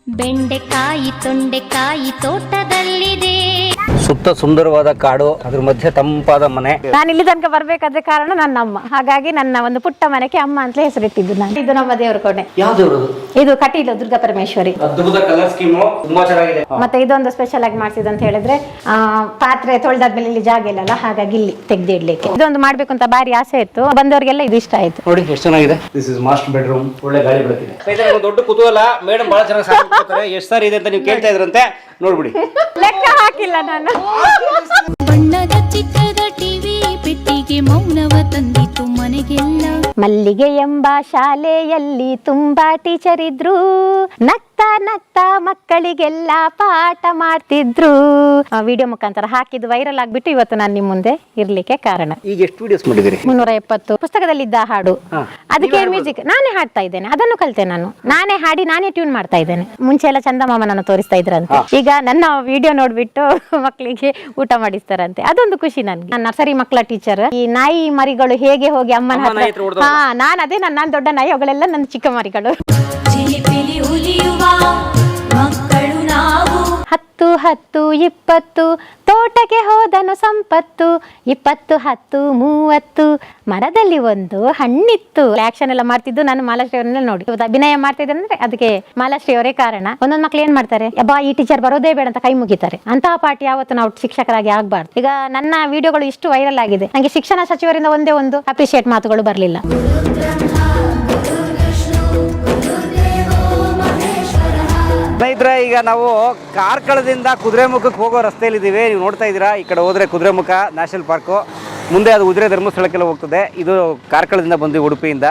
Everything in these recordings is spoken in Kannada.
ಬೆಂಡೆಕಾಯಿ ತೊಂಡೆಕಾಯಿ ತೋಟದಲ್ಲಿದೆ. ಸುತ್ತ ಸುಂದರವಾದ ಕಾಡು, ಅದ್ರ ಮಧ್ಯೆ ತಂಪಾದ ಮನೆ. ನಾನು ಇಲ್ಲಿ ತನಕ ಬರ್ಬೇಕಾದ್ರೆ ಕಾರಣ ನನ್ನ ಅಮ್ಮ. ಹಾಗಾಗಿ ನನ್ನ ಒಂದು ಪುಟ್ಟ ಮನೆಗೆ ಅಮ್ಮ ಅಂತಲೇ ಹೆಸರಿಟ್ಟಿದ್ದು ನಾನು. ಇದು ನಮ್ಮ ದೇವರ ಕೋಣೆ. ಇದು ಕಟೀಲು ದುರ್ಗಾ ಪರಮೇಶ್ವರಿ. ಅದ್ಭುತ ಕಲರ್ ಸ್ಕೀಮ್, ತುಂಬಾ ಚೆನ್ನಾಗಿದೆ. ಮತ್ತೆ ಇದೊಂದು ಸ್ಪೆಷಲ್ ಆಗಿ ಮಾಡಿಸಿದ ಅಂತ ಹೇಳಿದ್ರೆ ಪಾತ್ರೆ ತೊಳೆದಾದ್ಮೇಲೆ ಇಲ್ಲಿ ಜಾಗ ಇಲ್ಲಲ್ಲ, ಹಾಗಾಗಿ ಇಲ್ಲಿ ತೆಗೆದಿಡ್ಲಿಕ್ಕೆ ಇದೊಂದು ಮಾಡ್ಬೇಕು ಅಂತ ಬಾರಿ ಆಸೆ ಇತ್ತು. ಬಂದವರಿಗೆಲ್ಲ ಇದು ಇಷ್ಟ ಆಯ್ತು. ನೋಡಿ ಎಷ್ಟು ಚೆನ್ನಾಗಿದೆ. This is master bedroom. ಒಳ್ಳೆ ಗಾಳಿ ಬೆಳಕಿದೆ. ದೊಡ್ಡ ಕುತೂಹಲ. ಮೇಡಮ್ ಬಹಳ ಚೆನ್ನಾಗಿ ಸಾಕು ಎಷ್ಟು ಸಾರಿ ಇದೆ ಅಂತ ನೀವು ಕೇಳ್ತಾ ಇದ್ರಂತೆ. ನೋಡ್ಬಿಡಿ, ಲೆಕ್ಕ ಹಾಕಿಲ್ಲ ನಾನು. ಬಣ್ಣದ ಚಿತ್ರದ ಟಿವಿ ಪೆಟ್ಟಿಗೆ ಮೌನವ ತಂದಿತು ಮನೆಗೆಲ್ಲ. ಮಲ್ಲಿಗೆ ಎಂಬ ಶಾಲೆಯಲ್ಲಿ ತುಂಬಾ ಟೀಚರ್ ಇದ್ರು, ನಗ್ತಾ ನಗ್ತಾ ಮಕ್ಕಳಿಗೆಲ್ಲ ಪಾಠ ಮಾಡ್ತಿದ್ರು. ವಿಡಿಯೋ ಮುಖಾಂತರ ಹಾಕಿದ್ದು ವೈರಲ್ ಆಗ್ಬಿಟ್ಟು ಇವತ್ತು ನಾನು ನಿಮ್ ಮುಂದೆ ಇರ್ಲಿಕ್ಕೆ ಕಾರಣ. ಈಗ ಎಷ್ಟು ವಿಡಿಯೋಸ್ ಮಾಡಿದಿರಿ? 370. ಪುಸ್ತಕದಲ್ಲಿದ್ದ ಹಾಡು, ಅದಕ್ಕೆ ಮ್ಯೂಸಿಕ್ ನಾನೇ ಹಾಡ್ತಾ ಇದ್ದೇನೆ. ಅದನ್ನು ಕಲಿತೆ ನಾನು. ನಾನೇ ಹಾಡಿ ನಾನೇ ಟ್ಯೂನ್ ಮಾಡ್ತಾ ಇದ್ದೇನೆ. ಮುಂಚೆ ಎಲ್ಲ ಚಂದಮಾಮನನ್ನು ತೋರಿಸ್ತಾ ಇದ್ರಂತೆ, ಈಗ ನನ್ನ ವಿಡಿಯೋ ನೋಡ್ಬಿಟ್ಟು ಮಕ್ಕಳಿಗೆ ಊಟ ಮಾಡಿಸ್ತಾರಂತೆ. ಅದೊಂದು ಖುಷಿ ನನ್ಗೆ. ನಾನು ನರ್ಸರಿ ಮಕ್ಕಳ ಟೀಚರ್. ಈ ನಾಯಿ ಮರಿಗಳು ಹೇಗೆ ಹೋಗಿ ಅಮ್ಮನ ಹತ್ರ, ನಾನು ಅದೇ ನಾನು ದೊಡ್ಡ ನಾಯಿ, ಅವುಗಳೆಲ್ಲ ನನ್ನ ಚಿಕ್ಕ ಮರಿಗಳು. ಮಕ್ಕಳು ನಾವು 10 10 20 ತೋಟಕ್ಕೆ ಹೋದನು ಸಂಪತ್ತು, 20 10 30 ಮರದಲ್ಲಿ ಒಂದು ಹಣ್ಣಿತ್ತು. ಆಕ್ಷನ್ ಎಲ್ಲ ಮಾಡ್ತಿದ್ದು ನಾನು ಮಾಲಾಶ್ರೀ ಅವರನ್ನ ನೋಡಿ ಅಭಿನಯ ಮಾಡ್ತಾ ಇದ್ದೆ ಅಂದ್ರೆ ಅದಕ್ಕೆ ಮಾಲಾಶ್ರೀ ಅವರೇ ಕಾರಣ. ಒಂದೊಂದು ಮಕ್ಳು ಏನ್ ಮಾಡ್ತಾರೆ, ಅಬ್ಬಾ ಈ ಟೀಚರ್ ಬರೋದೇ ಬೇಡ ಅಂತ ಕೈ ಮುಗಿತಾರೆ. ಅಂತಹ ಪಾಠ ಯಾವತ್ತು ನಾವು ಶಿಕ್ಷಕರಾಗಿ ಆಗ್ಬಾರ್ದು. ಈಗ ನನ್ನ ವಿಡಿಯೋಗಳು ಇಷ್ಟು ವೈರಲ್ ಆಗಿದೆ, ನಂಗೆ ಶಿಕ್ಷಣ ಸಚಿವರಿಂದ ಒಂದೇ ಒಂದು ಅಪ್ರಿಶಿಯೇಟ್ ಮಾತುಗಳು ಬರಲಿಲ್ಲ. ಸ್ನೇಹಿತರೆ, ಈಗ ನಾವು ಕಾರ್ಕಳದಿಂದ ಕುದುರೆಮುಖಕ್ಕೆ ಹೋಗೋ ರಸ್ತೆಯಲ್ಲಿದ್ದೀವಿ. ನೀವು ನೋಡ್ತಾ ಇದ್ದೀರಾ, ಈ ಕಡೆ ಹೋದರೆ ಕುದುರೆಮುಖ ನ್ಯಾಷನಲ್ ಪಾರ್ಕು, ಮುಂದೆ ಅದು ಉಜಿರೆ ಧರ್ಮಸ್ಥಳಕ್ಕೆಲ್ಲ ಹೋಗ್ತದೆ. ಇದು ಕಾರ್ಕಳದಿಂದ ಬಂದ್ವಿ, ಉಡುಪಿಯಿಂದ.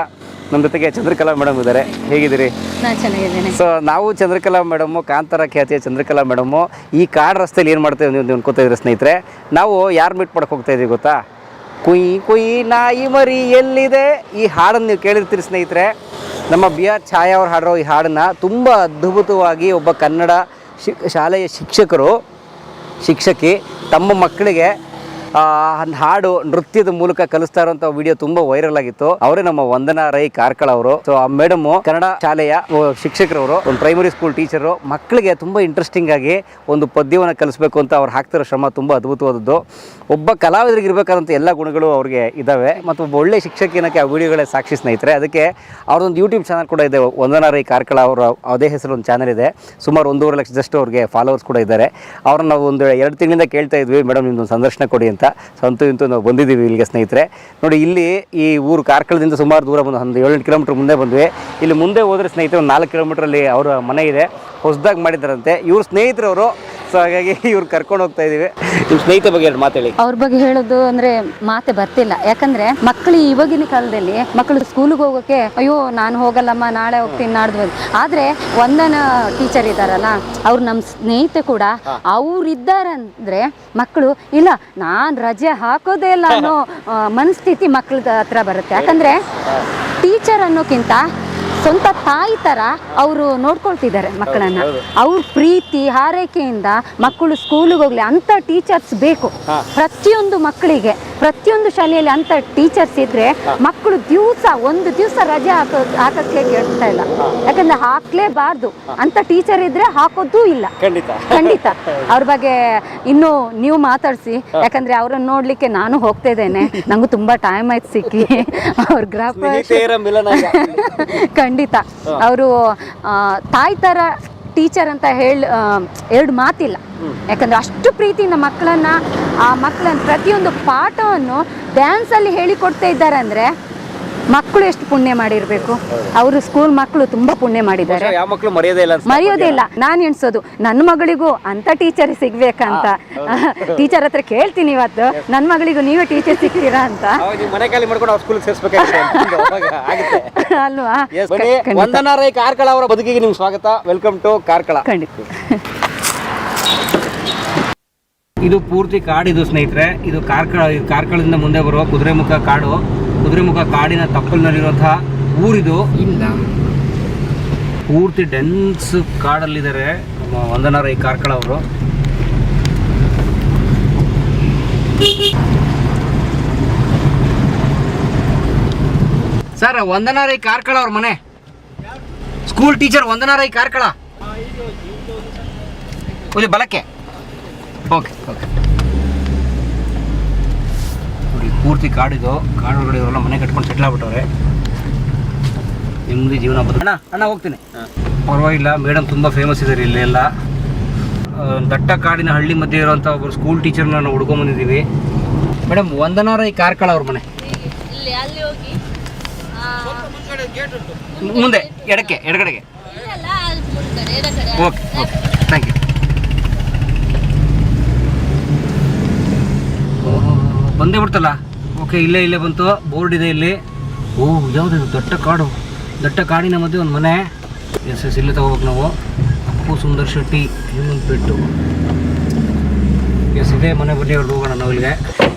ನಮ್ಮ ಜೊತೆಗೆ ಚಂದ್ರಕಲಾ ಮೇಡಮ್ ಇದ್ದಾರೆ. ಹೇಗಿದ್ದೀರಿ? ನಾನು ಚೆನ್ನಾಗಿದ್ದೇನೆ. ಸೊ ನಾವು ಚಂದ್ರಕಲಾ ಮೇಡಮ್ಮು, ಕಾಂತಾರ ಖ್ಯಾತಿಯ ಚಂದ್ರಕಲಾ ಮೇಡಮ್ಮು, ಈ ಕಾಡು ರಸ್ತೆಯಲ್ಲಿ ಏನು ಮಾಡ್ತಾ ಇದ್ದೀವಿ ನೀವು ಅನ್ಕೋತಾ ಇದ್ದೀರಿ ಸ್ನೇಹಿತರೆ. ನಾವು ಯಾರು ಮೀಟ್ ಮಾಡಕ್ಕೆ ಹೋಗ್ತಾ ಇದ್ದೀವಿ ಗೊತ್ತಾ? ಕುಯ್ ಕುಯ್ ನಾಯಿ ಮರಿ ಎಲ್ಲಿದೆ, ಈ ಹಾಡನ್ನು ನೀವು ಕೇಳಿರ್ತೀರಿ ಸ್ನೇಹಿತರೆ. ನಮ್ಮ ಬಿ ಆರ್ ಛಾಯಾ ಅವ್ರು ಹಾಡಿರೋ ಈ ಹಾಡನ್ನು ತುಂಬ ಅದ್ಭುತವಾಗಿ ಒಬ್ಬ ಕನ್ನಡ ಶಾಲೆಯ ಶಿಕ್ಷಕಿ ತಮ್ಮ ಮಕ್ಕಳಿಗೆ ಹಾಡು ನೃತ್ಯದ ಮೂಲಕ ಕಲಿಸ್ತಾ ಇರುವಂಥ ವಿಡಿಯೋ ತುಂಬ ವೈರಲ್ ಆಗಿತ್ತು. ಅವರೇ ನಮ್ಮ ವಂದನಾ ರೈ ಕಾರ್ಕಳ ಅವರು. ಸೊ ಆ ಮೇಡಮ್ ಕನ್ನಡ ಶಾಲೆಯ ಶಿಕ್ಷಕರವರು, ಒಂದು ಪ್ರೈಮರಿ ಸ್ಕೂಲ್ ಟೀಚರು. ಮಕ್ಕಳಿಗೆ ತುಂಬ ಇಂಟ್ರೆಸ್ಟಿಂಗ್ ಆಗಿ ಒಂದು ಪದ್ಯವನ್ನು ಕಲಿಸ್ಬೇಕು ಅಂತ ಅವ್ರು ಹಾಕ್ತಿರೋ ಶ್ರಮ ತುಂಬ ಅದ್ಭುತವಾದದ್ದು. ಒಬ್ಬ ಕಲಾವಿದರಿಗೆ ಇರಬೇಕಾದಂಥ ಎಲ್ಲ ಗುಣಗಳು ಅವ್ರಿಗೆ ಇದ್ದಾವೆ, ಮತ್ತು ಒಬ್ಬ ಒಳ್ಳೆ ಶಿಕ್ಷಕಿನಕ್ಕೆ ಆ ವಿಡಿಯೋಗಳೇ ಸಾಕ್ಷಿ ಸ್ನೇಹಿತರೆ. ಅದಕ್ಕೆ ಅವ್ರದ್ದೊಂದು ಯೂಟ್ಯೂಬ್ ಚಾನಲ್ ಕೂಡ ಇದೆ, ವಂದನಾ ರೈ ಕಾರ್ಕಳ ಅವರ ಅದೇ ಹೆಸರು ಒಂದು ಚಾನಲ್ ಇದೆ. ಸುಮಾರು 1.5 ಲಕ್ಷದಷ್ಟು ಅವ್ರಿಗೆ ಫಾಲೋವರ್ಸ್ ಕೂಡ ಇದ್ದಾರೆ. ಅವ್ರನ್ನ ನಾವು ಒಂದು 2 ತಿಂಗಳಿಂದ ಕೇಳ್ತಾ ಇದ್ವಿ, ಮೇಡಮ್ ನಿಮ್ಮೊಂದು ಸಂದರ್ಶನ ಕೊಡಿ ಅಂತ. ಸೊ ಅಂತೂ ನಾವು ಬಂದಿದ್ದೀವಿ ಇಲ್ಲಿಗೆ ಸ್ನೇಹಿತರೆ. ನೋಡಿ, ಇಲ್ಲಿ ಈ ಊರು ಕಾರ್ಕಳದಿಂದ ಸುಮಾರು ದೂರ ಬಂದು ಒಂದು 7-8 ಕಿಲೋಮೀಟರ್ ಮುಂದೆ ಬಂದ್ವಿ. ಇಲ್ಲಿ ಮುಂದೆ ಹೋದರೆ ಸ್ನೇಹಿತರೆ ಒಂದು 4 ಕಿಲೋಮೀಟ್ರಲ್ಲಿ ಅವರ ಮನೆ ಇದೆ, ಹೊಸದಾಗಿ ಮಾಡಿದ್ದಾರಂತೆ. ಇವ್ರ ಸ್ನೇಹಿತರವರು. ಸೊ ಹಾಗಾಗಿ ಇವ್ರು ಕರ್ಕೊಂಡು ಹೋಗ್ತಾ ಇದೀವಿ. ನಿಮ್ಮ ಸ್ನೇಹಿತರ ಬಗ್ಗೆ 2 ಮಾತು ಹೇಳಿ. ಅವ್ರ ಬಗ್ಗೆ ಹೇಳೋದು ಅಂದ್ರೆ ಮಾತೆ ಬರ್ತಿಲ್ಲ. ಯಾಕಂದ್ರೆ ಮಕ್ಕಳು ಇವಾಗಿನ ಕಾಲದಲ್ಲಿ ಮಕ್ಕಳು ಸ್ಕೂಲಿಗೆ ಹೋಗೋಕೆ ಅಯ್ಯೋ ನಾನು ಹೋಗಲ್ಲಮ್ಮ, ನಾಳೆ ಹೋಗ್ತೀನಿ, ನಾಡ್ದು. ಆದ್ರೆ ವಂದನ ಟೀಚರ್ ಇದ್ದಾರಲ್ಲ, ಅವ್ರು ನಮ್ಮ ಸ್ನೇಹಿತೆ ಕೂಡ. ಅವ್ರು ಇದ್ದಾರಂದ್ರೆ ಮಕ್ಕಳು ಇಲ್ಲ ನಾನು ರಜೆ ಹಾಕೋದೇ ಇಲ್ಲ ಅನ್ನೋ ಮನಸ್ಥಿತಿ ಮಕ್ಕಳ ಹತ್ರ ಬರುತ್ತೆ. ಯಾಕಂದ್ರೆ ಟೀಚರ್ ಅನ್ನೋಕ್ಕಿಂತ ಸ್ವಂತ ತಾಯಿ ತರ ಅವರು ನೋಡ್ಕೊಳ್ತಿದ್ದಾರೆ ಮಕ್ಕಳನ್ನ. ಅವ್ರ ಪ್ರೀತಿ ಹಾರೈಕೆಯಿಂದ ಮಕ್ಕಳು ಸ್ಕೂಲಿಗೆ ಹೋಗ್ಲಿ ಅಂತ ಟೀಚರ್ಸ್ ಬೇಕು. ಪ್ರತಿಯೊಂದು ಮಕ್ಕಳಿಗೆ ಪ್ರತಿಯೊಂದು ಶಾಲೆಯಲ್ಲಿ ಅಂತ ಟೀಚರ್ಸ್ ಇದ್ರೆ ಮಕ್ಕಳು ಒಂದು ದಿವಸ ರಜೆ ಹಾಕಕ್ಕೆ ಕೇಳ್ತಾ ಇಲ್ಲ. ಯಾಕಂದ್ರೆ ಹಾಕ್ಲೇಬಾರ್ದು ಅಂತ ಟೀಚರ್ ಇದ್ರೆ ಹಾಕೋದೂ ಇಲ್ಲ. ಖಂಡಿತ ಅವ್ರ ಬಗ್ಗೆ ಇನ್ನೂ ನೀವು ಮಾತಾಡ್ಸಿ. ಯಾಕಂದ್ರೆ ಅವ್ರನ್ನ ನೋಡ್ಲಿಕ್ಕೆ ನಾನು ಹೋಗ್ತಾ ಇದ್ದೇನೆ, ನಂಗೂ ತುಂಬಾ ಟೈಮ್ ಆಯ್ತು ಸಿಕ್ಕಿ. ಅವ್ರ ಗೃಹ ಖಂಡಿತ ಅವರು ತಾಯಿ ತರ ಟೀಚರ್ ಅಂತ ಎರಡು ಮಾತಿಲ್ಲ. ಯಾಕಂದ್ರೆ ಅಷ್ಟು ಪ್ರೀತಿಯಿಂದ ಆ ಮಕ್ಕಳನ್ನ ಪ್ರತಿಯೊಂದು ಪಾಠವನ್ನು ಡ್ಯಾನ್ಸ್ ಅಲ್ಲಿ ಹೇಳಿಕೊಡ್ತಾ ಇದ್ದಾರೆ ಅಂದ್ರೆ ಮಕ್ಕಳು ಎಷ್ಟು ಪುಣ್ಯ ಮಾಡಿರ್ಬೇಕು. ಅವರು ಸ್ಕೂಲ್ ಮಕ್ಕಳು ತುಂಬಾ ಪುಣ್ಯ ಮಾಡಿದ್ದಾರೆ, ಮರೆಯೋದೇ ಇಲ್ಲ. ನಾನು ಎಣಿಸೋದು ನನ್ನ ಮಗಳಿಗೂ ಅಂತ ಟೀಚರ್ ಸಿಗ್ಬೇಕಂತ. ಟೀಚರ್ ಹತ್ರ ಕೇಳ್ತೀನಿ ಇವತ್ತು, ನನ್ನ ಮಗಳಿಗೂ ನೀವೇ ಟೀಚರ್ ಸಿಗ್ತೀರಾ ಅಂತ. ಅಲ್ವಾ? ವಂದನಾ ರೈ ಕಾರ್ಕಳ ಅವರ ಬದುಕಿಗೆ ನಿಮ್ಗೆ ಸ್ವಾಗತ. Welcome to Karkala. ಖಂಡಿತ. ಇದು ಪೂರ್ತಿ ಕಾಡಿದು ಸ್ನೇಹಿತರೆ. ಇದು ಕಾರ್ಕಳದಿಂದ ಮುಂದೆ ಬರುವ ಕುದುರೆಮುಖ ಕಾಡು. ಕುದುರೆಮುಖ ಕಾಡಿನ ತಪ್ಪಲಿನಲ್ಲಿರುವಂತಹ ಊರಿದು. ಇಲ್ಲ, ಪೂರ್ತಿ ಡೆನ್ಸ್ ಕಾಡಲ್ಲಿದ್ದಾರೆ ನಮ್ಮ ವಂದನಾ ರೈ ಕಾರ್ಕಳ ಅವರು. ಸರ್, ವಂದನಾ ರೈ ಕಾರ್ಕಳ ಅವ್ರ ಮನೆ. ಸ್ಕೂಲ್ ಟೀಚರ್ ವಂದನಾ ರೈ ಕಾರ್ಕಳ. ಇಲ್ಲಿ ಬಲಕ್ಕೆ. Okay okay. ನೋಡಿ ಪೂರ್ತಿ ಕಾಡಿದು, ಕಾಡೊಳಗಡೆ ಇವರೆಲ್ಲ ಮನೆ ಕಟ್ಕೊಂಡು ಸೆಟ್ಲ್ ಆಗ್ಬಿಟ್ಟವ್ರೆ. ನೆಮ್ಮದಿ ಜೀವನ ಬದುಕು. ಅಣ್ಣ ಹೋಗ್ತೀನಿ. ಪರವಾಗಿಲ್ಲ, ಮೇಡಮ್ ತುಂಬ ಫೇಮಸ್ ಇದ್ದಾರೆ ಇಲ್ಲೆಲ್ಲ. ದಟ್ಟ ಕಾಡಿನ ಹಳ್ಳಿ ಮಧ್ಯೆ ಇರುವಂಥ ಒಬ್ಬರು ಸ್ಕೂಲ್ ಟೀಚರ್ನ ನಾವು ಹುಡ್ಕೊಂಬಂದಿದ್ದೀವಿ. ಮೇಡಮ್ ವಂದನಾ ರೈ ಕಾರ್ಕಳ ಅವ್ರ ಮನೆ. ಮುಂದೆ ಎಡಗಡೆಗೆ. Okay okay, thank you. ಬಂದೇ ಬಿಡ್ತಲ್ಲ. ಓಕೆ, ಇಲ್ಲೇ ಬಂತು, ಬೋರ್ಡ್ ಇದೆ ಇಲ್ಲಿ. ಓಹ್, ಯಾವುದಿದು ದಟ್ಟ ಕಾಡಿನ ಮಧ್ಯೆ ಒಂದು ಮನೆ. ಎಸ್ ಇಲ್ಲೇ ತಗೋಬೇಕು ನಾವು. ಅಪ್ಪು ಸುಂದರ್ ಶೆಟ್ಟಿ ಹೇಮಂತ್. ಎಸ್, ಇದೇ ಮನೆ ಬನ್ನಿ ಅವ್ರು ಹೋಗೋಣ ನಾವು ಇಲ್ಲಿಗೆ.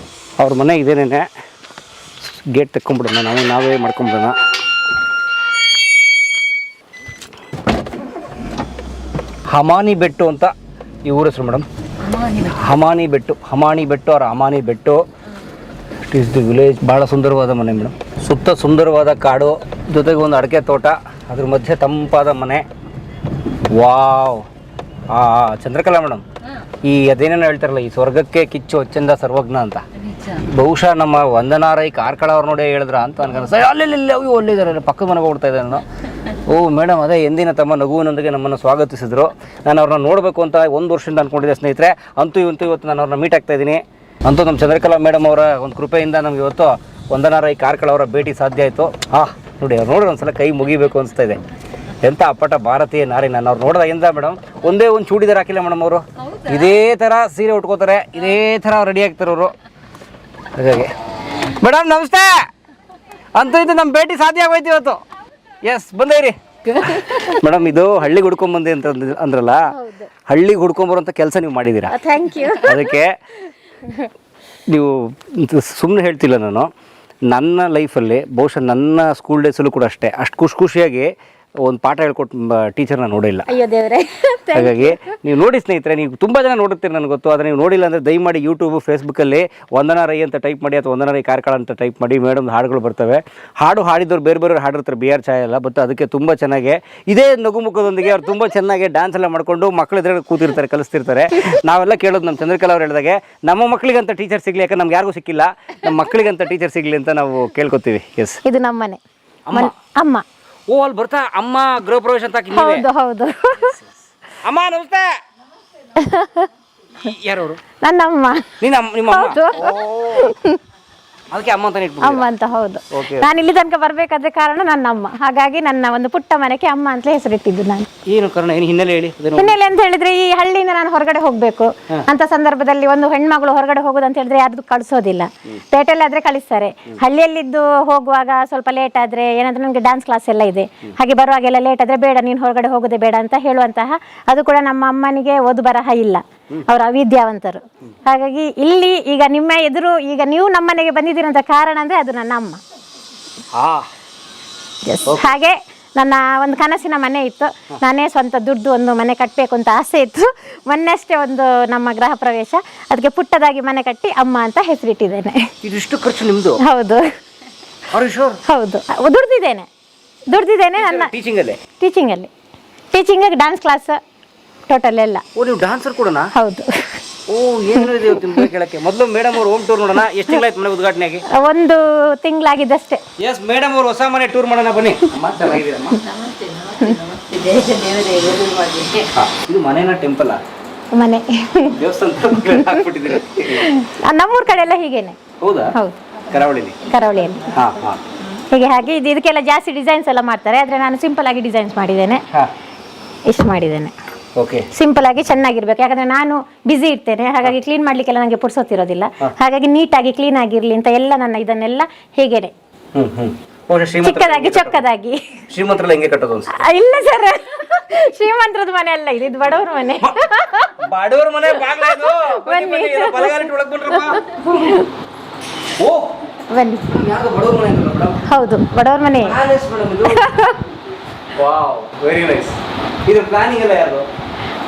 ಅವ್ರ ಮನೆ ಇದೇನೇನೆ. ಗೇಟ್ ತೆಕ್ಕೊಂಬಿಡೋಣ, ನಾವೇ ಮಾಡ್ಕೊಂಬಿಡೋಣ. ಹಮಾನಿ ಬೆಟ್ಟು ಅಂತ ಈ ಊರ ಹೆಸರು ಮೇಡಮ್. ಹಮಾನಿ ಬೆಟ್ಟು ಅವ್ರ Hamani Bettu. It is the village. ಭಾಳ ಸುಂದರವಾದ ಮನೆ ಮೇಡಮ್. ಸುತ್ತ ಸುಂದರವಾದ ಕಾಡು, ಜೊತೆಗೆ ಒಂದು ಅಡಿಕೆ ತೋಟ, ಅದ್ರ ಮಧ್ಯೆ ತಂಪಾದ ಮನೆ. ವಾವ್. ಚಂದ್ರಕಲಾ ಮೇಡಮ್, ಈ ಅದೇನೇನೋ ಹೇಳ್ತಾರಲ್ಲ, ಈ ಸ್ವರ್ಗಕ್ಕೆ ಕಿಚ್ಚು ಅಚ್ಚಂದ ಸರ್ವಜ್ಞ ಅಂತ, ಬಹುಶಃ ನಮ್ಮ ವಂದನಾ ರೈ ಕಾರ್ಕಳ ಅವ್ರು ನೋಡಿ ಹೇಳಿದ್ರ ಅಂತ ಅನ್ಕೊಂಡು ಅಲ್ಲೆಲ್ಲ ಒಳ್ಳಿದ್ದಾರೆ, ಪಕ್ಕದ ಮನೆಗೆ ಹೋಗ್ತಾ ಇದ್ದಾರೆ ನಾನು. ಓ ಮೇಡಮ್, ಅದೇ ಎಂದಿನ ತಮ್ಮ ನಗುವಿನೊಂದಿಗೆ ನಮ್ಮನ್ನು ಸ್ವಾಗತಿಸಿದ್ರು. ನಾನು ಅವ್ರನ್ನ ನೋಡಬೇಕು ಅಂತ 1 ವರ್ಷದಿಂದ ಅಂದ್ಕೊಂಡಿದ್ದೆ ಸ್ನೇಹಿತರೆ. ಅಂತೂ ಇವತ್ತು ನಾನು ಅವ್ರನ್ನ ಮೀಟ್ ಆಗ್ತಾ ಇದ್ದೀನಿ. ಅಂತೂ ನಮ್ಮ ಚಂದ್ರಕಲಾ ಮೇಡಮ್ ಅವರ ಒಂದು ಕೃಪೆಯಿಂದ ನಮ್ಗೆ ಇವತ್ತು ವಂದನಾ ರೈ ಕಾರ್ಕಳ ಅವರ ಭೇಟಿ ಸಾಧ್ಯ ಆಯಿತು. ನೋಡಿ, ಅವ್ರು ನೋಡಿದ್ರೆ ಒಂದ್ಸಲ ಕೈ ಮುಗಿಬೇಕು ಅನಿಸ್ತಾ ಇದೆ. ಎಂಥ ಅಪ್ಪಟ ಭಾರತೀಯ ನಾರಿ. ನಾನು ಅವ್ರು ನೋಡಿದಾಗಿಂದ ಮೇಡಮ್ ಒಂದೇ ಒಂದು ಚೂಡಿದಾರ ಹಾಕಿಲ್ಲ ಮೇಡಮ್. ಅವರು ಇದೇ ಥರ ಸೀರೆ ಉಟ್ಕೋತಾರೆ, ಇದೇ ಥರ ರೆಡಿ ಆಗ್ತಾರೆ ಅವರು. ಹಾಗಾಗಿ ಮೇಡಮ್ ನಮಸ್ತೆ. ಅಂತೂ ಇದು ನಮ್ಮ ಭೇಟಿ ಸಾಧ್ಯ ಆಗೋಯ್ತು ಇವತ್ತು. ಎಸ್, ಬಂದೇರಿ ಮೇಡಮ್. ಇದು ಹಳ್ಳಿಗೆ ಹುಡ್ಕೊಂಬಂದೆ ಅಂತ ಅಂದ್ರಲ್ಲ, ಹಳ್ಳಿಗೆ ಹುಡ್ಕೊಂಬರೋಂಥ ಕೆಲಸ ನೀವು ಮಾಡಿದ್ದೀರಾ. Thank you. ಅದಕ್ಕೆ ನೀವು ಸುಮ್ಮನೆ ಹೇಳ್ತಿಲ್ಲ. ನನ್ನ ಲೈಫಲ್ಲಿ ಬಹುಶಃ ನನ್ನ ಸ್ಕೂಲ್ ಡೇಸಲ್ಲೂ ಕೂಡ ಅಷ್ಟು ಖುಷಿಯಾಗಿ ಒಂದು ಪಾಠ ಹೇಳ್ಕೊಟ್ಟು ಟೀಚರ್ನ ನೋಡಿಲ್ಲ. ಅಯ್ಯೋ ದೇವ್ರೆ. ಹಾಗಾಗಿ ನೀವು ನೋಡಿ ಸ್ನೇಹಿತರೆ, ನೀವು ತುಂಬ ಜನ ನೋಡುತ್ತೀರಿ ನನಗೆ ಗೊತ್ತು. ಆದರೆ ನೀವು ನೋಡಿಲ್ಲ ಅಂದರೆ ದಯಮಾಡಿ ಯೂಟ್ಯೂಬು, ಫೇಸ್ಬುಕ್ಕಲ್ಲಿ ವಂದನಾ ರೈ ಅಂತ ಟೈಪ್ ಮಾಡಿ, ಅಥವಾ ವಂದನಾ ರೈ ಕಾರ್ಕಳ ಅಂತ ಟೈಪ್ ಮಾಡಿ. ಮೇಡಮ್ ಹಾಡುಗಳು ಬರ್ತವೆ. ಹಾಡಿದವ್ರು ಬೇರೆ ಹಾಡಿರ್ತಾರೆ, BR ಛಾಯಾ ಎಲ್ಲ. ಬಟ್ ಅದಕ್ಕೆ ತುಂಬ ಚೆನ್ನಾಗಿ ಇದೇ ನಗುಮುಖದೊಂದಿಗೆ ಅವ್ರು ತುಂಬ ಚೆನ್ನಾಗಿ ಡ್ಯಾನ್ಸ್ ಎಲ್ಲ ಮಾಡಿಕೊಂಡು ಮಕ್ಕಳು ಎದುರು ಕೂತಿರ್ತಾರೆ, ಕಲಿಸ್ತಿರ್ತಾರೆ. ನಾವೆಲ್ಲ ಕೇಳೋದು ನಮ್ಮ ಚಂದ್ರಕಲಾ ಅವ್ರು ಹೇಳಿದಾಗೆ, ನಮ್ಮ ಮಕ್ಕಳಿಗಂತ ಟೀಚರ್ ಸಿಗಲಿ, ಯಾಕಂದ್ರೆ ನಮ್ಗೆ ಯಾರಿಗೂ ಸಿಕ್ಕಿಲ್ಲ, ನಮ್ಮ ಮಕ್ಕಳಿಗಂತ ಟೀಚರ್ ಸಿಗಲಿ ಅಂತ ನಾವು ಕೇಳ್ಕೊತೀವಿ. ಎಸ್, ಇದು ನಮ್ಮ ಮನೆ. ಅಮ್ಮ. ಓ, ಅಲ್ಲಿ ಬರ್ತಾ ಅಮ್ಮ ಗೃಹ ಪ್ರವೇಶ ಅಂತ. ಹೌದು. ಅಮ್ಮ ನಮಸ್ತೆ. ಯಾರವರು? ನನ್ನಮ್ಮ. ನಿಮ್ಮ ಅದಕ್ಕೆ ಅಮ್ಮ ಅಂತ ಅಮ್ಮ ಅಂತ. ಹೌದು. ನಾನು ಇಲ್ಲಿ ತನಕ ಬರ್ಬೇಕಾದ್ರೆ ಕಾರಣ ನನ್ನ ಅಮ್ಮ. ಹಾಗಾಗಿ ನನ್ನ ಒಂದು ಪುಟ್ಟ ಮನೆಗೆ ಅಮ್ಮ ಅಂತ ಹೆಸರಿಟ್ಟಿದ್ದು ನಾನು. ಏನು ಕಾರಣ, ಏನು ಹಿನ್ನೆಲೆ ಹೇಳಿ. ಹಿನ್ನೆಲೆ ಅಂತ ಹೇಳಿದ್ರೆ, ಈ ಹಳ್ಳಿಯಿಂದ ನಾನು ಹೊರಗಡೆ ಹೋಗ್ಬೇಕು ಅಂತ ಸಂದರ್ಭದಲ್ಲಿ ಒಂದು ಹೆಣ್ಮಗಳು ಹೊರಗಡೆ ಹೋಗೋದು ಅಂತ ಹೇಳಿದ್ರೆ ಯಾರ್ದು ಕಳಿಸೋದಿಲ್ಲ. ಪೇಟೆಯಲ್ಲಿ ಆದ್ರೆ ಕಳಿಸ್ತಾರೆ. ಹಳ್ಳಿಯಲ್ಲಿದ್ದು ಹೋಗುವಾಗ ಸ್ವಲ್ಪ ಲೇಟ್ ಆದ್ರೆ, ಏನಾದ್ರೆ ನನಗೆ ಡ್ಯಾನ್ಸ್ ಕ್ಲಾಸ್ ಎಲ್ಲ ಇದೆ, ಹಾಗೆ ಬರುವಾಗೆಲ್ಲ ಲೇಟ್ ಆದ್ರೆ ಬೇಡ, ನೀನು ಹೊರಗಡೆ ಹೋಗೋದೇ ಬೇಡ ಅಂತ ಹೇಳುವಂತಹ. ಅದು ಕೂಡ ನಮ್ಮ ಅಮ್ಮನಿಗೆ ಓದು ಬರಹ ಇಲ್ಲ, ಅವರು ಅವಿದ್ಯಾವಂತರು. ಹಾಗಾಗಿ ಇಲ್ಲಿ ಈಗ ನಿಮ್ಮ ಎದುರು ಈಗ ನೀವು ನಮ್ಮನೆಗೆ ಬಂದಿದ್ದೀರಂತ ಕಾರಣ ಅಂದ್ರೆ ಅದು ನನ್ನ ಅಮ್ಮ. ಹಾಗೆ ನನ್ನ ಒಂದು ಕನಸಿನ ಮನೆ ಇತ್ತು. ನಾನೇ ಸ್ವಂತ ದುಡ್ಡು ಒಂದು ಮನೆ ಕಟ್ಟಬೇಕು ಅಂತ ಆಸೆ ಇತ್ತು. ಮೊನ್ನೆಷ್ಟೇ ಒಂದು ನಮ್ಮ ಗೃಹ ಪ್ರವೇಶ, ಅದಕ್ಕೆ ಪುಟ್ಟದಾಗಿ ಮನೆ ಕಟ್ಟಿ ಅಮ್ಮ ಅಂತ ಹೆಸರಿಟ್ಟಿದ್ದೇನೆ. ಇದಿಷ್ಟು ಖರ್ಚು ನಿಮ್ದು? ಹೌದು ಹೌದು. ದುಡ್ದಿದ್ದೇನೆ ನನ್ನ ಟೀಚಿಂಗ್ ಡ್ಯಾನ್ಸ್ ಕ್ಲಾಸ್ ಟೋಟಲ್ ಎಲ್ಲ. ಓ, ನೀವು ಡಾನ್ಸರ್ ಕೂಡ? ಹೌದು. ಓ, ಏನಿದೆ ಕೇಳಕ್ಕೆ. ಮೊದಲು ಮೇಡಮ್ ಅವರು ಹೋಮ್ ಟೂರ್ ನೋಡೋಣ. ಎಷ್ಟು ತಿಂಗಳಾಯ್ತು ಮನೆ ಉದ್ಘಾಟನೆಗೆ? 1 ತಿಂಗಳಾಗಿದ್ದಷ್ಟೇ. ಎಸ್ ಮೇಡಮ್ ಅವರು ಹೊಸ ಮನೆ ಟೂರ್ ಮಾಡೋಣ ಬನ್ನಿ. ಇದು ಮನೆನಾ ಟೆಂಪಲ್? ಮನೆ. ದೇವಸ್ಥಾನ ಹಾಕ್ಬಿಟ್ಟಿದ್ದೀರಿ. ನಮ್ಮೂರ್ ಕಡೆ ಎಲ್ಲ ಹೀಗೇನೆ. ಹೌದಾ? ಹೌದು, ಕರಾವಳಿಯಲ್ಲಿ. ಹೀಗೆ ಹಾಗೆ ಇದಕ್ಕೆಲ್ಲ ಜಾಸ್ತಿ ಡಿಸೈನ್ಸ್ ಎಲ್ಲ ಮಾಡ್ತಾರೆ. ಆದ್ರೆ ನಾನು ಸಿಂಪಲ್ ಆಗಿ ಡಿಸೈನ್ಸ್ ಮಾಡಿದ್ದೇನೆ. ಇಷ್ಟು ಮಾಡಿದ್ದೇನೆ. ಸಿಂಪಲ್ ಆಗಿ ಚೆನ್ನಾಗಿರ್ಬೇಕು. ಯಾಕಂದ್ರೆ ನಾನು ಬಿಸಿ ಇರ್ತೇನೆ, ಹಾಗಾಗಿ ಕ್ಲೀನ್ ಮಾಡ್ಲಿಕ್ಕೆಲ್ಲ ನನಗೆ ಪುರ್ಸೊತ್ತಿರೋದಿಲ್ಲ. ಹಾಗಾಗಿ ನೀಟಾಗಿ ಕ್ಲೀನ್ ಆಗಿರ್ಲಿ ಅಂತ ಎಲ್ಲ ನನ್ನ ಇದನ್ನೆಲ್ಲ ಹೇಗೇನೆ ಚಿಕ್ಕದಾಗಿ ಚೊಕ್ಕದಾಗಿ. ಶ್ರೀಮಂತರಲ್ಲ ಹೆಂಗೆ ಕಟ್ಟೋದು? ಇಲ್ಲ ಸರ್, ಶ್ರೀಮಂತರದ ಮನೆ ಅಲ್ಲ ಇದು ಬಡವರ ಮನೆ. ಬಡವರ ಮನೆ ಬನ್ನಿ ಹೌದು, ಬಡವರ ಮನೆ.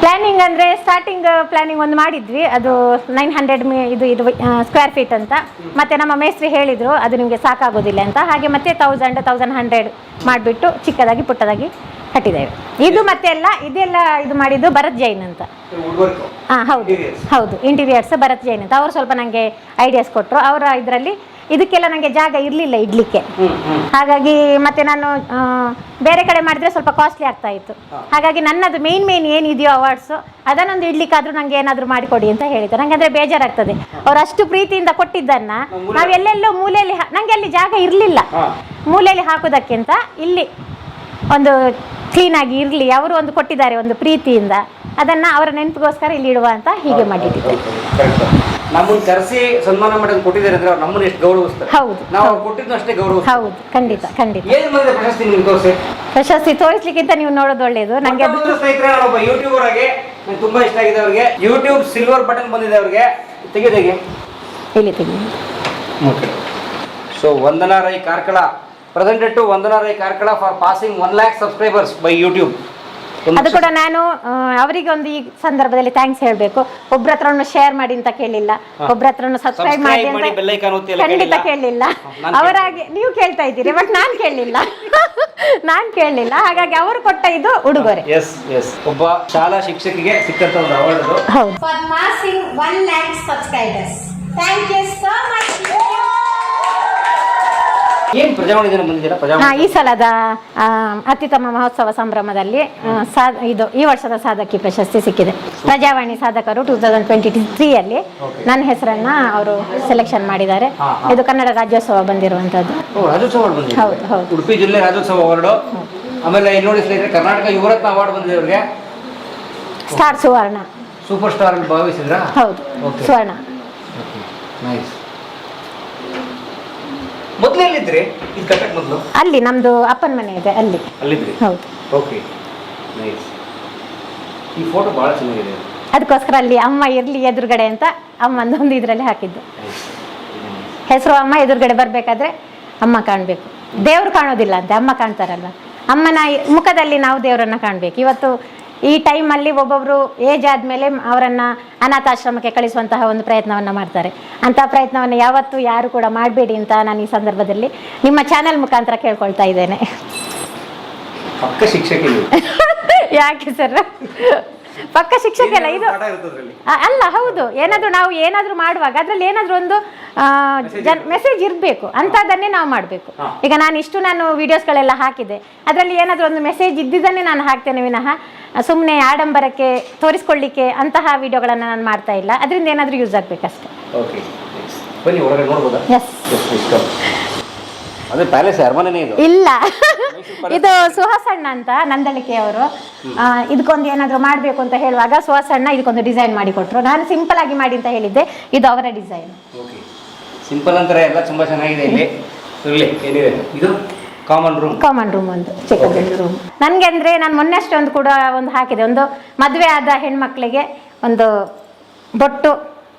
ಪ್ಲಾನಿಂಗ್ ಅಂದ್ರೆ ಸ್ಟಾರ್ಟಿಂಗ್ ಪ್ಲಾನಿಂಗ್ ಒಂದು ಮಾಡಿದ್ವಿ. ಅದು 900 ಇದು ಸ್ಕ್ವೇರ್ ಫೀಟ್ ಅಂತ. ಮತ್ತೆ ನಮ್ಮ ಮೇಸ್ತ್ರಿ ಹೇಳಿದ್ರು ಅದು ನಿಮಗೆ ಸಾಕಾಗೋದಿಲ್ಲ ಅಂತ. ಹಾಗೆ ಮತ್ತೆ 1000 1100 ಮಾಡಿಬಿಟ್ಟು ಚಿಕ್ಕದಾಗಿ ಪುಟ್ಟದಾಗಿ ಕಟ್ಟಿದ್ದೇವೆ. ಇದು ಮತ್ತೆ ಇದೆಲ್ಲ ಇದು ಮಾಡಿದ್ದು ಭರತ್ ಜೈನ್ ಅಂತ. ಹೌದು ಹೌದು, ಇಂಟೀರಿಯರ್ಸ್ ಭರತ್ ಜೈನ್ ಅಂತ. ಅವರು ಸ್ವಲ್ಪ ನನಗೆ ಐಡಿಯಾಸ್ ಕೊಟ್ಟರು. ಅವರ ಇದರಲ್ಲಿ ಇದಕ್ಕೆಲ್ಲ ನನಗೆ ಜಾಗ ಇರಲಿಲ್ಲ ಇಡ್ಲಿಕ್ಕೆ. ಹಾಗಾಗಿ ಮತ್ತೆ ನಾನು ಬೇರೆ ಕಡೆ ಮಾಡಿದ್ರೆ ಸ್ವಲ್ಪ ಕಾಸ್ಟ್ಲಿ ಆಗ್ತಾ ಇತ್ತು. ಹಾಗಾಗಿ ನನ್ನದು ಮೇನ್ ಏನಿದೆಯೋ ಅವಾರ್ಡ್ಸು ಅದನ್ನೊಂದು ಇಡ್ಲಿಕ್ಕಾದ್ರೂ ನನಗೆ ಏನಾದರೂ ಮಾಡಿಕೊಡಿ ಅಂತ ಹೇಳಿದ್ದೆ. ನನಗೆ ಅಂದರೆ ಬೇಜಾರಾಗ್ತದೆ, ಅವ್ರು ಅಷ್ಟು ಪ್ರೀತಿಯಿಂದ ಕೊಟ್ಟಿದ್ದನ್ನ ನಾವು ಎಲ್ಲೆಲ್ಲೋ ಮೂಲೆಯಲ್ಲಿ ನನಗೆ ಅಲ್ಲಿ ಜಾಗ ಇರಲಿಲ್ಲ ಮೂಲೆಯಲ್ಲಿ ಹಾಕೋದಕ್ಕಿಂತ ಇಲ್ಲಿ ಒಂದು ಕ್ಲೀನಾಗಿ ಇರಲಿ, ಅವರು ಒಂದು ಕೊಟ್ಟಿದ್ದಾರೆ ಒಂದು ಪ್ರೀತಿಯಿಂದ, ಅದನ್ನು ಅವರ ನೆನಪಿಗೋಸ್ಕರ ಇಲ್ಲಿ ಇಡುವ ಅಂತ ಹೀಗೆ ಮಾಡಿಟ್ಟಿದ್ದೆ. ನಮ್ಮನ್ನು ಕರೆಸಿ ಸನ್ಮಾನ ಮಾಡೋದು ಕೊಟ್ಟಿದ್ದಾರೆ ಅಂದ್ರೆ ಅವ್ರು ನಮ್ಮನ್ನು ಎಷ್ಟು ಗೌರವಿಸ್ತಾರೆ. ಹೌದು, ನಾವು ಕೊಟ್ಟಿದ್ದು ಅಷ್ಟೇ ಗೌರವ. ಹೌದು, ಖಂಡಿತ ಖಂಡಿತ. ಏನು ಬಂದಿದೆ ಪ್ರಶಸ್ತಿ ನಿಮ್ಗೆ ತೋರಿಸಿ? ಪ್ರಶಸ್ತಿ ತೋರಿಸ್ಲಿಕ್ಕಿಂತ ನೀವು ನೋಡೋದು ಒಳ್ಳೇದು. ನನಗೆ ಸ್ನೇಹಿತರೆ, ನಾನೊಬ್ಬ ಯೂಟ್ಯೂಬರ್ ಆಗಿ ನಂಗೆ ತುಂಬಾ ಇಷ್ಟ ಆಗಿದೆ ಅವ್ರಿಗೆ. ಯೂಟ್ಯೂಬ್ ಸಿಲ್ವರ್ ಬಟನ್ ಬಂದಿದೆ ಅವ್ರಿಗೆ. ತೆಗೆದೇಗೆ ಇಲ್ಲಿ ತೆಗಿ. So Vandana Rai Karkala presented to Vandana Rai Karkala for passing 1 lakh subscribers by YouTube. ಅದು ಕೂಡ ನಾನು ಅವರಿಗೆ ಒಂದು ಈ ಸಂದರ್ಭದಲ್ಲಿ ಥ್ಯಾಂಕ್ಸ್ ಹೇಳಬೇಕು. ಒಬ್ರ ಹತ್ರನು ಶೇರ್ ಮಾಡಿ ಅಂತ ಕೇಳಿಲ್ಲ, ಒಬ್ರ ಹತ್ರನು ಸಬ್ಸ್ಕ್ರೈಬ್ ಮಾಡಿ ಅಂತ ಖಂಡಿತ ಕೇಳಲಿಲ್ಲ. ಅವರಾಗಿ ನೀವು ಕೇಳ್ತಾ ಇದ್ದೀರಿ, ಬಟ್ ನಾನು ಕೇಳಲಿಲ್ಲ. ಹಾಗಾಗಿ ಅವರು ಕೊಟ್ಟ ಇದು ಉಡುಗೊರೆ. ಒಬ್ಬ ಶಾಲಾ ಶಿಕ್ಷಕಿಗೆ ಸಿಕ್ಕಂತ ಒಂದು ಅವಾರ್ಡ್. ಹೌದು. For passing 1 lakh subscribers. Thank you so much. ಏನು ಪ್ರಜಾವಾಣಿ ದಿನ ಬಂದಿದ್ದೀರಾ? ಈ ಸಲದ ಅತ್ಯುತ್ತಮ ಮಹೋತ್ಸವ ಸಂಭ್ರಮದಲ್ಲಿ ಇದು ಈ ವರ್ಷದ ಸಾಧಕಿ ಪ್ರಶಸ್ತಿ ಸಿಕ್ಕಿದೆ. ಪ್ರಜಾವಾಣಿ ಸಾಧಕರು 2023 ನನ್ನ ಹೆಸರನ್ನ ಅವರು ಸೆಲೆಕ್ಷನ್ ಮಾಡಿದ್ದಾರೆ. ಇದು ಕನ್ನಡ ರಾಜ್ಯೋತ್ಸವ ಬಂದಿರುವಂತದ್ದು. ಹೌದು ಹೌದು, ಉಡುಪಿ ಜಿಲ್ಲೆ ರಾಜ್ಯೋತ್ಸವ ಅವಾರ್ಡ್. ಆಮೇಲೆ ಇಲ್ಲಿ ನೋಡಿ ಸ್ನೇಹಿತರೆ, ಕರ್ನಾಟಕ ಯುವರತ್ನ ಅವಾರ್ಡ್ ಬಂದಿದೆ ಅವರಿಗೆ. ಸ್ಟಾರ್ ಸುವರ್ಣ, ಸೂಪರ್ ಸ್ಟಾರ್ ಅಂತ ಭಾವಿಸಿದ್ರಾ? ಹೌದು, ಸುವರ್ಣ. ನೈಸ್. ಮೊದಲು ಎಲ್ಲಿದ್ರಿ? ಇದು ಕಟ್ಟಕ್ಕೆ ಮೊದಲು ಅಲ್ಲಿ ನಮ್ದು ಅಪ್ಪನ ಮನೆ ಇದೆ, ಅಲ್ಲಿದ್ರಿ. ಹೌದು. Okay, nice. ಈ ಫೋಟೋ ಬಹಳ ಚೆನ್ನಾಗಿದೆ. ಅದಕ್ಕೋಸ್ಕರ ಅಲ್ಲಿ ಅಮ್ಮ ಇರ್ಲಿ ಎದುರುಗಡೆ ಅಂತ ಅಮ್ಮಂದೊಂದು ಇದರಲ್ಲಿ ಹಾಕಿದ್ದು. ಹೆಸರು ಅಮ್ಮ ಎದುರುಗಡೆ ಬರಬೇಕಾದ್ರೆ ಅಮ್ಮ ಕಾಣಬೇಕು. ದೇವ್ರು ಕಾಣೋದಿಲ್ಲ ಅಂತೆ, ಅಮ್ಮ ಕಾಣ್ತಾರಲ್ವ, ಅಮ್ಮನ ಮುಖದಲ್ಲಿ ನಾವು ದೇವರನ್ನ ಕಾಣಬೇಕು. ಇವತ್ತು ಈ ಟೈಮಲ್ಲಿ ಒಬ್ಬೊಬ್ಬರು ಏಜ್ ಆದಮೇಲೆ ಅವರನ್ನು ಅನಾಥಾಶ್ರಮಕ್ಕೆ ಕಳಿಸುವಂತಹ ಒಂದು ಪ್ರಯತ್ನವನ್ನು ಮಾಡ್ತಾರೆ. ಅಂಥ ಪ್ರಯತ್ನವನ್ನು ಯಾವತ್ತೂ ಯಾರು ಕೂಡ ಮಾಡಬೇಡಿ ಅಂತ ನಾನು ಈ ಸಂದರ್ಭದಲ್ಲಿ ನಿಮ್ಮ ಚಾನೆಲ್ ಮುಖಾಂತರ ಕೇಳ್ಕೊಳ್ತಾ ಇದ್ದೇನೆ. ಪಕ್ಕ ಶಿಕ್ಷಕಿ ಯಾಕೆ ಸರ್? ಪಕ್ಕ ಶಿಕ್ಷಕ ಅಲ್ಲ ಇದು ಅಲ್ಲ. ಹೌದು, ನಾವು ಏನಾದರೂ ಮಾಡುವಾಗ ಅದರಲ್ಲಿ ಏನಾದರೂ ಒಂದು ಮೆಸೇಜ್ ಇರಬೇಕು, ಅಂಥದ್ದನ್ನೇ ನಾವು ಮಾಡಬೇಕು. ಈಗ ನಾನು ವಿಡಿಯೋಸ್ಗಳೆಲ್ಲ ಹಾಕಿದೆ, ಅದರಲ್ಲಿ ಏನಾದರೂ ಒಂದು ಮೆಸೇಜ್ ಇದ್ದಿದ್ದನ್ನೇ ನಾನು ಹಾಕ್ತೇನೆ ವಿನಃ ಸುಮ್ಮನೆ ಆಡಂಬರಕ್ಕೆ ತೋರಿಸ್ಕೊಳ್ಳಿಕ್ಕೆ ಅಂತಹ ವಿಡಿಯೋಗಳನ್ನು ನಾನು ಮಾಡ್ತಾ ಇಲ್ಲ. ಅದರಿಂದ ಏನಾದರೂ ಯೂಸ್ ಆಗಬೇಕಷ್ಟೇ. ಇಲ್ಲ, ಇದು ಸುಹಾಸಣ್ಣ ಅಂತ ನಂದಳಿಕೆಯವರು. ಇದಕ್ಕೊಂದು ಏನಾದರೂ ಮಾಡಬೇಕು ಅಂತ ಹೇಳುವಾಗ ಸುಹಾಸಣ್ಣ ಇದಕ್ಕೊಂದು ಡಿಸೈನ್ ಮಾಡಿ ಕೊಟ್ಟರು. ನಾನು ಸಿಂಪಲ್ ಆಗಿ ಮಾಡಿ ಅಂತ ಹೇಳಿದ್ದೆ, ಇದು ಅವರ ಡಿಸೈನ್. ಸಿಂಪಲ್ ಅಂತಾರೆ, ಎಲ್ಲ ತುಂಬಾ ಚೆನ್ನಾಗಿದೆ. ಇದು ಕಾಮನ್ ರೂಮ್ ಒಂದು ಚಿಕ್ಕದೊಂದು ರೂಮ್. ನನಗೆ ಅಂದರೆ ನಾನು ಮೊನ್ನೆಷ್ಟೇ ಒಂದು ಹಾಕಿದೆ. ಒಂದು ಮದುವೆ ಆದ ಹೆಣ್ಮಕ್ಳಿಗೆ ಒಂದು ಬೊಟ್ಟು,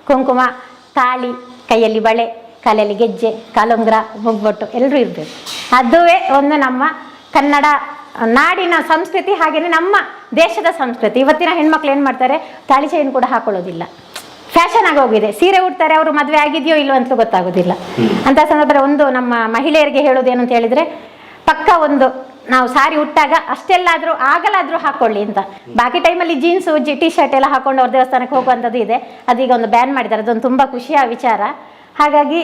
ಕುಂಕುಮ, ತಾಳಿ, ಕೈಯಲ್ಲಿ ಬಳೆ, ಕಾಲಲ್ಲಿ ಗೆಜ್ಜೆ, ಕಾಲುಂಗುರ, ಮುಗ್ಬೊಟ್ಟು ಎಲ್ಲರೂ ಇರಬೇಕು. ಅದುವೇ ಒಂದು ನಮ್ಮ ಕನ್ನಡ ನಾಡಿನ ಸಂಸ್ಕೃತಿ, ಹಾಗೆಯೇ ನಮ್ಮ ದೇಶದ ಸಂಸ್ಕೃತಿ. ಇವತ್ತಿನ ಹೆಣ್ಮಕ್ಳು ಏನು ಮಾಡ್ತಾರೆ, ತಾಳಿ ಚೈನ್ ಕೂಡ ಹಾಕೊಳ್ಳೋದಿಲ್ಲ, ಫ್ಯಾಷನ್ ಆಗೋಗಿದೆ. ಸೀರೆ ಉಡ್ತಾರೆ, ಅವರು ಮದುವೆ ಆಗಿದೆಯೋ ಇಲ್ಲೋ ಅಂತಲೂ ಗೊತ್ತಾಗೋದಿಲ್ಲ. ಅಂತ ಸಂದರ್ಭದಲ್ಲಿ ಒಂದು ನಮ್ಮ ಮಹಿಳೆಯರಿಗೆ ಹೇಳೋದೇನು ಅಂತ ಹೇಳಿದರೆ, ಪಕ್ಕ ಒಂದು ನಾವು ಸಾರಿ ಉಟ್ಟಾಗ ಅಷ್ಟೆಲ್ಲಾದರೂ ಆಗಲಾದರೂ ಹಾಕೊಳ್ಳಿ ಅಂತ. ಬಾಕಿ ಟೈಮಲ್ಲಿ ಜೀನ್ಸು ಟಿ ಶರ್ಟ್ ಎಲ್ಲ ಹಾಕೊಂಡು ಅವ್ರ ದೇವಸ್ಥಾನಕ್ಕೆ ಹೋಗುವಂಥದ್ದು ಇದೆ, ಅದೀಗ ಒಂದು ಬ್ಯಾನ್ ಮಾಡಿದ್ದಾರೆ. ಅದೊಂದು ತುಂಬ ಖುಷಿಯ ವಿಚಾರ. ಹಾಗಾಗಿ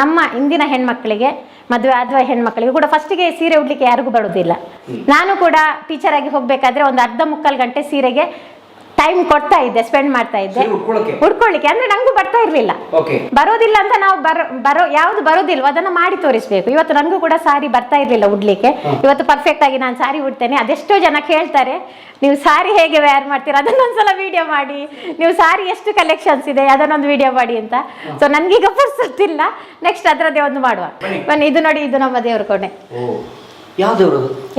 ನಮ್ಮ ಇಂದಿನ ಹೆಣ್ಮಕ್ಳಿಗೆ, ಮದುವೆ ಆದ ಹೆಣ್ಮಕ್ಳಿಗೆ ಕೂಡ ಫಸ್ಟಿಗೆ ಸೀರೆ ಉಡ್ಲಿಕ್ಕೆ ಯಾರಿಗೂ ಬರೋದಿಲ್ಲ. ನಾನು ಕೂಡ ಟೀಚರ್ ಆಗಿ ಹೋಗಬೇಕಾದ್ರೆ ಒಂದು ಅರ್ಧ ಮುಕ್ಕಾಲು ಗಂಟೆ ಸೀರೆಗೆ ಟೈಮ್ ಕೊಡ್ತಾ ಇದ್ದೆ, ಸ್ಪೆಂಡ್ ಮಾಡ್ತಾ ಇದ್ದೆ ಉಡ್ಕೊಳ್ಳಿಕ್ಕೆ. ಅಂದ್ರೆ ನಂಗೂ ಬರ್ತಾ ಇರ್ಲಿಲ್ಲ, ಬರೋದಿಲ್ಲ ಅಂತ ನಾವು ಯಾವ್ದು ಬರೋದಿಲ್ವೋ ಅದನ್ನ ಮಾಡಿ ತೋರಿಸ್ಬೇಕು. ಇವತ್ತು ನನಗೂ ಕೂಡ ಸಾರಿ ಬರ್ತಾ ಇರ್ಲಿಲ್ಲ ಉಡ್ಲಿಕ್ಕೆ. ಇವತ್ತು ಪರ್ಫೆಕ್ಟ್ ಆಗಿ ನಾನು ಸಾರಿ ಉಡ್ತೇನೆ. ಅದೆಷ್ಟೋ ಜನ ಕೇಳ್ತಾರೆ, ನೀವು ಸಾರಿ ಹೇಗೆ ವೇರ್ ಮಾಡ್ತೀರಾ, ಅದನ್ನೊಂದ್ಸಲ ವಿಡಿಯೋ ಮಾಡಿ, ನೀವು ಸಾರಿ ಎಷ್ಟು ಕಲೆಕ್ಷನ್ಸ್ ಇದೆ ಅದನ್ನೊಂದು ವಿಡಿಯೋ ಮಾಡಿ ಅಂತ. ಸೊ ನನ್ಗೀಗ ಪುರ್ಸೊತ್ತಿಲ್ಲ, ನೆಕ್ಸ್ಟ್ ಅದರದ್ದೇ ಒಂದು ಮಾಡುವ. ಬನ್ನಿ, ಇದು ನೋಡಿ, ಇದು ನಮ್ಮ ದೇವ್ರ ಕೋಣೆ.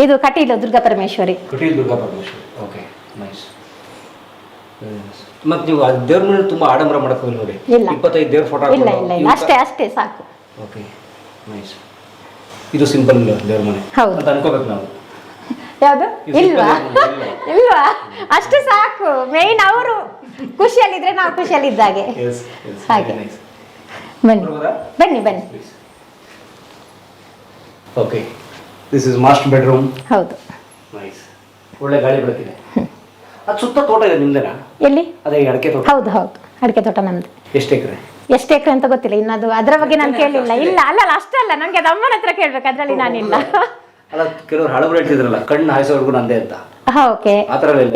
ಇದು ಕಟೀಲು ದುರ್ಗಾ ಪರಮೇಶ್ವರಿ. ಮತ್ತೆ ನೀವು ದೇವ್ರ ಮೇಲೆ ತುಂಬಾ ಆಡಂಬರ ಮಾಡಕ್ಕೆ ನೋಡಿ, 25 ದೇವ್ರ ಫೋಟೋ ಇಲ್ಲ ಅಷ್ಟೇ ಸಾಕು. Okay, nice. ಇದು ಸಿಂಪಲ್ ದೇವ್ರ ಮನೆ ಅಂತ ಅನ್ಕೋಬೇಕು ನಾವು. ಯಾವುದು? ಇಲ್ವಾ, ಅಷ್ಟು ಸಾಕು. ಮೇನ್ ಅವರು ಖುಷಿಯಲ್ಲಿದ್ರೆ ನಾವು ಖುಷಿಯಲ್ಲಿದ್ದಾಗೆ. ಹಾಗೆ ಬನ್ನಿ. Okay, this is master bedroom. ಹೌದು, ನೈಸ್. ಒಳ್ಳೆ ಗಾಳಿ ಬೆಳಕಿದೆ. ಅದು ಸುತ್ತ ತೋಟ ಇದೆ ನಿಮ್ದೇನಾ? ಎಲ್ಲಿ? ಅದೇ ಅಡಿಕೆ ತೋಟ. ಹೌದು ಹೌದು, ಅಡಿಕೆ ತೋಟ ನಮ್ದು. ಎಷ್ಟು ಎಕರೆ? ಎಷ್ಟು ಎಕರೆ ಅಂತ ಗೊತ್ತಿಲ್ಲ, ಇನ್ನದು ಅದರ ಬಗ್ಗೆ ನಾನು ಕೇಳಿಲ್ಲ. ಇಲ್ಲ ಅಲ್ಲ ಅಷ್ಟಲ್ಲ, ನನಗೆ ಅದು ಅಮ್ಮನ ಹತ್ರ ಕೇಳ್ಬೇಕು, ಅದ್ರಲ್ಲಿ ನಾನಿಲ್ಲ. ಅಲ್ಲ, ಕೆಲವರು ಹಳಬರು ಹೇಳ್ತಿದ್ರಲ್ಲ ಕಣ್ಣು ಹಾಯಿಸೋವರೆಗೂ ನಂದೇ ಅಂತ. ಓಕೆ.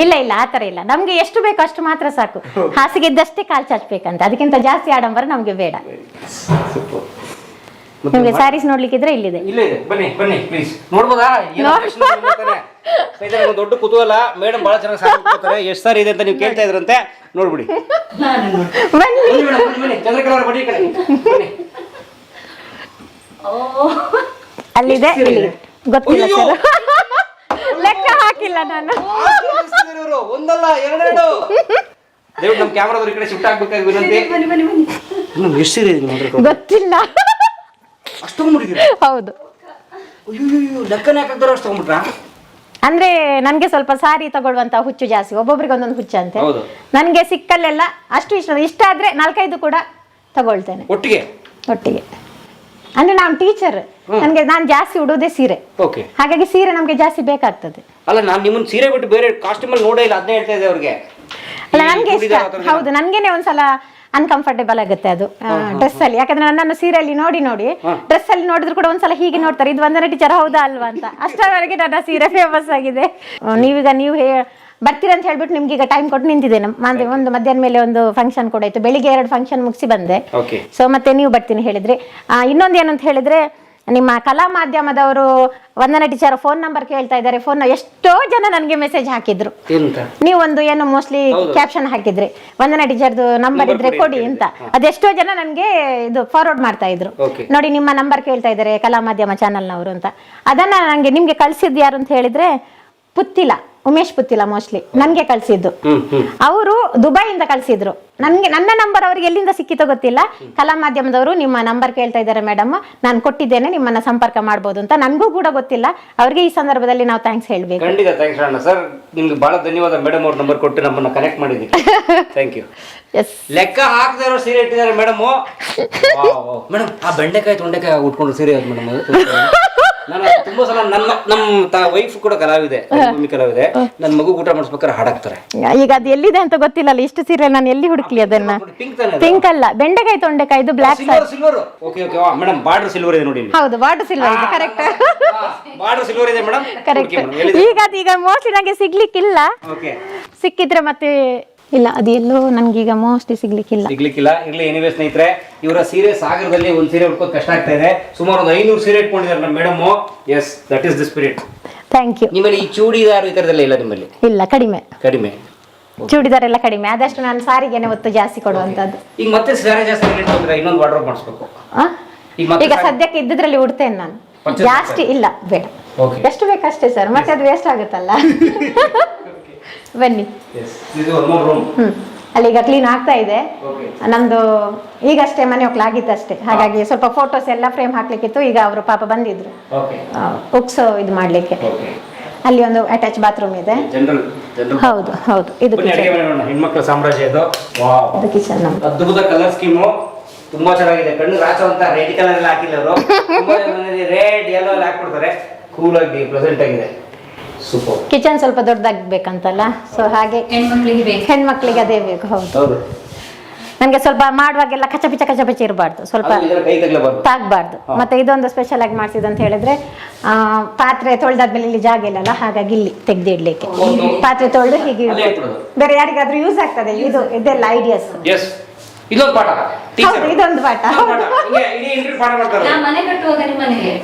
ಇಲ್ಲ ಇಲ್ಲ, ಆತರ ಇಲ್ಲ. ನಮ್ಗೆ ಎಷ್ಟು ಬೇಕು ಅಷ್ಟು ಮಾತ್ರ ಸಾಕು. ಹಾಸಿಗೆ ಇದ್ದಷ್ಟೇ ಕಾಲು ಚಾಚ್ಬೇಕಂತ, ಅದಕ್ಕಿಂತ ಜಾಸ್ತಿ ಆಡಂಬರ ನಮ್ಗೆ ಬೇಡ. ನಿಮ್ಗೆ ಸ್ಯಾರೀಸ್ ನೋಡ್ಲಿಕ್ಕಿದ್ರೆ ಇಲ್ಲಿದೆ. ಇಲ್ಲ ಇದೆ, ಬನ್ನಿ ಬನ್ನಿ ಪ್ಲೀಸ್. ನೋಡ್ಬೋದಾ? ದೊಡ್ಡ ಕುತೂಹಲ. ಮೇಡಮ್ ಬಹಳ ಚೆನ್ನಾಗಿ ಸಾರಿ ಉಟ್ಕೋತಾರೆ. ಎಷ್ಟು ಸಾರಿ ಇದೆ ಅಂತ ನೀವು ಕೇಳ್ತಾ ಇದ್ರಂತೆ, ನೋಡ್ಬಿಡಿ. ಚಂದ್ರಕಲಾ ಬನ್ನಿ ಕಡೆ. ಅಲ್ಲಿದೆ, ಗೊತ್ತಿಲ್ಲ ಸರ್, ಲೆಕ್ಕ ಹಾಕಿಲ್ಲ ನಾನು. ಒಂದಲ್ಲ ಎರಡೆರಡು. ದಯವಿಟ್ಟು ನಮ್ಮ ಕ್ಯಾಮ್ರಾದವ್ರ ಈ ಕಡೆ ಶಿಫ್ಟ್ ಆಗ್ಬೇಕಾಗಿ ವಿನಂತಿ. ಎಷ್ಟು ಸೀರೆ ಇದೆ ಗೊತ್ತಿಲ್ಲ. ಅಷ್ಟು ತಗೊಂಡ್ಬಿಟ್ಟಿದ್ದೀರಾ? ಹೌದು. ಅಯ್ಯೋ, ಲೆಕ್ಕನೇ ಹಾಕಿದ್ರು ಅಷ್ಟು ತಗೊಂಡ್ಬಿಟ್ರಾ? ಅಂದ್ರೆ ನನ್ಗೆ ಸ್ವಲ್ಪ ಸಾರಿ ತಗೊಳ್ಳುವಂತ ಹುಚ್ಚು ಜಾಸ್ತಿ, ಒಬ್ಬೊಬ್ರಿಗೆ ಒಂದೊಂದು ಹುಚ್ಚು ಅಂತೆ. ನನ್ಗೆ ಸಿಕ್ಕಲ್ಲೆಲ್ಲ ಅಷ್ಟು ಇಷ್ಟ ಆದ್ರೆ 4-5 ಕೂಡ ತಗೊಳ್ತೇನೆ ಒಟ್ಟಿಗೆ. ಅಂದ್ರೆ ನಾನು ಟೀಚರ್, ನಾನು ಜಾಸ್ತಿ ಉಡೋದೇ ಸೀರೆ, ಹಾಗಾಗಿ ಸೀರೆ ನಮ್ಗೆ ಜಾಸ್ತಿ ಬೇಕಾಗ್ತದೆ. ಅಲ್ಲ, ನಾನು ನಿಮ್ಮನ್ನ ಸೀರೆ ಬಿಟ್ಟು ಬೇರೆ ಕಾಸ್ಟ್ಯೂಮ್ ಅಲ್ಲಿ ನೋಡೇ ಇಲ್ಲ, ಅದನ್ನೇ ಹೇಳ್ತಾ ಇದ್ದೆ ಅವ್ರಿಗೆ. ಅಲ್ಲ, ನನ್ಗೆ ಇಷ್ಟ. ಹೌದು, ನನ್ಗೇನೆ ಒಂದ್ಸಲ ಅನ್ಕಂಫರ್ಟೇಬಲ್ ಆಗುತ್ತೆ ಅದು ಡ್ರೆಸ್ ಅಲ್ಲಿ. ಯಾಕಂದ್ರೆ ನನ್ನನ್ನು ಸೀರೆಯಲ್ಲಿ ನೋಡಿ ಡ್ರೆಸ್ ಅಲ್ಲಿ ನೋಡಿದ್ರು ಕೂಡ ಒಂದ್ಸಲ ಹೀಗೆ ನೋಡ್ತಾರೆ, ಇದು ವಂದನಾ ಟೀಚರ್ ಹೌದಾ ಅಲ್ವಾ ಅಂತ. ಅಷ್ಟರವರೆಗೆ ನನ್ನ ಸೀರೆ ಫೇಮಸ್ ಆಗಿದೆ. ನೀವು ಬರ್ತೀರಾ ಅಂತ ಹೇಳ್ಬಿಟ್ಟು ನಿಮ್ಗೆ ಈಗ ಟೈಮ್ ಕೊಟ್ಟು ನಿಂತಿದ್ದೇನೆ. ಒಂದು ಮಧ್ಯಾಹ್ನ ಮೇಲೆ ಒಂದು ಫಂಕ್ಷನ್ ಕೂಡ ಇತ್ತು, ಬೆಳಿಗ್ಗೆ 2 ಫಂಕ್ಷನ್ ಮುಗಿಸಿ ಬಂದೆ. ಸೊ ಮತ್ತೆ ನೀವು ಬರ್ತೀನಿ ಹೇಳಿದ್ರಿ. ಇನ್ನೊಂದು ಏನು ಅಂತ ಹೇಳಿದ್ರೆ, ನಿಮ್ಮ ಕಲಾ ಮಾಧ್ಯಮದವರು ವಂದನಾ ಟೀಚರ್ ಫೋನ್ ನಂಬರ್ ಕೇಳ್ತಾ ಇದ್ದಾರೆ. ಎಷ್ಟೋ ಜನ ನನಗೆ ಮೆಸೇಜ್ ಹಾಕಿದ್ರು, ನೀವೊಂದು ಏನು ಮೋಸ್ಟ್ಲಿ ಕ್ಯಾಪ್ಷನ್ ಹಾಕಿದ್ರಿ, ವಂದನಾ ಟೀಚರ್ದು ನಂಬರ್ ಇದ್ರೆ ಕೊಡಿ ಅಂತ. ಅದೆಷ್ಟೋ ಜನ ನನಗೆ ಇದು ಫಾರ್ವರ್ಡ್ ಮಾಡ್ತಾ ಇದ್ರು. ನೋಡಿ, ನಿಮ್ಮ ನಂಬರ್ ಕೇಳ್ತಾ ಇದ್ದಾರೆ ಕಲಾ ಮಾಧ್ಯಮ ಚಾನಲ್ನವರು ಅಂತ. ಅದನ್ನ ನಂಗೆ ನಿಮ್ಗೆ ಕಳ್ಸಿದ್ ಯಾರು ಅಂತ ಹೇಳಿದ್ರೆ ಉಮೇಶ್ ಪುತ್ತಿಲ ಮೋಸ್ಟ್ಲಿ ನನ್ಗೆ ಕಳ್ಸಿದ್ದು. ಅವರು ದುಬೈಯಿಂದ ಕಳ್ಸಿದ್ರು ನನ್ಗೆ. ನನ್ನ ನಂಬರ್ ಅವ್ರಿಗೆ ಎಲ್ಲಿಂದ ಸಿಕ್ಕಿತೋ ಗೊತ್ತಿಲ್ಲ. ಕಲಾ ಮಾಧ್ಯಮದವರು ನಿಮ್ಮ ನಂಬರ್ ಕೇಳ್ತಾ ಇದ್ದಾರೆ ಮೇಡಮ್, ನಾನು ಕೊಟ್ಟಿದ್ದೇನೆ, ನಿಮ್ಮನ್ನ ಸಂಪರ್ಕ ಮಾಡ್ಬೋದು ಅಂತ. ನನ್ಗೂ ಕೂಡ ಗೊತ್ತಿಲ್ಲ. ಅವ್ರಿಗೆ ಈ ಸಂದರ್ಭದಲ್ಲಿ ನಾವು ಥ್ಯಾಂಕ್ಸ್ ಹೇಳ್ಬೇಕು. ಖಂಡಿತ ಥ್ಯಾಂಕ್ಸ್ ಅಣ್ಣ ಸರ್, ನಿಮ್ಗೆ ಬಹಳ ಧನ್ಯವಾದ ಮೇಡಮ್ ಅವ್ರ ನಂಬರ್ ಕೊಟ್ಟು ನಮ್ಮನ್ನ ಕನೆಕ್ಟ್ ಮಾಡಿದ್ದೀವಿ. Thank you. ಲೆಕ್ಕ ಹಾಕದೇ ಇರೋ ಸೀರೆ ಇಟ್ಟಿದ್ದಾರೆ ಮೇಡಮ್. ಮೇಡಮ್, ಆ ಬೆಂಡೆಕಾಯಿ ತೊಂಡೆಕಾಯಿ ಉಟ್ಕೊಂಡು ಸೀರೆ ಯಾವ್ದು ಮೇಡಮ್? ನಾನು ತುಂಬಾ ಸಲ ನಮ್ಮ ವೈಫ್ ಕೂಡ ಕಲಾವಿದೆ, ನನ್ನ ಮಗು ಊಟ ಮಾಡಿಸ್ಬೇಕಾದ್ರೆ ಹಾಡಾಕ್ತಾರೆ. ಈಗ ಅದು ಎಲ್ಲಿದೆ ಅಂತ ಗೊತ್ತಿಲ್ಲ, ಇಷ್ಟು ಸೀರೆ ನಾನು ಎಲ್ಲಿ ಹುಡುಕ್ಲಿ ಅದನ್ನ? ಪಿಂಕ್ ಅಲ್ಲ, ಬೆಂಡೆಕಾಯಿ ತೊಂಡೆಕಾಯ್ದು black silver. Okay okay madam, border silver ಇದೆ ನೋಡಿ. ಹೌದು, ಬಾರ್ಡರ್ ಸಿಲ್ವರ್ ಇದೆ, ಕರೆಕ್ಟ್. ಬಾರ್ಡರ್ ಸಿಲ್ವರ್ ಇದೆ ಮೇಡಮ್, ಕರೆಕ್ಟ್. ಈಗ ಮೋಸ್ಟ್ಲಿ ನಂಗೆ ಸಿಗ್ಲಿಕ್ಕಿಲ್ಲ. ಸಿಕ್ಕಿದ್ರೆ ಮತ್ತೆ ಇಲ್ಲ, ಅದು ಎಲ್ಲೋ ನನ್ಗೀಗ ಮೋಸ್ಟ್ಲಿ ಸಿಗ್ಲಿಕ್ಕಿಲ್ಲ. ಇರ್ಲಿ. ಎನಿವೇ ಸ್ನೇಹಿತರೆ, ಇವರ ಸೀರೆ ಸಾಗರದಲ್ಲಿ ಒಂದು ಸೀರೆ ಉಟ್ಕೋದು ಕಷ್ಟ ಆಗ್ತಾ ಇದೆ. ಸುಮಾರು ಒಂದು 500 ಸೀರೆ ಇಟ್ಕೊಂಡಿದ್ದಾರೆ ನಮ್ಮ madam. Yes, that is the spirit. Thank you. ನಿಮ್ಮಲ್ಲಿ ಈ ಚೂಡಿದಾರ್ ಈ ತರದೆಲ್ಲ ಇಲ್ಲ ನಿಮ್ಮಲ್ಲಿ? ಇಲ್ಲ, ಕಡಿಮೆ. ಚೂಡಿದಾರ್ ಎಲ್ಲ ಕಡಿಮೆ. ಆದಷ್ಟು ನಾನು ಸಾರಿಗೆನೆ ಒತ್ತು ಜಾಸ್ತಿ ಕೊಡುವಂತದ್ದು. ಈಗ ಮತ್ತೆ ಸಾರಿ ಜಾಸ್ತಿ ಇನ್ನೊಂದು ವಾರ್ಡ್ರೋಬ್ ಮಾಡಿಸ್ಬೇಕು. ಈಗ ಸದ್ಯಕ್ಕೆ ಇದ್ದಿದ್ರಲ್ಲಿ ಉಡ್ತೇನೆ ನಾನು, ಜಾಸ್ತಿ ಇಲ್ಲ, ಬೇಡ. ಎಷ್ಟು ಬೇಕಷ್ಟೇ ಸರ್, ಮತ್ತೆ ಅದು ವೇಸ್ಟ್ ಆಗುತ್ತಲ್ಲ. ಬನ್ನಿ. ಅಲ್ಲಿ ಈಗ ಕ್ಲೀನ್ ಆಗ್ತಾ ಇದೆ. ನಮ್ದು ಈಗಷ್ಟೇ ಮನೆ ಹೋಗ್ಲಾಗಿತ್ತಷ್ಟೇ, ಹಾಗಾಗಿ ಸ್ವಲ್ಪ ಫೋಟೋಸ್ ಎಲ್ಲ ಫ್ರೇಮ್ ಹಾಕ್ಲಿಕ್ಕಿತ್ತು. ಈಗ ಅವರು ಪಾಪ ಬಂದಿದ್ರು ಬುಕ್ಸ್ ಇದು ಮಾಡ್ಲಿಕ್ಕೆ. ಅಲ್ಲಿ ಒಂದು ಅಟ್ಯಾಚ್ ಬಾತ್ರೂಮ್ ಇದೆ. ಹೌದು ಹೌದು, ಇದು ಹೆಣ್ಮಕ್ಳ ಸಾಮ್ರಾಜ್ಯ. ಇದು ಕಿಚನ್. ನಮ್ದು ಅದ್ಭುತ ಕಲರ್ ಸ್ಕೀಮು, ತುಂಬಾ ಚೆನ್ನಾಗಿದೆ. ಕಣ್ಣು ರಾಚುವಂತ ರೆಡ್ ಕಲರ್ ಎಲ್ಲ ಹಾಕಿಲ್ಲ ಅವರು, ರೆಡ್ ಯೆಲ್ಲೋ ಎಲ್ಲ ಹಾಕ್ಬಿಡ್ತಾರೆ. ಕೂಲ್ ಆಗಿ ಪ್ರೆಸೆಂಟ್ ಆಗಿದೆ. ಕಿಚನ್ ಸ್ವಲ್ಪ ದೊಡ್ಡದಾಗಬೇಕಂತಲ್ಲ, ಸೊ ಹಾಗೆ ಹೆಣ್ಮಕ್ಳಿಗೆ ಅದೇ ಬೇಕು. ಹೌದು, ನನಗೆ ಸ್ವಲ್ಪ ಮಾಡುವಾಗೆಲ್ಲ ಕಚಪಿಚ ಇರಬಾರ್ದು, ಸ್ವಲ್ಪ ತಾಗಬಾರ್ದು. ಮತ್ತೆ ಇದೊಂದು ಸ್ಪೆಷಲ್ ಆಗಿ ಮಾಡಿಸಿದ್ದು ಅಂತ ಹೇಳಿದ್ರೆ, ಪಾತ್ರೆ ತೊಳೆದಾದ್ಮೇಲೆ ಇಲ್ಲಿ ಜಾಗ ಇಲ್ಲಲ್ಲ, ಹಾಗಾಗಿ ಇಲ್ಲಿ ತೆಗೆದಿಡ್ಲಿಕ್ಕೆ ಪಾತ್ರೆ ತೊಳೆದು ಹೀಗೆ ಇಡ್ಬೋದು. ಬೇರೆ ಯಾರಿಗಾದ್ರೂ ಯೂಸ್ ಆಗ್ತದೆ. ಇದೆಲ್ಲ ಐಡಿಯಾಸ್. ಇದೊಂದು ಪಾಠ.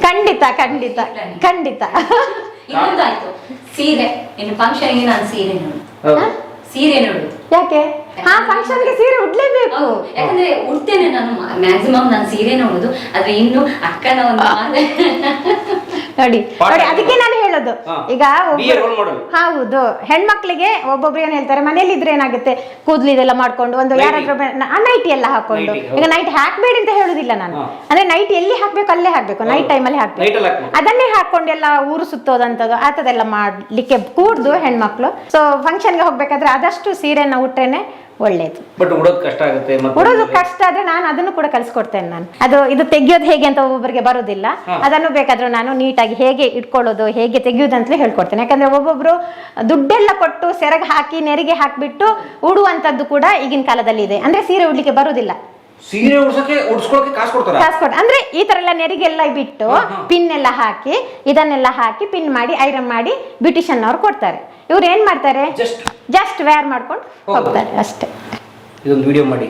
ಖಂಡಿತ ಖಂಡಿತ ಖಂಡಿತ. ಇನ್ನೊಂದಾಯ್ತು, ಸೀರೆ. ಇನ್ನು ಫಂಕ್ಷನ್ಗೆ ನಾನು ಸೀರೆ ನೋಡು. ಯಾಕೆ? ಫಂಕ್ಷನ್ಗೆ ಸೀರೆ ಉಡ್ಲೇಬೇಕು. ಯಾಕಂದ್ರೆ ಉಡ್ತೇನೆ ನಾನು, ಮ್ಯಾಕ್ಸಿಮಮ್ ನಾನು ಸೀರೆ ನೋಡುದು. ಆದ್ರೆ ಇನ್ನು ಅಕ್ಕನ ಒಂದು ನೋಡಿ, ಅದಕ್ಕೆ ನಾನು ಹೇಳೋದು. ಈಗ ಹೌದು, ಹೆಣ್ಮಕ್ಳಿಗೆ ಒಬ್ಬೊಬ್ರು ಏನ್ ಹೇಳ್ತಾರೆ, ಮನೇಲಿ ಇದ್ರೆ ಏನಾಗುತ್ತೆ, ಕೂದ್ಲು ಇದೆಲ್ಲ ಮಾಡ್ಕೊಂಡು ಒಂದು ಯಾರಾದ್ರೂ ನೈಟಿ ಎಲ್ಲ ಹಾಕೊಂಡು. ಈಗ ನೈಟ್ ಹಾಕ್ಬೇಡಿ ಅಂತ ಹೇಳುದಿಲ್ಲ ನಾನು, ಅಂದ್ರೆ ನೈಟ್ ಎಲ್ಲಿ ಹಾಕ್ಬೇಕು ಅಲ್ಲೇ ಹಾಕ್ಬೇಕು, ನೈಟ್ ಟೈಮಲ್ಲಿ ಹಾಕ್ಬೇಕು. ಅದನ್ನೇ ಹಾಕೊಂಡು ಎಲ್ಲ ಊರು ಸುತ್ತೋದಂತದ್ದು ಆತದೆಲ್ಲ ಮಾಡ್ಲಿಕ್ಕೆ ಕೂಡ್ದು ಹೆಣ್ಮಕ್ಳು. ಸೊ ಫಂಕ್ಷನ್ಗೆ ಹೋಗ್ಬೇಕಾದ್ರೆ ಆದಷ್ಟು ಸೀರೆನ ಉಟ್ರೇನೆ ಒಳ್ಳೇದು. ಬಟ್ ಉಡೋದು ಕಷ್ಟ ಆಗುತ್ತೆ, ಉಡೋದು ಕಷ್ಟ ಆದ್ರೆ ನಾನು ಅದನ್ನು ಕೂಡ ಕಲಿಸ್ಕೊಡ್ತೇನೆ. ನಾನು ಇದು ತೆಗಿಯೋದು ಹೇಗೆ ಅಂತ ಒಬ್ಬೊಬ್ಬರಿಗೆ ಬರೋದಿಲ್ಲ, ಅದನ್ನು ಬೇಕಾದ್ರೂ ನಾನು ನೀಟಾಗಿ ಹೇಗೆ ಇಟ್ಕೊಳ್ಳೋದು ಹೇಗೆ ತೆಗಿಯೋದು ಅಂತಲೇ ಹೇಳ್ಕೊಡ್ತೇನೆ. ಯಾಕಂದ್ರೆ ಒಬ್ಬೊಬ್ರು ದುಡ್ಡೆಲ್ಲ ಕೊಟ್ಟು ಸೆರಗ್ ಹಾಕಿ ನೆರಿಗೆ ಹಾಕ್ಬಿಟ್ಟು ಉಡುವಂತದ್ದು ಕೂಡ ಈಗಿನ ಕಾಲದಲ್ಲಿ ಇದೆ. ಅಂದ್ರೆ ಸೀರೆ ಉಡ್ಲಿಕ್ಕೆ ಬರೋದಿಲ್ಲ, ಸೀರೆ ಉಡ್ಸ್ಕೊಳಕ್ಕೆ ಕಾಸು ಕೊಡ್ತಾರೆ. ಅಂದ್ರೆ ಈ ತರ ಎಲ್ಲ ನೆರಿಗೆಲ್ಲ ಬಿಟ್ಟು ಪಿನ್ ಎಲ್ಲ ಹಾಕಿ ಇದನ್ನೆಲ್ಲ ಹಾಕಿ ಪಿನ್ ಮಾಡಿ ಐರನ್ ಮಾಡಿ ಬ್ಯೂಟಿಷಿಯನ್ ಅವ್ರು ಕೊಡ್ತಾರೆ. ಇವ್ರು ಏನ್ ಮಾಡ್ತಾರೆ, ಜಸ್ಟ್ ವೇರ್ ಮಾಡ್ಕೊಂಡು ಹೋಗ್ತಾರೆ ಅಷ್ಟೇ. ಇದೊಂದು ವಿಡಿಯೋ ಮಾಡಿ,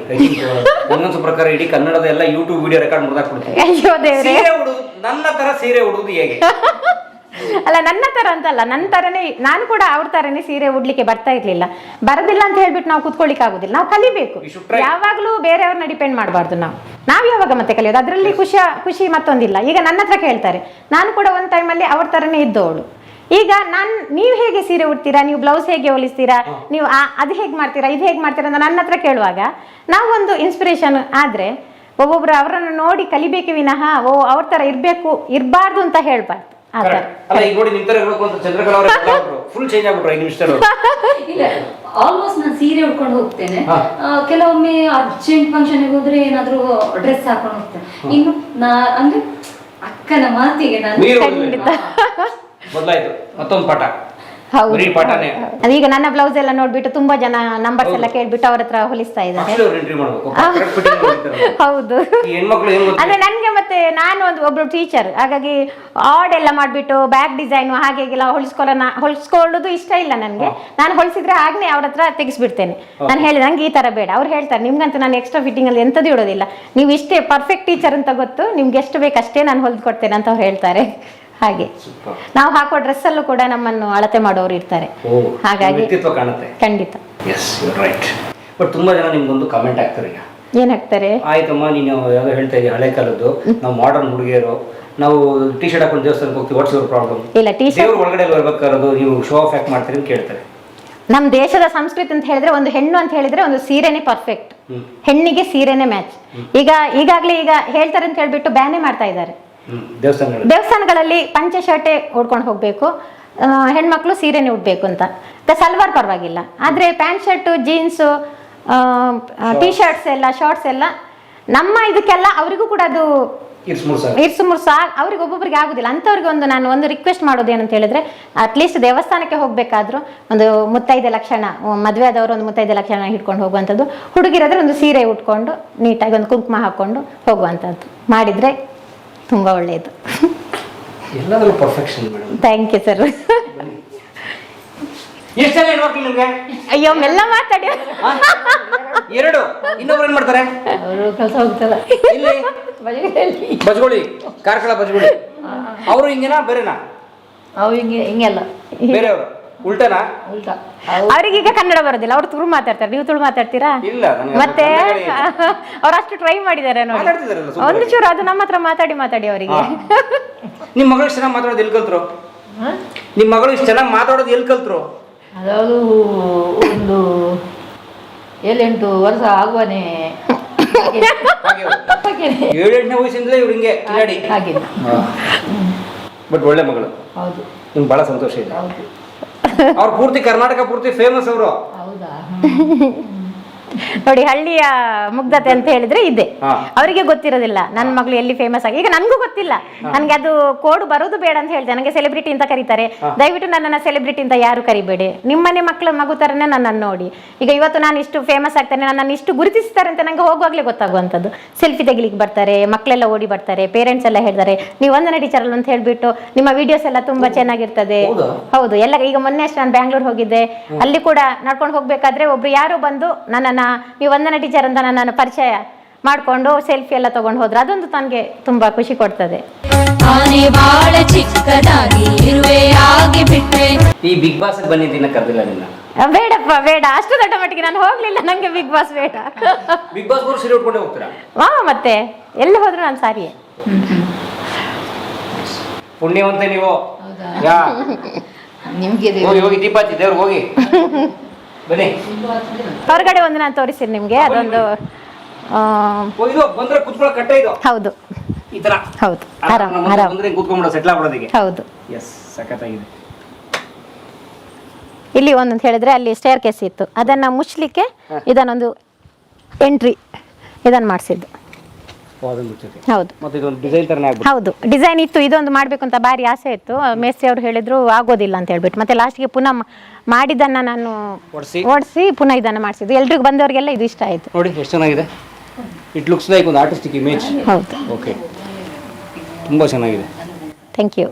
ನನ್ನ ಪ್ರಕಾರ ಇಡೀ ಕನ್ನಡದ ಎಲ್ಲ ಯೂಟ್ಯೂಬ್ ವಿಡಿಯೋ ರೆಕಾರ್ಡ್ ಮಾಡ್ಕೊಡ್ತೀನಿ. ಅಯ್ಯೋ ದೇವ್ರೆ, ನನ್ನ ತರ ಸೀರೆ ಉಡುವುದು ಹೇಗೆ? ಅಲ್ಲ ನನ್ನ ತರ ಅಂತಲ್ಲ, ನನ್ನ ತರನೇ ನಾನು ಕೂಡ ಅವ್ರ ತರನೇ ಸೀರೆ ಉಡ್ಲಿಕ್ಕೆ ಬರ್ತಾ ಇರ್ಲಿಲ್ಲ. ಬರೋದಿಲ್ಲ ಅಂತ ಹೇಳ್ಬಿಟ್ಟು ನಾವು ಕುತ್ಕೊಳ್ಳಿಕ್ಕೆ ಆಗುದಿಲ್ಲ, ನಾವು ಕಲಿಬೇಕು. ಯಾವಾಗ್ಲೂ ಬೇರೆಯವ್ರನ್ನ ಡಿಪೆಂಡ್ ಮಾಡಬಾರ್ದು. ನಾವು ಯಾವಾಗ ಮತ್ತೆ ಕಲಿಯೋದು, ಅದರಲ್ಲಿ ಖುಷಿ ಮತ್ತೊಂದಿಲ್ಲ. ಈಗ ನನ್ನ ಹತ್ರ ಕೇಳ್ತಾರೆ, ನಾನು ಕೂಡ ಒಂದ್ ಟೈಮಲ್ಲಿ ಅವ್ರ ತರನೇ ಇದ್ದವಳು. ಈಗ ನೀವು ಹೇಗೆ ಸೀರೆ ಉಡ್ತೀರಾ, ನೀವು ಬ್ಲೌಸ್ ಹೇಗೆ ಹೊಲಿಸ್ತೀರಾ, ನೀವು ಅದು ಹೇಗೆ ಮಾಡ್ತೀರಾ, ಇದು ಹೇಗೆ ಮಾಡ್ತೀರಾ ಅಂತ ನನ್ನ ಹತ್ರ ಕೇಳುವಾಗ ನಾವು ಒಂದು ಇನ್ಸ್ಪಿರೇಷನ್ ಆದ್ರೆ ಒಬ್ಬೊಬ್ರು ಅವರನ್ನು ನೋಡಿ ಕಲಿಬೇಕು ವಿನಃ ಅವ್ರ ತರ ಇರ್ಬಾರ್ದು ಅಂತ ಹೇಳ್ಬಾರ್ದು. ಆಲ್ಮೋಸ್ಟ್ ನಾನು ಸೀರೆ ಉಟ್ಕೊಂಡು ಹೋಗ್ತೇನೆ. ಕೆಲವೊಮ್ಮೆ ಅರ್ಜೆಂಟ್ ಫಂಕ್ಷನ್ ಹೋದ್ರೆ ಏನಾದ್ರು ಡ್ರೆಸ್ ಹಾಕೊಂಡು ಹೋಗ್ತೇನೆ. ಇನ್ನು ಅಂದ್ರೆ ಅಕ್ಕನ ಮಾತಿಗೆ ನಾನು ಬದಲಾಯ್ತು ಮತ್ತೊಂದು ಪಾಠ. ಹೌದು, ಈಗ ನನ್ನ ಬ್ಲೌಸ್ ಎಲ್ಲ ನೋಡ್ಬಿಟ್ಟು ತುಂಬಾ ಜನ ನಂಬರ್ಸ್ ಎಲ್ಲ ಕೇಳ್ಬಿಟ್ಟು ಅವ್ರ ಹತ್ರ ಹೊಲಿಸ್ತಾ ಇದ್ದಾರೆ. ಹೌದು, ಅಂದ್ರೆ ನನ್ಗೆ ಮತ್ತೆ ನಾನು ಒಬ್ರು ಟೀಚರ್, ಹಾಗಾಗಿ ಆರ್ಡ್ ಎಲ್ಲ ಮಾಡ್ಬಿಟ್ಟು ಬ್ಯಾಕ್ ಡಿಸೈನ್ ಹಾಗೆಲ್ಲ ಹೊಲಿಸ್ಕೊಳ್ಳೋದು ಇಷ್ಟ ಇಲ್ಲ ನನ್ಗೆ. ನಾನು ಹೊಲಿಸಿದ್ರೆ ಆಗ್ನೇ ಅವ್ರ ಹತ್ರ ತೆಗಿಸ್ಬಿಡ್ತೇನೆ. ನಾನು ಹೇಳಿದ ನಂಗೆ ಈ ತರ ಬೇಡ. ಅವ್ರು ಹೇಳ್ತಾರೆ ನಿಮ್ಗಂತೂ ನಾನು ಎಕ್ಸ್ಟ್ರಾ ಫಿಟ್ಟಿಂಗ್ ಅಲ್ಲಿ ಎಂತದ್ದು ಇಡೋದಿಲ್ಲ, ನೀವು ಇಷ್ಟೇ ಪರ್ಫೆಕ್ಟ್ ಟೀಚರ್ ಅಂತ ಗೊತ್ತು, ನಿಮ್ಗೆ ಎಷ್ಟು ಬೇಕಷ್ಟೇ ನಾನು ಹೊಲ್ದು ಕೊಡ್ತೇನೆ ಅಂತ ಅವ್ರು ಹೇಳ್ತಾರೆ. ಹಾಗೆ ನಾವು ಹಾಕೋ ಡ್ರೆಸ್ ಅಲ್ಲೂ ಕೂಡ ನಮ್ಮನ್ನು ಅಳತೆ ಮಾಡೋರು ಇರ್ತಾರೆ. ಹಾಗಾಗಿ ಖಂಡಿತ. ಬಟ್ ತುಂಬಾ ಜನ ನಿಮ್ಗೊಂದು ಕಮೆಂಟ್ ಹಾಕ್ತಾರೆ. ಏನ್ ಹಾಕ್ತಾರೆ? ಆಯ್ತಮ್ಮ, ನೀನು ಯಾವ್ದೋ ಹೇಳ್ತಾ ಇದ್ದೀಯ ಹಳೆ ಕಾಲದ್ದು, ನಾವು ಮಾಡರ್ನ್ ಹುಡುಗಿಯರು, ನಾವು ಟಿ ಶರ್ಟ್ ಹಾಕೊಂಡು ದೇವಸ್ಥಾನಕ್ಕೆ ಹೋಗ್ತೀವಿ, ವಾಟ್ಸ್ ಯುವರ್ ಪ್ರಾಬ್ಲಮ್? ಇಲ್ಲ, ಟಿ ಶರ್ಟ್ ಒಳಗಡೆ ಬರ್ಬೇಕಾರೋದು ನೀವು ಶೋ ಆಫ್ ಯಾಕೆ ಮಾಡ್ತೀರಿ ಅಂತ ಕೇಳ್ತಾರೆ. ನಮ್ಮ ದೇಶದ ಸಂಸ್ಕೃತಿ ಅಂತ ಹೇಳಿದ್ರೆ ಒಂದು ಹೆಣ್ಣು ಅಂತ ಹೇಳಿದ್ರೆ ಒಂದು ಸೀರೆನೇ ಪರ್ಫೆಕ್ಟ್, ಹೆಣ್ಣಿಗೆ ಸೀರೆನೇ ಮ್ಯಾಚ್. ಈಗಾಗ್ಲೇ ಹೇಳ್ತಾರೆ ಅಂತ ಹೇಳ್ಬಿಟ್ಟು ಬ್ಯಾನೇ ಮಾಡ್ತಾ ಇದ್ದಾರೆ. ದೇವಸ್ಥಾನಗಳಲ್ಲಿ ಪಂಚೆ ಶರ್ಟೆ ಉಡ್ಕೊಂಡು ಹೋಗ್ಬೇಕು, ಹೆಣ್ಮಕ್ಳು ಸೀರೆನೇ ಉಡ್ಬೇಕು ಅಂತ. ಸಲ್ವಾರ್ ಪರವಾಗಿಲ್ಲ, ಆದ್ರೆ pant shirt jeans T shirts ಎಲ್ಲ ಶಾರ್ಟ್ಸ್ ಎಲ್ಲ ನಮ್ಮ ಇದಕ್ಕೆಲ್ಲ ಅವರಿಗೂ ಕೂಡ ಅದು ಇರ್ಸುಮುರ್ಸ ಅವ್ರಿಗೆ ಒಬ್ಬೊಬ್ಬರಿಗೆ ಆಗುದಿಲ್ಲ. ಅಂಥವ್ರಿಗೆ ನಾನು ಒಂದು ರಿಕ್ವೆಸ್ಟ್ ಮಾಡೋದು ಏನಂತ ಹೇಳಿದ್ರೆ, ಅಟ್ಲೀಸ್ಟ್ ದೇವಸ್ಥಾನಕ್ಕೆ ಹೋಗ್ಬೇಕಾದ್ರೂ ಒಂದು ಮುತ್ತೈದೆ ಲಕ್ಷಣ, ಮದುವೆ ಆದವರು ಒಂದು ಮುತ್ತೈದೆ ಲಕ್ಷಣ ಹಿಡ್ಕೊಂಡು ಹೋಗುವಂಥದ್ದು, ಹುಡುಗಿರಾದ್ರೆ ಒಂದು ಸೀರೆ ಉಟ್ಕೊಂಡು ನೀಟಾಗಿ ಒಂದು ಕುಂಕುಮ ಹಾಕೊಂಡು ಹೋಗುವಂಥದ್ದು ಮಾಡಿದ್ರೆ ತುಂಬಾ ಒಳ್ಳೆಯದು. ಎಲ್ಲದರಲ್ಲೂ perfection madam. Thank you sir. ಎಷ್ಟೆಲ್ಲ ಹೆಣ್ಮಕ್ಳು ನಿಮ್ಗೆ? ಅಯ್ಯೋ ಮೆಲ್ಲ ಮಾತಾಡಿ. ಎರಡು ಇನ್ನೊಬ್ರು ಏನ್ ಮಾಡ್ತಾರೆ? ಅವರು ಕೆಲಸ ಹೋಗ್ತಾರ ಇಲ್ಲಿ ಬಜ್ಗೋಳಿ, ಕಾರ್ಕಳ ಬಜ್ಗೋಳಿ. ಅವರು ಹಿಂಗೇನಾ ಬೇರೆನಾ? ಅವು ಹಿಂಗೆಲ್ಲ ಬೇರೆಯವರು ಉಲ್ಟನಾ? ಉಲ್ಟಾ. ಅವ್ರಿಗೀಗ ಕನ್ನಡ ಬರೋದಿಲ್ಲ, ಅವ್ರು ತುಳು ಮಾತಾಡ್ತಾರೆ. ನೀವು ತುಳು ಮಾತಾಡ್ತೀರಾ? ಇಲ್ಲ. ಮತ್ತೆ ಅವ್ರು ಅಷ್ಟು ಟ್ರೈ ಮಾಡಿದ್ದಾರೆ ನೋಡಿ, ಒಂದು ಚೂರು ಅದು ನಮ್ಮ ಹತ್ರ ಮಾತಾಡಿ ಅವರಿಗೆ. ನಿಮ್ಮ ಮಗಳು ಇಷ್ಟು ಚೆನ್ನಾಗಿ ಮಾತಾಡೋದು ಎಲ್ಲಿ ಕಲ್ತ್ರು? ನಿಮ್ಮ ಮಗಳು ಇಷ್ಟು ಚೆನ್ನಾಗಿ ಮಾತಾಡೋದು ಎಲ್ಲಿ ಕಲ್ತ್ರು? ಅದಾವುದು ಒಂದು 7-8 ವರ್ಷ ಆಗುವನೇ 7-8ನೇ ವಯಸ್ಸಿಂದಲೇ ಇವ್ರು ಹಿಂಗೆ ಕಿಲಾಡಿ ಹಾಗೆ. ಬಟ್ ಒಳ್ಳೆ ಮಗಳು. ಹೌದು, ನಿಮ್ಗೆ ಬಹಳ ಸಂತೋಷ ಇದೆ. ಹೌದು. ಅವ್ರು ಪೂರ್ತಿ ಕರ್ನಾಟಕ ಪೂರ್ತಿ ಫೇಮಸ್ ಅವರು. ಹೌದಾ? ನೋಡಿ, ಹಳ್ಳಿಯ ಮುಗ್ಧತೆ ಅಂತ ಹೇಳಿದ್ರೆ ಇದೆ. ಅವರಿಗೆ ಗೊತ್ತಿರೋದಿಲ್ಲ ನನ್ನ ಮಗಳು ಎಲ್ಲಿ ಫೇಮಸ್ ಆಗಿ. ಈಗ ನನ್ಗೂ ಗೊತ್ತಿಲ್ಲ, ನನ್ಗೆ ಅದು ಕೋಡ್ ಬರೋದು ಬೇಡ ಅಂತ ಹೇಳ್ದೆ. ನನಗೆ ಸೆಲೆಬ್ರಿಟಿ ಅಂತ ಕರೀತಾರೆ, ದಯವಿಟ್ಟು ನನ್ನನ್ನು ಸೆಲೆಬ್ರಿಟಿ ಅಂತ ಯಾರು ಕರಿಬೇಡಿ. ನಿಮ್ಮನೆ ಮಗು ತರನೇ ನನ್ನನ್ನು ನೋಡಿ. ಈಗ ಇವತ್ತು ನಾನು ಇಷ್ಟು ಫೇಮಸ್ ಆಗ್ತೇನೆ, ನನ್ನನ್ನು ಇಷ್ಟು ಗುರುತಿಸ್ತಾರೆ ಅಂತ ನಂಗೆ ಹೋಗುವಾಗ್ಲೇ ಗೊತ್ತಾಗುವಂಥದ್ದು. ಸೆಲ್ಫಿ ತೆಗಿಲಿಕ್ಕೆ ಬರ್ತಾರೆ, ಮಕ್ಕಳೆಲ್ಲ ಓಡಿ ಬರ್ತಾರೆ, ಪೇರೆಂಟ್ಸ್ ಎಲ್ಲ ಹೇಳ್ತಾರೆ ನೀವು ವಂದನಾ ಟೀಚರ್ ಅಲ್ಲ ಅಂತ ಹೇಳ್ಬಿಟ್ಟು ನಿಮ್ಮ ವಿಡಿಯೋಸ್ ಎಲ್ಲ ತುಂಬಾ ಚೆನ್ನಾಗಿರ್ತದೆ. ಹೌದು, ಎಲ್ಲ. ಈಗ ಮೊನ್ನೆ ಅಷ್ಟು ನಾನು ಬ್ಯಾಂಗ್ಳೂರ್ ಹೋಗಿದ್ದೆ, ಅಲ್ಲಿ ಕೂಡ ನಡ್ಕೊಂಡು ಹೋಗ್ಬೇಕಾದ್ರೆ ಒಬ್ರು ಯಾರೋ ಬಂದು ನನ್ನನ್ನು ನೀವು ವಂದನಾ ಟೀಚರ್ ಅಂತ ನನ್ನನ್ನು ಪರಿಚಯ ಮಾಡ್ಕೊಂಡು ಸೆಲ್ಫಿ ಎಲ್ಲ ತಗೊಂಡು ಹೋದ್ರು. ಅದೊಂದು ನನಗೆ ತುಂಬಾ ಖುಷಿ ಕೊಡ್ತದೆ. ಈ ಬಿಗ್ ಬಾಸ್ ಬಂದಿದ್ದೀನ ಕರೆದಿಲ್ಲ ನಿನ್ನ? ಬೇಡಪ್ಪ, ಬೇಡ, ಅಷ್ಟು ದೊಡ್ಡ ಮಟ್ಟಿಗೆ ನಾನು ಹೋಗ್ಲಿಲ್ಲ. ನಂಗೆ ಬಿಗ್ ಬಾಸ್ ಬೇಡ. ಬಿಗ್ ಬಾಸ್ ಸೀರೆ ಉಟ್ಕೊಂಡೇ ಹೋಗ್ತೀರಾ? ಮತ್ತೆ ಎಲ್ಲಿ ಹೋದ್ರು ನಾನು ಸಾರಿಯೇ. ಪುಣ್ಯವಂತೆ ನೀವು. ನಿಮ್ಗೆ ಹೋಗಿ ದೀಪ ಹಚ್ಚಿ ದೇವ್ರಿಗೆ ಹೋಗಿ ಬನ್ನಿ. ಹೊರಗಡೆ ಒಂದು ನಾನು ತೋರಿಸ್ತೀನಿ ನಿಮ್ಗೆ. ಅದೊಂದು ಬಂದ್ರೆ ಕುತ್ಕೊಳ್ಳೋ ಕಟ್ಟೆ ಇದು. ಹೌದು, ಈ ತರ. ಹೌದು, ಆರಾಮ್ ಆರಾಮ್ ಕುತ್ಕೊಂಡ್ಬಿಡೋ ಸೆಟ್ಲ್ ಆಗ್ಬಿಡೋದಿಗೆ. ಹೌದು. ಎಸ್, ಸಖತ್ತಾಗಿದೆ. ಇಲ್ಲಿ ಒಂದಂತ ಹೇಳಿದ್ರೆ ಅಲ್ಲಿ ಸ್ಟೇರ್ ಕೇಸ್ ಇತ್ತು, ಅದನ್ನ ಮುಚ್ಚಲಿಕ್ಕೆ ಇದನ್ನೊಂದು ಎಂಟ್ರಿ ಇದನ್ನು ಮಾಡಿಸಿದ್ದು. ಹೌದು ಮತ್ತೆ ಇದೊಂದು ಡಿಸೈನ್ ತರನೇ ಆಗ್ಬಿಟ್ಟು. ಹೌದು, ಡಿಸೈನ್ ಇತ್ತು, ಇದೊಂದು ಮಾಡಬೇಕು ಅಂತ ಭಾರಿ ಆಸೆ ಇತ್ತು. ಮೇಸ್ತ್ರಿ ಅವರು ಹೇಳಿದ್ರು ಆಗೋದಿಲ್ಲ ಅಂತ ಹೇಳ್ಬಿಟ್ಟು, ಮತ್ತೆ ಲಾಸ್ಟ್ಗೆ ಪುನಃ ಮಾಡಿದ್ದನ್ನ ನಾನು ಓಡಿಸಿ ಪುನಃ ಇದನ್ನು ಮಾಡಿಸಿದ್ದು. ಎಲ್ರಿಗೂ ಬಂದವರಿಗೆಲ್ಲ ಇದು ಇಷ್ಟ ಆಯಿತು. ನೋಡಿ ಎಷ್ಟು ಚೆನ್ನಾಗಿದೆ. ಇಟ್ ಲುಕ್ಸ್ ಲೈಕ್ ಒಂದು ಆರ್ಟಿಸ್ಟಿಕ್ ಇಮೇಜ್. ಹೌದು, ಓಕೆ, ತುಂಬ ಚೆನ್ನಾಗಿದೆ. Thank you.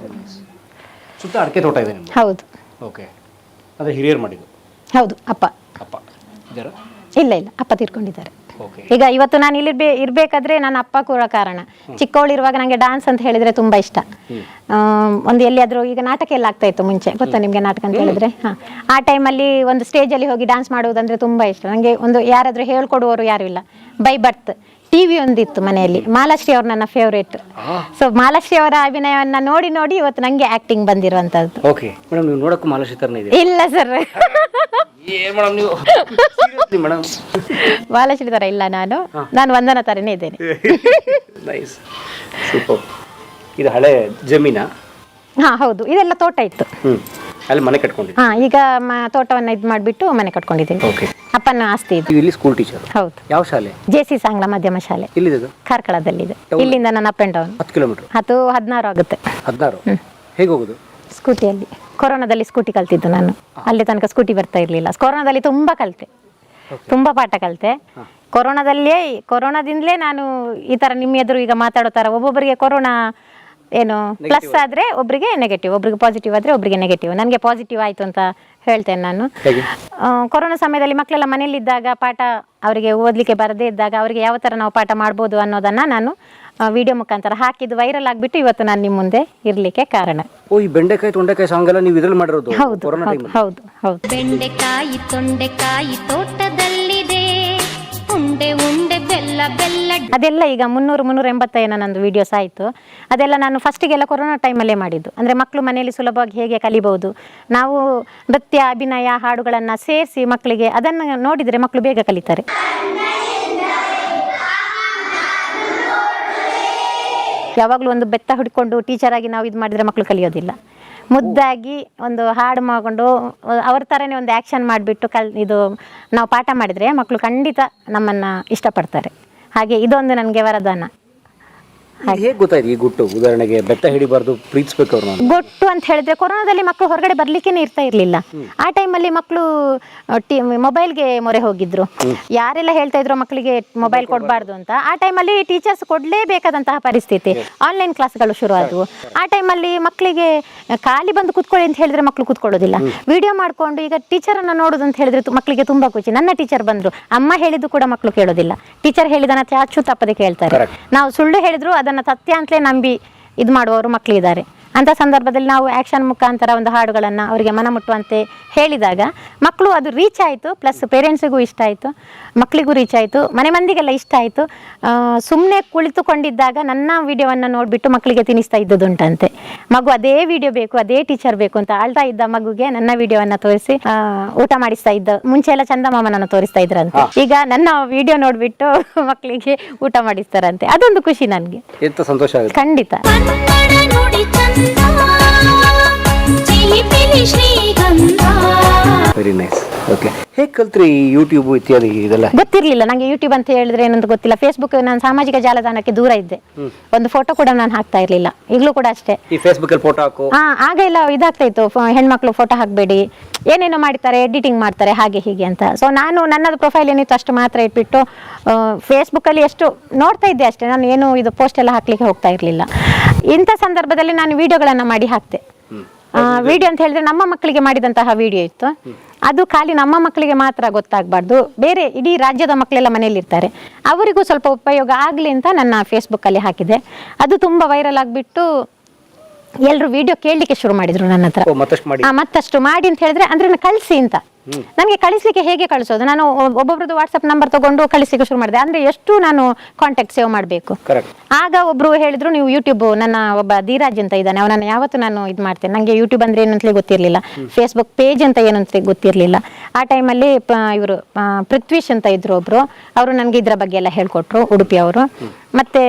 ಸುತ್ತ ಅಡಿಕೆ ತೋಟ ಇದೆ ನಿಮ್ದು? ಹೌದು. ಓಕೆ, ಅದೇ ಹಿರಿಯರು ಮಾಡಿದ್ದು? ಹೌದು, ಅಪ್ಪ ಇದ್ದಾರಾ? ಇಲ್ಲ ಅಪ್ಪ ತೀರ್ಕೊಂಡಿದ್ದಾರೆ. ಓಕೆ. ಈಗ ಇವತ್ತು ನಾನು ಇಲ್ಲಿ ಇರಬೇಕಾದ್ರೆ ನನ್ನ ಅಪ್ಪ ಕೂಡ ಕಾರಣ. ಚಿಕ್ಕವಳಿರುವಾಗ ನನಗೆ ಡಾನ್ಸ್ ಅಂತ ಹೇಳಿದ್ರೆ ತುಂಬಾ ಇಷ್ಟ. ಒಂದು ಎಲ್ಲಿಯಾದ್ರೂ ಈಗ ನಾಟಕ ಎಲ್ಲ ಆಗ್ತಾ ಇತ್ತು ಮುಂಚೆ, ಗೊತ್ತಾ ನಿಮ್ಗೆ ನಾಟಕ ಅಂತ ಹೇಳಿದ್ರೆ? ಆ ಟೈಮಲ್ಲಿ ಒಂದು ಸ್ಟೇಜಲ್ಲಿ ಹೋಗಿ ಡಾನ್ಸ್ ಮಾಡುವುದಂದ್ರೆ ತುಂಬಾ ಇಷ್ಟ ನನಗೆ. ಒಂದು ಯಾರಾದ್ರೂ ಹೇಳ್ಕೊಡುವವರು ಯಾರು ಇಲ್ಲ. ಬೈ ಬರ್ತ್ ಟಿವಿ ಒಂದಿತ್ತು ಮನೆಯಲ್ಲಿ. ಮಾಲಾಶ್ರೀ ಅವ್ರು ನನ್ನ ಫೇವ್ರೇಟ್. ಸೊ ಮಾಲಾಶ್ರೀ ಅವರ ಅಭಿನಯವನ್ನ ನೋಡಿ ನೋಡಿ ಇವತ್ತು ನಂಗೆ ಆಕ್ಟಿಂಗ್ ಬಂದಿರುವಂತದ್ದು. ಓಕೆ ಮೇಡಮ್, ನೀವು ನೋಡಕ್ಕೂ ಮಾಲಾಶ್ರೀ ತರನೇ ಇದೆ. ಇಲ್ಲ ಸರ್, ಏನ್ ಮೇಡಮ್ ನೀವು ಮೇಡಮ್ ಮಾಲಾಶ್ರೀ ತರ ಇಲ್ಲ, ನಾನು ವಂದನಾ ತರನೇ ಇದ್ದೇನೆ. Nice, super. ಇದು ಹಳೆ ಜಮೀನಾ? ಹೌದು, ಇದೆಲ್ಲ ತೋಟ ಇತ್ತು. ಅಲ್ಲಿ ಮನೆ ಕಟ್ಕೊಂಡಿದ್ದೆ. ಈಗ ತೋಟವನ್ನ ಇದು ಮಾಡಿಬಿಟ್ಟು ಮನೆ ಕಟ್ಕೊಂಡಿದ್ದೀನಿ. ಓಕೆ. ಅಪ್ಪನ ಆಸ್ತಿ ಇದು. ಇಲ್ಲಿ ಸ್ಕೂಲ್ ಟೀಚರ್? ಹೌದು. ಯಾವ ಶಾಲೆ? ಜೆಸಿ ಸಾಂಗ್ಲ ಮಾಧ್ಯಮ ಶಾಲೆ. ಎಲ್ಲಿದೆ? ಕಾರ್ಕಳದಲ್ಲಿದೆ. ಇಲ್ಲಿಂದ ನಾನು ಅಪ್ ಅಂಡ್ ಡೌನ್ 10 ಕಿಲೋಮೀಟರ್. 16 ಆಗುತ್ತೆ. 16? ಹೇಗೆ ಹೋಗುದು? ಸ್ಕೂಟಿಯಲ್ಲಿ. ಕೊರೋನಾದಲ್ಲಿ ಸ್ಕೂಟಿ ಕಲ್ತಿದ್ದು ನಾನು. ಅಲ್ಲಿ ತನಕ ಸ್ಕೂಟಿ ಬರ್ತಾ ಇರಲಿಲ್ಲ. ಕೊರೋನಾದಲ್ಲಿ ತುಂಬಾ ಕಲಿತೆ, ತುಂಬಾ ಪಾಠ ಕಲಿತೆ. ಕೊರೋನಾದಿಂದಲೇ ನಾನು ಈ ತರ ನಿಮ್ಮ ಎದುರು ಈಗ ಮಾತಾಡೋ ತರ. ಒಬ್ಬೊಬ್ಬರಿಗೆ ಕೊರೋನಾ ಏನು ಪ್ಲಸ್ ಆದ್ರೆ ಒಬ್ಬರಿಗೆ ನೆಗೆಟಿವ್, ಒಬ್ರಿಗೆ ಪಾಸಿಟಿವ್ ಆದ್ರೆ ಒಬ್ಬರಿಗೆ ನೆಗೆಟಿವ್. ನನಗೆ ಪಾಸಿಟಿವ್ ಆಯ್ತು ಅಂತ ಹೇಳ್ತೇನೆ ನಾನು. ಕೊರೋನಾ ಸಮಯದಲ್ಲಿ ಮಕ್ಕಳೆಲ್ಲ ಮನೇಲಿದ್ದಾಗ, ಪಾಠ ಅವರಿಗೆ ಓದಲಿಕ್ಕೆ ಬರದೇ ಇದ್ದಾಗ ಅವರಿಗೆ ಯಾವ ಥರ ನಾವು ಪಾಠ ಮಾಡ್ಬೋದು ಅನ್ನೋದನ್ನು ನಾನು ವಿಡಿಯೋ ಮುಖಾಂತರ ಹಾಕಿದ್ದು ವೈರಲ್ ಆಗಿಬಿಟ್ಟು ಇವತ್ತು ನಾನು ನಿಮ್ಮ ಮುಂದೆ ಇರಲಿಕ್ಕೆ ಕಾರಣ. ಓ, ಈ ಬೆಂಡೆಕಾಯಿ ತೊಂಡೆಕಾಯಿ ಸಾಂಗ್ ಎಲ್ಲ ನೀವು ಇದ್ರಲ್ಲಿ ಮಾಡಿರೋದು? ಹೌದು ಹೌದು ಹೌದು. ಬೆಂಡೆಕಾಯಿ ತೊಂಡೆಕಾಯಿ ತೋಟದಲ್ಲಿದೆ, ಉಂಡೆ ಉಂಡೆ ಬೆಲ್ಲ ಬೆಲ್ಲ. ಅದೆಲ್ಲ ಈಗ 300-385 ನಂದು ವಿಡಿಯೋಸ್ ಆಯಿತು. ಅದೆಲ್ಲ ನಾನು ಫಸ್ಟಿಗೆಲ್ಲ ಕೊರೋನಾ ಟೈಮಲ್ಲೇ ಮಾಡಿದ್ದು. ಅಂದರೆ ಮಕ್ಕಳು ಮನೆಯಲ್ಲಿ ಸುಲಭವಾಗಿ ಹೇಗೆ ಕಲಿಬಹುದು, ನಾವು ನೃತ್ಯ, ಅಭಿನಯ, ಹಾಡುಗಳನ್ನು ಸೇರಿಸಿ ಮಕ್ಕಳಿಗೆ ಅದನ್ನು ನೋಡಿದರೆ ಮಕ್ಕಳು ಬೇಗ ಕಲಿತಾರೆ. ಯಾವಾಗಲೂ ಒಂದು ಬೆತ್ತ ಹುಡ್ಕೊಂಡು ಟೀಚರ್ ಆಗಿ ನಾವು ಇದು ಮಾಡಿದರೆ ಮಕ್ಕಳು ಕಲಿಯೋದಿಲ್ಲ. ಮುದ್ದಾಗಿ ಒಂದು ಹಾಡು ಮಾಡಿಕೊಂಡು ಅವ್ರ ಥರನೇ ಒಂದು ಆ್ಯಕ್ಷನ್ ಮಾಡಿಬಿಟ್ಟು ಇದು ನಾವು ಪಾಠ ಮಾಡಿದರೆ ಮಕ್ಕಳು ಖಂಡಿತ ನಮ್ಮನ್ನು ಇಷ್ಟಪಡ್ತಾರೆ. ಹಾಗೆ ಇದೊಂದು ನನಗೆ ವರದಾನ. ಹೇಗೆ ಗೊತ್ತಾಯ್ತು ಈ ಗುಟ್ಟು? ಉದಾಹರಣೆಗೆ ಬೆತ್ತ ಹಿಡಿಬಾರ್ದು, ಪ್ರೀತಿಸ್ಬೇಕು ಅವ್ರನ್ನ. ಗೊಟ್ಟು ಅಂತ ಹೇಳಿದ್ರೆ ಕೊರೋನಾದಲ್ಲಿ ಮಕ್ಕಳು ಹೊರಗಡೆ ಬರ್ಲಿಕ್ಕೇನೆ ಇರ್ತಾ ಇರಲಿಲ್ಲ. ಆ ಟೈಮಲ್ಲಿ ಮಕ್ಕಳು ಮೊಬೈಲ್ಗೆ ಮೊರೆ ಹೋಗಿದ್ರು. ಯಾರೆಲ್ಲ ಹೇಳ್ತಾ ಇದ್ರು ಮಕ್ಕಳಿಗೆ ಮೊಬೈಲ್ ಕೊಡಬಾರ್ದು ಅಂತ, ಆ ಟೈಮಲ್ಲಿ ಟೀಚರ್ಸ್ ಕೊಡಲೇಬೇಕಾದಂತಹ ಪರಿಸ್ಥಿತಿ. ಆನ್ಲೈನ್ ಕ್ಲಾಸ್ಗಳು ಶುರು ಆದವು. ಆ ಟೈಮಲ್ಲಿ ಮಕ್ಕಳಿಗೆ ಖಾಲಿ ಬಂದು ಕೂತ್ಕೊಳ್ಳಿ ಅಂತ ಹೇಳಿದ್ರೆ ಮಕ್ಕಳು ಕೂತ್ಕೊಳ್ಳೋದಿಲ್ಲ. ವಿಡಿಯೋ ಮಾಡ್ಕೊಂಡು ಈಗ ಟೀಚರನ್ನು ನೋಡೋದು ಅಂತ ಹೇಳಿದ್ರೆ ಮಕ್ಕಳಿಗೆ ತುಂಬಾ ಖುಷಿ. ನನ್ನ ಟೀಚರ್ ಬಂದ್ರು, ಅಮ್ಮ ಹೇಳಿದ್ದು ಕೂಡ ಮಕ್ಕಳು ಕೇಳೋದಿಲ್ಲ. ಟೀಚರ್ ಹೇಳಿದನ್ನ ಚಾಚು ತಪ್ಪದೆ ಕೇಳ್ತಾರೆ. ನಾವು ಸುಳ್ಳು ಹೇಳಿದ್ರು ಅದನ್ನ ಸತ್ಯ ಅಂತಲೇ ನಂಬಿ ಇದು ಮಾಡುವವರು ಮಕ್ಕಳಿದ್ದಾರೆ. ಅಂಥ ಸಂದರ್ಭದಲ್ಲಿ ನಾವು ಆ್ಯಕ್ಷನ್ ಮುಖಾಂತರ ಒಂದು ಹಾಡುಗಳನ್ನು ಅವರಿಗೆ ಮನ ಮುಟ್ಟುವಂತೆ ಹೇಳಿದಾಗ ಮಕ್ಕಳು ಅದು ರೀಚ್ ಆಯಿತು. ಪ್ಲಸ್ ಪೇರೆಂಟ್ಸಿಗೂ ಇಷ್ಟ ಆಯಿತು, ಮಕ್ಕಳಿಗೂ ರೀಚ್ ಆಯಿತು, ಮನೆ ಮಂದಿಗೆಲ್ಲ ಇಷ್ಟ ಆಯಿತು. ಸುಮ್ಮನೆ ಕುಳಿತುಕೊಂಡಿದ್ದಾಗ ನನ್ನ ವಿಡಿಯೋವನ್ನು ನೋಡಿಬಿಟ್ಟು ಮಕ್ಕಳಿಗೆ ತಿನ್ನಿಸ್ತಾ ಇದ್ದದುಂಟಂತೆ. ಮಗು ಅದೇ ವಿಡಿಯೋ ಬೇಕು, ಅದೇ ಟೀಚರ್ ಬೇಕು ಅಂತ ಆಳ್ತಾ ಇದ್ದ ಮಗುಗೆ ನನ್ನ ವಿಡಿಯೋವನ್ನು ತೋರಿಸಿ ಊಟ ಮಾಡಿಸ್ತಾ ಇದ್ದ. ಮುಂಚೆ ಎಲ್ಲ ಚಂದಮಾಮನನ್ನು ತೋರಿಸ್ತಾ ಇದ್ರಂತೆ, ಈಗ ನನ್ನ ವಿಡಿಯೋ ನೋಡಿಬಿಟ್ಟು ಮಕ್ಕಳಿಗೆ ಊಟ ಮಾಡಿಸ್ತಾರಂತೆ. ಅದೊಂದು ಖುಷಿ ನನಗೆ. ಎಂತ ಸಂತೋಷ ಆಗುತ್ತೆ. ಖಂಡಿತ. Very nice. ಓಕೆ, ಹೇಗೆ ಕಲ್ತ್ರಿ ಯೂಟ್ಯೂಬ್ ಇತ್ಯಾದಿ ಇದೆಲ್ಲ? ಗೊತ್ತಿರಲಿಲ್ಲ ನನಗೆ ಯೂಟ್ಯೂಬ್ ಅಂತ ಹೇಳಿದ್ರೆ ಏನಂತ ಗೊತ್ತಿಲ್ಲ. ಫೇಸ್ಬುಕ್, ನಾನು ಸಾಮಾಜಿಕ ಜಾಲತಾಣಕ್ಕೆ ದೂರ ಇದ್ದೆ. ಒಂದು ಫೋಟೋ ಕೂಡ ನಾನು ಹಾಕ್ತಾ ಇರಲಿಲ್ಲ. ಈಗಲೂ ಕೂಡ ಅಷ್ಟೇ. ಈ ಫೇಸ್ಬುಕ್ ಅಲ್ಲಿ ಫೋಟೋ ಹಾಕು. ಆಗ ಎಲ್ಲ ಇದಾಗ್ತಾ ಇತ್ತು, ಹೆಣ್ಮಕ್ಳು ಫೋಟೋ ಹಾಕಬೇಡಿ, ಏನೇನೋ ಮಾಡ್ತಾರೆ, ಎಡಿಟಿಂಗ್ ಮಾಡ್ತಾರೆ, ಹಾಗೆ ಹೀಗೆ ಅಂತ. ಸೊ ನಾನು ನನ್ನದು ಪ್ರೊಫೈಲ್ ಏನಿತ್ತು ಅಷ್ಟು ಮಾತ್ರ ಇಟ್ಬಿಟ್ಟು ಫೇಸ್ಬುಕ್ಕಲ್ಲಿ ಎಷ್ಟು ನೋಡ್ತಾ ಇದ್ದೆ ಅಷ್ಟೇ. ನಾನು ಏನು ಇದು ಪೋಸ್ಟ್ ಎಲ್ಲ ಹಾಕ್ಲಿಕ್ಕೆ ಹೋಗ್ತಾ ಇರಲಿಲ್ಲ. ಇಂಥ ಸಂದರ್ಭದಲ್ಲಿ ನಾನು ವಿಡಿಯೋಗಳನ್ನು ಮಾಡಿ ಹಾಕ್ತೆ. ವಿಡಿಯೋ ಅಂತ ಹೇಳಿದ್ರೆ ನಮ್ಮ ಮಕ್ಕಳಿಗೆ ಮಾಡಿದಂತಹ ವಿಡಿಯೋ ಇತ್ತು. ಅದು ಖಾಲಿ ನಮ್ಮ ಮಕ್ಕಳಿಗೆ ಮಾತ್ರ ಗೊತ್ತಾಗಬಾರ್ದು, ಬೇರೆ ಇಡೀ ರಾಜ್ಯದ ಮಕ್ಕಳೆಲ್ಲ ಮನೆಯಲ್ಲಿ ಇರ್ತಾರೆ, ಅವರಿಗೂ ಸ್ವಲ್ಪ ಉಪಯೋಗ ಆಗಲಿ ಅಂತ ನನ್ನ ಫೇಸ್ಬುಕ್ಕಲ್ಲಿ ಹಾಕಿದೆ. ಅದು ತುಂಬ ವೈರಲ್ ಆಗಿಬಿಟ್ಟು ಎಲ್ಲರೂ ವಿಡಿಯೋ ಕೇಳಲಿಕ್ಕೆ ಶುರು ಮಾಡಿದ್ರು ನನ್ನ ಹತ್ರ. ಮತ್ತಷ್ಟು ಮಾಡಿ ಅಂತ ಹೇಳಿದ್ರೆ ಅಂದ್ರೆ ಕಳಿಸಿ ಅಂತ. ನನಗೆ ಕಳಿಸ್ಲಿಕ್ಕೆ ಹೇಗೆ ಕಳಿಸೋದು? ನಾನು ಒಬ್ಬೊಬ್ರದ್ದು ವಾಟ್ಸಪ್ ನಂಬರ್ ತಗೊಂಡು ಕಳಿಸ್ಲಿಕ್ಕೆ ಶುರು ಮಾಡಿದೆ. ಅಂದ್ರೆ ಎಷ್ಟು ನಾನು ಕಾಂಟ್ಯಾಕ್ಟ್ ಸೇವ್ ಮಾಡಬೇಕು. ಆಗ ಒಬ್ರು ಹೇಳಿದ್ರು, ನೀವು ಯೂಟ್ಯೂಬ್, ನನ್ನ ಒಬ್ಬ ಧೀರಾಜ್ ಅಂತ ಇದ್ದಾನೆ, ಅವನನ್ನು ಯಾವತ್ತು ನಾನು ಇದು ಮಾಡ್ತೇನೆ. ನನಗೆ ಯೂಟ್ಯೂಬ್ ಅಂದ್ರೆ ಏನು ಅಂತಲೇ ಗೊತ್ತಿರಲಿಲ್ಲ, ಫೇಸ್ಬುಕ್ ಪೇಜ್ ಅಂತ ಏನು ಅಂತ ಗೊತ್ತಿರಲಿಲ್ಲ. ಆ ಟೈಮಲ್ಲಿ ಇವರು ಪೃಥ್ವೀಶ್ ಅಂತ ಇದ್ರು ಒಬ್ರು, ಅವರು ನನಗೆ ಇದ್ರ ಬಗ್ಗೆ ಎಲ್ಲ ಹೇಳ್ಕೊಟ್ರು, ಉಡುಪಿ ಅವರು. ಮತ್ತು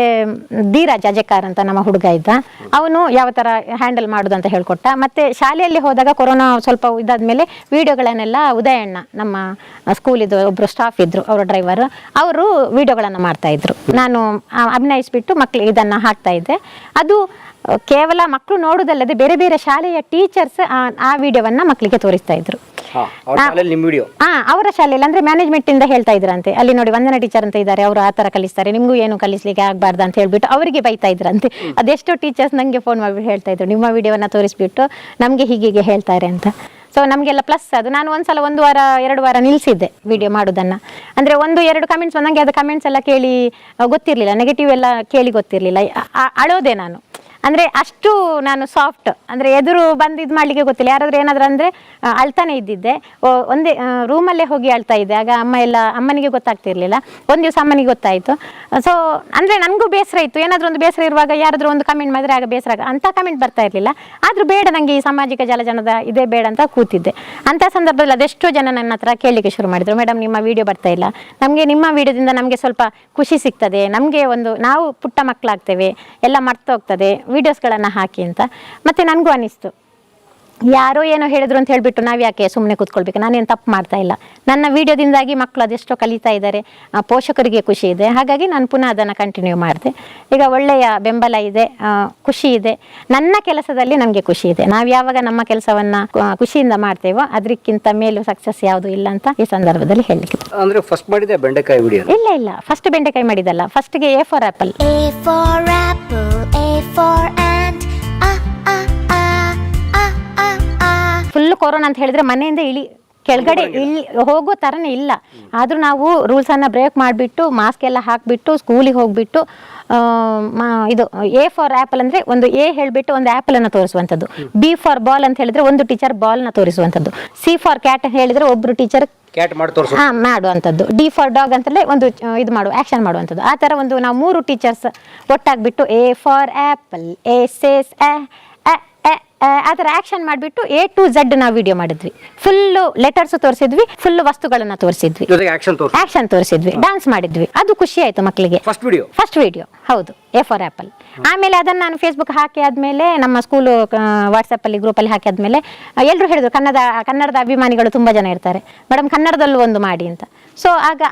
ಧೀರಜ್ ಅಜಕಾರ್ ಅಂತ ನಮ್ಮ ಹುಡುಗ ಇದ್ದ, ಅವನು ಯಾವ ಥರ ಹ್ಯಾಂಡಲ್ ಮಾಡೋದು ಅಂತ ಹೇಳ್ಕೊಟ್ಟ. ಮತ್ತು ಶಾಲೆಯಲ್ಲಿ ಹೋದಾಗ ಕೊರೋನಾ ಸ್ವಲ್ಪ ಇದಾದ್ಮೇಲೆ ವಿಡಿಯೋಗಳನ್ನೆಲ್ಲ ಉದಯಣ್ಣ ನಮ್ಮ ಸ್ಕೂಲಿದ್ದು ಒಬ್ಬರು ಸ್ಟಾಫ್ ಇದ್ದರು, ಅವರ ಡ್ರೈವರ್, ಅವರು ವಿಡಿಯೋಗಳನ್ನು ಮಾಡ್ತಾಯಿದ್ರು. ನಾನು ಅಭಿನಯಿಸ್ಬಿಟ್ಟು ಮಕ್ಕಳಿಗೆ ಇದನ್ನು ಹಾಕ್ತಾ ಇದ್ದೆ. ಅದು ಕೇವಲ ಮಕ್ಕಳು ನೋಡುವುದಲ್ಲದೆ ಬೇರೆ ಬೇರೆ ಶಾಲೆಯ ಟೀಚರ್ಸ್ ಆ ವಿಡಿಯೋವನ್ನು ಮಕ್ಕಳಿಗೆ ತೋರಿಸ್ತಾ ಇದ್ರು. ಅವರ ಶಾಲೆಯಲ್ಲಿ ಅಂದ್ರೆ ಮ್ಯಾನೇಜ್ಮೆಂಟ್ ಇಂದ ಹೇಳ್ತಾ ಇದ್ರಂತೆ, ಅಲ್ಲಿ ನೋಡಿ ವಂದನಾ ಟೀಚರ್ ಅಂತ ಇದ್ದಾರೆ, ಅವರು ಆ ತರ ಕಲಿಸ್ತಾರೆ, ನಿಮ್ಗೂ ಏನು ಕಲಿಸ್ಲಿಕ್ಕೆ ಆಗ್ಬಾರ್ದು ಅಂತ ಹೇಳ್ಬಿಟ್ಟು ಅವರಿಗೆ ಬೈತಾ ಇದ್ರಂತೆ. ಅದೆಷ್ಟೋ ಟೀಚರ್ಸ್ ನಂಗೆ ಫೋನ್ ಮಾಡಿಬಿಟ್ಟು ಹೇಳ್ತಾ ಇದ್ರು, ನಿಮ್ಮ ವಿಡಿಯೋವನ್ನ ತೋರಿಸ್ಬಿಟ್ಟು ನಮ್ಗೆ ಹೀಗೆ ಹೇಳ್ತಾರೆ ಅಂತ. ಸೊ ನಮಗೆಲ್ಲ ಪ್ಲಸ್ ಅದು. ನಾನು ಒಂದ್ಸಲ 1 ವಾರ 2 ವಾರ ನಿಲ್ಲಿಸಿದ್ದೆ ವಿಡಿಯೋ ಮಾಡೋದನ್ನು. ಅಂದರೆ 1-2 ಕಮೆಂಟ್ಸ್ ಬಂದಂಗೆ ಅದು ಕಮೆಂಟ್ಸ್ ಎಲ್ಲ ಕೇಳಿ ಗೊತ್ತಿರಲಿಲ್ಲ, ನೆಗೆಟಿವ್ ಎಲ್ಲ ಕೇಳಿ ಗೊತ್ತಿರಲಿಲ್ಲ, ಅಳೋದೆ ನಾನು. ಅಂದರೆ ಅಷ್ಟು ನಾನು ಸಾಫ್ಟ್, ಅಂದರೆ ಎದುರು ಬಂದು ಇದು ಮಾಡಲಿಕ್ಕೆ ಗೊತ್ತಿಲ್ಲ. ಯಾರಾದರೂ ಏನಾದರೂ ಅಂದರೆ ಅಳ್ತಾನೆ ಇದ್ದಿದ್ದೆ. ಒಂದೇ ರೂಮಲ್ಲೇ ಹೋಗಿ ಅಳ್ತಾ ಇದ್ದೆ. ಆಗ ಅಮ್ಮನಿಗೆ ಗೊತ್ತಾಗ್ತಿರ್ಲಿಲ್ಲ. ಒಂದು ದಿವಸ ಅಮ್ಮನಿಗೆ ಗೊತ್ತಾಯಿತು. ಸೊ ಅಂದರೆ ನನಗೂ ಬೇಸರ ಇತ್ತು. ಏನಾದರೂ ಒಂದು ಬೇಸರ ಇರುವಾಗ ಯಾರಾದರೂ ಒಂದು ಕಮೆಂಟ್ ಮಾಡಿದ್ರೆ ಆಗ ಬೇಸರ ಅಂಥ ಕಮೆಂಟ್ ಬರ್ತಾ ಇರಲಿಲ್ಲ. ಆದರೂ ಬೇಡ, ನನಗೆ ಈ ಸಾಮಾಜಿಕ ಜಾಲತಾಣದ ಇದೇ ಬೇಡ ಅಂತ ಕೂತಿದ್ದೆ. ಅಂಥ ಸಂದರ್ಭದಲ್ಲಿ ಅದೆಷ್ಟೋ ಜನ ನನ್ನ ಹತ್ರ ಕೇಳಲಿಕ್ಕೆ ಶುರು ಮಾಡಿದರು, ಮೇಡಮ್ ನಿಮ್ಮ ವಿಡಿಯೋ ಬರ್ತಾ ಇಲ್ಲ, ನಮಗೆ ನಿಮ್ಮ ವಿಡಿಯೋದಿಂದ ನಮಗೆ ಸ್ವಲ್ಪ ಖುಷಿ ಸಿಗ್ತದೆ, ನಮಗೆ ನಾವು ಪುಟ್ಟ ಮಕ್ಕಳಾಗ್ತೇವೆ, ಎಲ್ಲ ಮರ್ತೋಗ್ತದೆ, ವಿಡಿಯೋಸ್ಗಳನ್ನು ಹಾಕಿ ಅಂತ. ಮತ್ತು ನನಗೂ ಅನ್ನಿಸ್ತು, ಯಾರೋ ಏನೋ ಹೇಳಿದ್ರು ಅಂತ ಹೇಳಿಬಿಟ್ಟು ನಾವು ಯಾಕೆ ಸುಮ್ಮನೆ ಕೂತ್ಕೊಳ್ಬೇಕು, ನಾನೇನು ತಪ್ಪು ಮಾಡ್ತಾ ಇಲ್ಲ, ನನ್ನ ವಿಡಿಯೋದಿಂದಾಗಿ ಮಕ್ಕಳು ಅದೆಷ್ಟೋ ಕಲಿತಾ ಇದ್ದಾರೆ, ಪೋಷಕರಿಗೆ ಖುಷಿ ಇದೆ, ಹಾಗಾಗಿ ನಾನು ಪುನಃ ಅದನ್ನು ಕಂಟಿನ್ಯೂ ಮಾಡಿದೆ. ಈಗ ಒಳ್ಳೆಯ ಬೆಂಬಲ ಇದೆ, ಖುಷಿ ಇದೆ, ನನ್ನ ಕೆಲಸದಲ್ಲಿ ನಮಗೆ ಖುಷಿ ಇದೆ. ನಾವು ಯಾವಾಗ ನಮ್ಮ ಕೆಲಸವನ್ನು ಖುಷಿಯಿಂದ ಮಾಡ್ತೇವೋ ಅದಕ್ಕಿಂತ ಮೇಲೂ ಸಕ್ಸಸ್ ಯಾವುದು ಇಲ್ಲ ಅಂತ ಈ ಸಂದರ್ಭದಲ್ಲಿ ಹೇಳಲಿಕ್ಕೆ. ಅಂದ್ರೆ ಫಸ್ಟ್ ಮಾಡಿದೆ ಬೆಂಡೆಕಾಯಿ ವಿಡಿಯೋ? ಇಲ್ಲ, ಫಸ್ಟ್ ಬೆಂಡೆಕಾಯಿ ಮಾಡಿದಲ್ಲ, ಫಸ್ಟ್ಗೆ A for apple. A for apple, A for ant, full corona ಅಂತ ಹೇಳಿದ್ರೆ ಮನೆಯಿಂದ ಕೆಳಗಡೆ ಹೋಗೋ ಥರನೇ ಇಲ್ಲ. ಆದರೂ ನಾವು ರೂಲ್ಸನ್ನು ಬ್ರೇಕ್ ಮಾಡಿಬಿಟ್ಟು ಮಾಸ್ಕ್ ಎಲ್ಲ ಹಾಕಿಬಿಟ್ಟು ಸ್ಕೂಲಿಗೆ ಹೋಗಿಬಿಟ್ಟು ಇದು A ಫಾರ್ ಆ್ಯಪಲ್ ಅಂದರೆ ಒಂದು A ಹೇಳಿಬಿಟ್ಟು ಒಂದು ಆ್ಯಪಲನ್ನು ತೋರಿಸುವಂಥದ್ದು, B ಫಾರ್ ಬಾಲ್ ಅಂತ ಹೇಳಿದ್ರೆ ಒಂದು ಟೀಚರ್ ಬಾಲ್ನ ತೋರಿಸುವಂಥದ್ದು, C ಫಾರ್ ಕ್ಯಾಟ್ ಹೇಳಿದರೆ ಒಬ್ಬರು ಟೀಚರ್ ಕ್ಯಾಟ್ ಮಾಡುವಂಥದ್ದು, D ಫಾರ್ ಡಾಗ್ ಅಂತಲೇ ಒಂದು ಇದು ಆ್ಯಕ್ಷನ್ ಮಾಡುವಂಥದ್ದು. ಆ ಥರ ಒಂದು ನಾವು 3 ಟೀಚರ್ಸ್ ಒಟ್ಟಾಗಿಬಿಟ್ಟು A for apple, A says ಆ ಥರ ಆ್ಯಕ್ಷನ್ ಮಾಡಿಬಿಟ್ಟು A to Z ನಾವು ವಿಡಿಯೋ ಮಾಡಿದ್ವಿ. ಫುಲ್ಲು ಲೆಟರ್ಸ್ ತೋರಿಸಿದ್ವಿ, ಫುಲ್ ವಸ್ತುಗಳನ್ನು ತೋರಿಸಿದ್ವಿ, ಆ್ಯಕ್ಷನ್ ತೋರಿಸಿದ್ವಿ, ಡ್ಯಾನ್ಸ್ ಮಾಡಿದ್ವಿ. ಅದು ಖುಷಿ ಆಯಿತು ಮಕ್ಕಳಿಗೆ. ಫಸ್ಟ್ ವಿಡಿಯೋ ಹೌದು A ಫಾರ್ ಆ್ಯಪಲ್. ಆಮೇಲೆ ಅದನ್ನು ನಾನು ಫೇಸ್ಬುಕ್ ಹಾಕಿ ಆದಮೇಲೆ, ನಮ್ಮ ಸ್ಕೂಲು ವಾಟ್ಸಪ್ಪಲ್ಲಿ ಗ್ರೂಪಲ್ಲಿ ಹಾಕಿ ಆದಮೇಲೆ ಎಲ್ಲರೂ ಹೇಳಿದ್ರು, ಕನ್ನಡದ ಅಭಿಮಾನಿಗಳು ತುಂಬ ಜನ ಇರ್ತಾರೆ, ಮೇಡಮ್ ಕನ್ನಡದಲ್ಲೂ ಒಂದು ಮಾಡಿ ಅಂತ. ಸೊ ಆಗ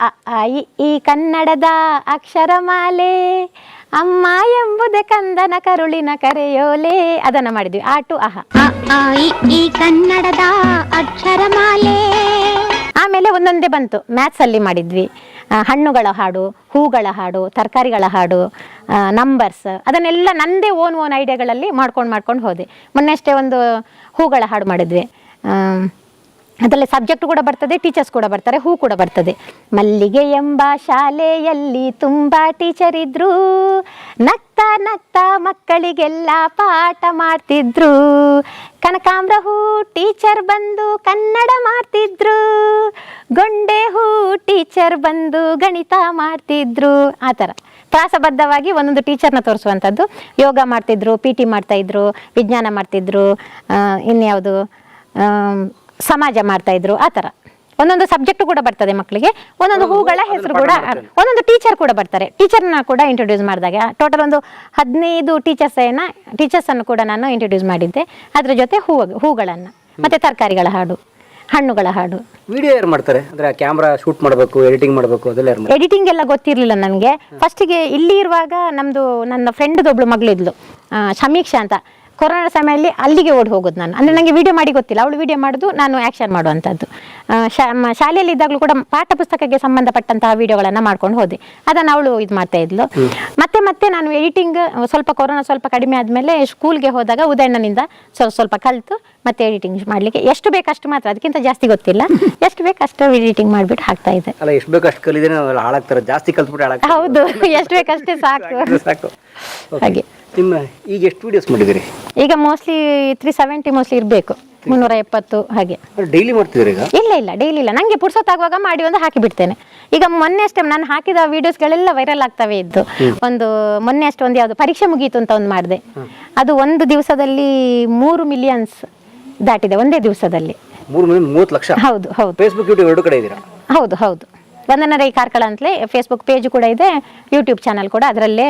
ಈ ಕನ್ನಡದ ಅಕ್ಷರಮಾಲೆ ಅಮ್ಮ ಎಂಬುದೇ ಕಂದನ ಕರುಳಿನ ಕರೆಯೋಲೆ ಅದನ್ನ ಮಾಡಿದ್ವಿ. ಆ ಟು ಅಹ ಈ ಕನ್ನಡದ ಅಕ್ಷರಮಾಲೆ. ಆಮೇಲೆ ಒಂದೊಂದೇ ಬಂತು. ಮ್ಯಾಥ್ಸ್ ಅಲ್ಲಿ ಮಾಡಿದ್ವಿ, ಹಣ್ಣುಗಳ ಹಾಡು, ಹೂಗಳ ಹಾಡು, ತರಕಾರಿಗಳ ಹಾಡು, ನಂಬರ್ಸ್, ಅದನ್ನೆಲ್ಲ ನಂದೇ ಓನ್ ಐಡಿಯಾಗಳಲ್ಲಿ ಮಾಡ್ಕೊಂಡು ಹೋದೆ. ಮೊನ್ನೆ ಅಷ್ಟೇ ಒಂದು ಹೂಗಳ ಹಾಡು ಮಾಡಿದ್ವಿ. ಅದರಲ್ಲಿ ಸಬ್ಜೆಕ್ಟ್ ಕೂಡ ಬರ್ತದೆ, ಟೀಚರ್ಸ್ ಕೂಡ ಬರ್ತಾರೆ, ಹೂ ಕೂಡ ಬರ್ತದೆ. ಮಲ್ಲಿಗೆ ಎಂಬ ಶಾಲೆಯಲ್ಲಿ ತುಂಬ ಟೀಚರ್ ಇದ್ರು, ನಗ್ತಾ ಮಕ್ಕಳಿಗೆಲ್ಲ ಪಾಠ ಮಾಡ್ತಿದ್ರು, ಕನಕಾಂಬ್ರ ಹೂ ಟೀಚರ್ ಬಂದು ಕನ್ನಡ ಮಾಡ್ತಿದ್ರು, ಗೊಂಡೆ ಹೂ ಟೀಚರ್ ಬಂದು ಗಣಿತ ಮಾಡ್ತಿದ್ರು. ಆ ಥರ ಪ್ರಾಸಬದ್ಧವಾಗಿ ಒಂದೊಂದು ಟೀಚರ್ನ ತೋರಿಸುವಂಥದ್ದು. ಯೋಗ ಮಾಡ್ತಿದ್ರು, PT ಮಾಡ್ತಾಯಿದ್ರು, ವಿಜ್ಞಾನ ಮಾಡ್ತಿದ್ರು, ಇನ್ಯಾವುದು ಸಮಾಜ ಮಾಡ್ತಾ ಇದ್ರು. ಆ ಥರ ಒಂದೊಂದು ಸಬ್ಜೆಕ್ಟ್ ಕೂಡ ಬರ್ತದೆ ಮಕ್ಕಳಿಗೆ, ಒಂದೊಂದು ಹೂಗಳ ಹೆಸರು ಕೂಡ, ಒಂದೊಂದು ಟೀಚರ್ ಕೂಡ ಬರ್ತಾರೆ. ಟೀಚರ್ನ ಕೂಡ ಇಂಟ್ರೊಡ್ಯೂಸ್ ಮಾಡಿದಾಗ ಟೋಟಲ್ ಒಂದು 15 ಟೀಚರ್ಸನ್ನು ಕೂಡ ನಾನು ಇಂಟ್ರೊಡ್ಯೂಸ್ ಮಾಡಿದ್ದೆ. ಅದ್ರ ಜೊತೆ ಹೂಗಳನ್ನು ಮತ್ತೆ ತರಕಾರಿಗಳ ಹಾಡು, ಹಣ್ಣುಗಳ ಹಾಡು. ವಿಡಿಯೋ ಯಾರು ಮಾಡ್ತಾರೆ? ಅಂದ್ರೆ ಕ್ಯಾಮ್ರಾ ಶೂಟ್ ಮಾಡಬೇಕು, ಎಡಿಟಿಂಗ್ ಮಾಡಬೇಕು, ಅದೆಲ್ಲ ಯಾರು? ಎಡಿಟಿಂಗ್ ಎಲ್ಲ ಗೊತ್ತಿರಲಿಲ್ಲ ನನಗೆ. ಫಸ್ಟಿಗೆ ಇಲ್ಲಿ ಇರುವಾಗ ನನ್ನ ಫ್ರೆಂಡ್ದೊಬ್ಳು ಮಗಳಿದ್ಲು, ಸಮೀಕ್ಷಾ ಅಂತ. ಕೊರೋನಾ ಸಮಯದಲ್ಲಿ ಅಲ್ಲಿಗೆ ಓಡಿ ಹೋಗೋದು ನಾನು. ಅಂದರೆ ನನಗೆ ವಿಡಿಯೋ ಮಾಡಿ ಗೊತ್ತಿಲ್ಲ, ಅವಳು ವಿಡಿಯೋ ಮಾಡೋದು, ನಾನು ಆ್ಯಕ್ಷನ್ ಮಾಡುವಂಥದ್ದು. ಶಾಲೆಯಲ್ಲಿ ಇದ್ದಾಗಲೂ ಕೂಡ ಪಾಠ ಪುಸ್ತಕಕ್ಕೆ ಸಂಬಂಧಪಟ್ಟಂತಹ ವಿಡಿಯೋಗಳನ್ನು ಮಾಡ್ಕೊಂಡು ಹೋದೆ. ಅದನ್ನು ಅವಳು ಇದು ಮಾಡ್ತಾ ಇದ್ಲು. ಮತ್ತೆ ನಾನು ಎಡಿಟಿಂಗ್ ಸ್ವಲ್ಪ ಕೊರೋನಾ ಸ್ವಲ್ಪ ಕಡಿಮೆ ಆದಮೇಲೆ ಸ್ಕೂಲ್ಗೆ ಹೋದಾಗ ಉದಯಣ್ಣನಿಂದ ಸ್ವಲ್ಪ ಕಲಿತು ಮತ್ತೆ ಎಡಿಟಿಂಗ್ ಮಾಡಲಿಕ್ಕೆ ಎಷ್ಟು ಬೇಕಷ್ಟು ಮಾತ್ರ, ಅದಕ್ಕಿಂತ ಜಾಸ್ತಿ ಗೊತ್ತಿಲ್ಲ, ಎಷ್ಟು ಬೇಕಷ್ಟು ಎಡಿಟಿಂಗ್ ಮಾಡಿಬಿಟ್ಟು ಹಾಕ್ತಾ ಇದ್ದೆ. ಅಲ್ಲ, ಎಷ್ಟು ಬೇಕಷ್ಟು ಕಲಿದ್ರೆ ಹಾಳಾಗ್ತಾರೆ, ಜಾಸ್ತಿ ಕಲ್ತ್ಬಿಟ್ಟು ಹಾಳಾಗ್ತಾರೆ. ಹೌದು, ಎಷ್ಟು ಬೇಕಷ್ಟೇ ಸಾಕು. ಹಾಗೆ ನಿಮ್ಮ ಈಗ ಎಷ್ಟು ವಿಡಿಯೋಸ್ ಮಾಡಿದಿರಿ? ಈಗ ಮೋಸ್ಟ್ಲಿ 370 ಮೋಸ್ಟ್ಲಿ ಇರಬೇಕು, 370 ಹಾಗೆ. ಡೈಲಿ ಮಾಡ್ತಿದ್ದೀರಿ ಈಗ? ಇಲ್ಲ ಡೈಲಿ ಇಲ್ಲ, ನನಗೆ ಪುರ್ಸೊತ್ತಾಗುವಾಗ ಮಾಡಿ ಒಂದು ಹಾಕಿ ಬಿಡ್ತೇನೆ. ಈಗ ಮೊನ್ನೆ ಅಷ್ಟೇ ನಾನು ಹಾಕಿದ ವಿಡಿಯೋಸ್ಗಳೆಲ್ಲ ವೈರಲ್ ಆಗ್ತವೆ ಇದ್ದು. ಒಂದು ಮೊನ್ನೆ ಅಷ್ಟೇ ಒಂದು ಯಾವುದು ಪರೀಕ್ಷೆ ಮುಗೀತು ಅಂತ ಒಂದು ಮಾಡಿದೆ, ಅದು ಒಂದು ದಿವಸದಲ್ಲಿ 3 ಮಿಲಿಯನ್ಸ್ ದಾಟಿದೆ ಒಂದೇ ದಿವಸದಲ್ಲಿ. 3 ಮಿಲಿಯನ್ 30 ಲಕ್ಷ? ಹೌದು. ಫೇಸ್ಬುಕ್ ಯೂಟ್ಯೂಬ್ ಎರಡು ಕಡೆ ಇದ್ದೀರಾ? ಹೌದು. ವಂದನಾ ರೈ ಕಾರ್ಕಳ ಅಂತಲೇ ಫೇಸ್ಬುಕ್ ಪೇಜ್ ಕೂಡ ಇದೆ, ಯೂಟ್ಯೂಬ್ ಚಾನಲ್ ಕೂಡ ಅದರಲ್ಲೇ